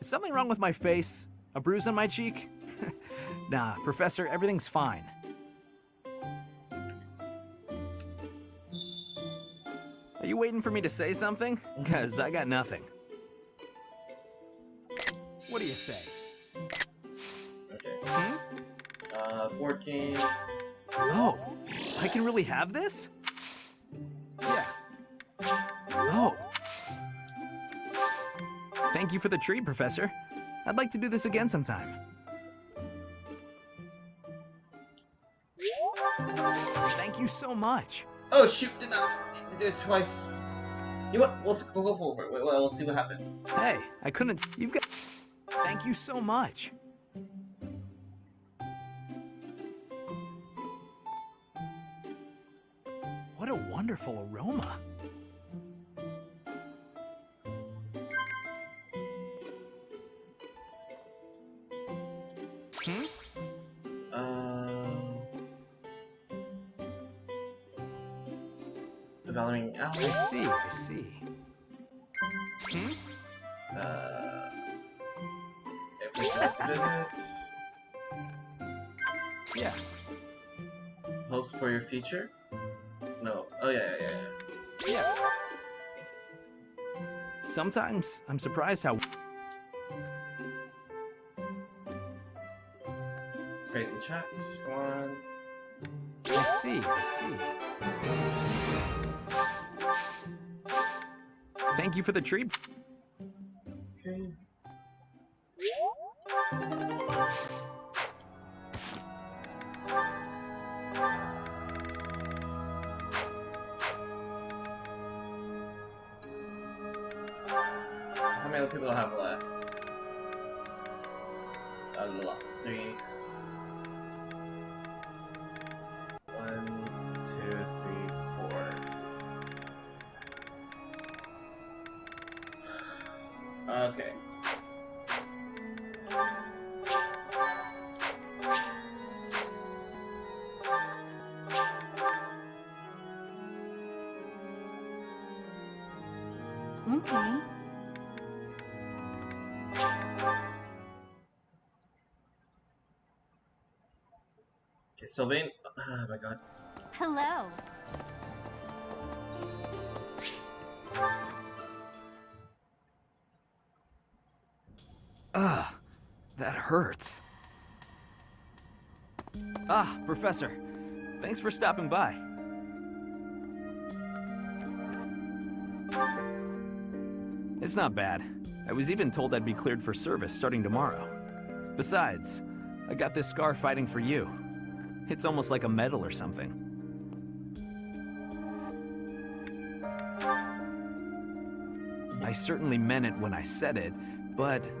Is something wrong with my face? A bruise on my cheek? Nah, Professor, everything's fine. Are you waiting for me to say something? 'Cause I got nothing. What do you say? Okay. Board game. Oh, I can really have this? Yeah. Oh. Thank you for the treat, Professor. I'd like to do this again sometime. Thank you so much. Oh shoot! Did it twice. You know what? Let's go for it. Well, let's see what happens. Hey, I couldn't. You've got. Thank you so much. What a wonderful aroma. Developing out. I see. Visits. Yeah. Hopes for your future? No. Oh, yeah. Yeah. Sometimes I'm surprised how... Crazy checks. One. I see. Thank you for the treat. Okay. How many other people do I have left? A lot. 3. 1, 2, 3, 4. Okay. Okay. Okay, Sylvain. Oh my god. Hello. That hurts. Ah, Professor. Thanks for stopping by. It's not bad. I was even told I'd be cleared for service starting tomorrow. Besides, I got this scar fighting for you. It's almost like a medal or something. I certainly meant it when I said it, but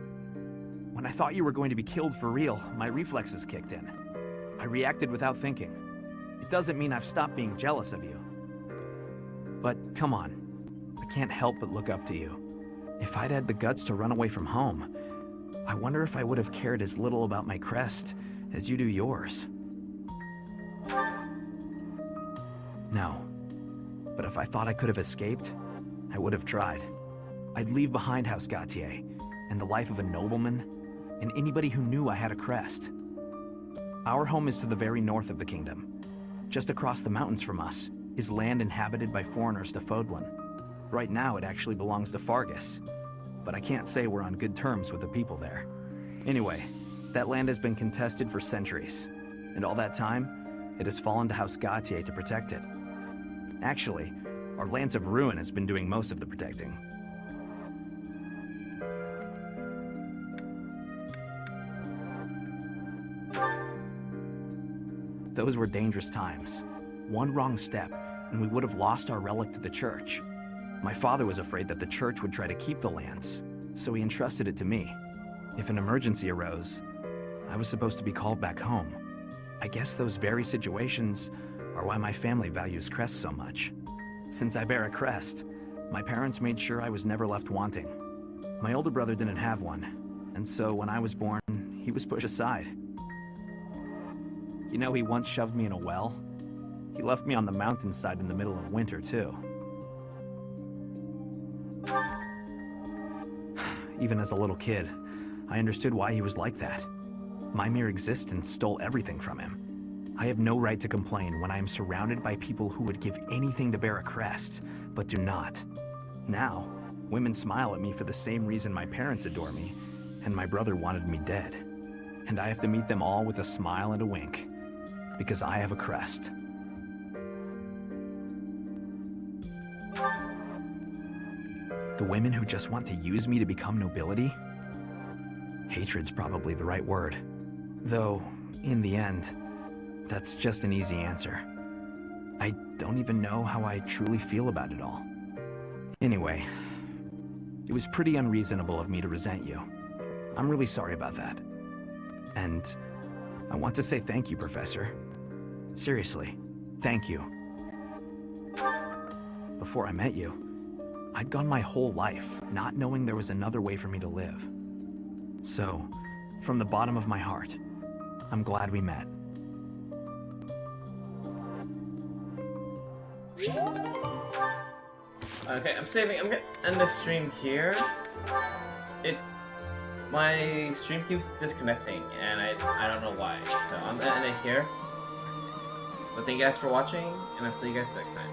when I thought you were going to be killed for real, my reflexes kicked in. I reacted without thinking. It doesn't mean I've stopped being jealous of you. But come on, I can't help but look up to you. If I'd had the guts to run away from home, I wonder if I would have cared as little about my crest as you do yours. No. But if I thought I could have escaped, I would have tried. I'd leave behind House Gautier and the life of a nobleman and anybody who knew I had a crest. Our home is to the very north of the kingdom. Just across the mountains from us is land inhabited by foreigners to Fodlan. Right now it actually belongs to Fargus, but I can't say we're on good terms with the people there. Anyway, that land has been contested for centuries, and all that time, it has fallen to House Gautier to protect it. Actually, our Lance of Ruin has been doing most of the protecting. Those were dangerous times. One wrong step, and we would have lost our relic to the church. My father was afraid that the church would try to keep the lance, so he entrusted it to me. If an emergency arose, I was supposed to be called back home. I guess those very situations are why my family values crests so much. Since I bear a crest, my parents made sure I was never left wanting. My older brother didn't have one, and so when I was born, he was pushed aside. You know, he once shoved me in a well. He left me on the mountainside in the middle of winter, too. Even as a little kid, I understood why he was like that. My mere existence stole everything from him. I have no right to complain when I am surrounded by people who would give anything to bear a crest, but do not. Now, women smile at me for the same reason my parents adore me, and my brother wanted me dead. And I have to meet them all with a smile and a wink, because I have a crest. The women who just want to use me to become nobility? Hatred's probably the right word. Though, in the end, that's just an easy answer. I don't even know how I truly feel about it all. Anyway, it was pretty unreasonable of me to resent you. I'm really sorry about that. And I want to say thank you, Professor. Seriously, thank you. Before I met you, I'd gone my whole life not knowing there was another way for me to live. So, from the bottom of my heart, I'm glad we met. Okay, I'm saving. I'm gonna end the stream here. My stream keeps disconnecting, and I don't know why. So I'm gonna end it here. But thank you guys for watching, and I'll see you guys next time.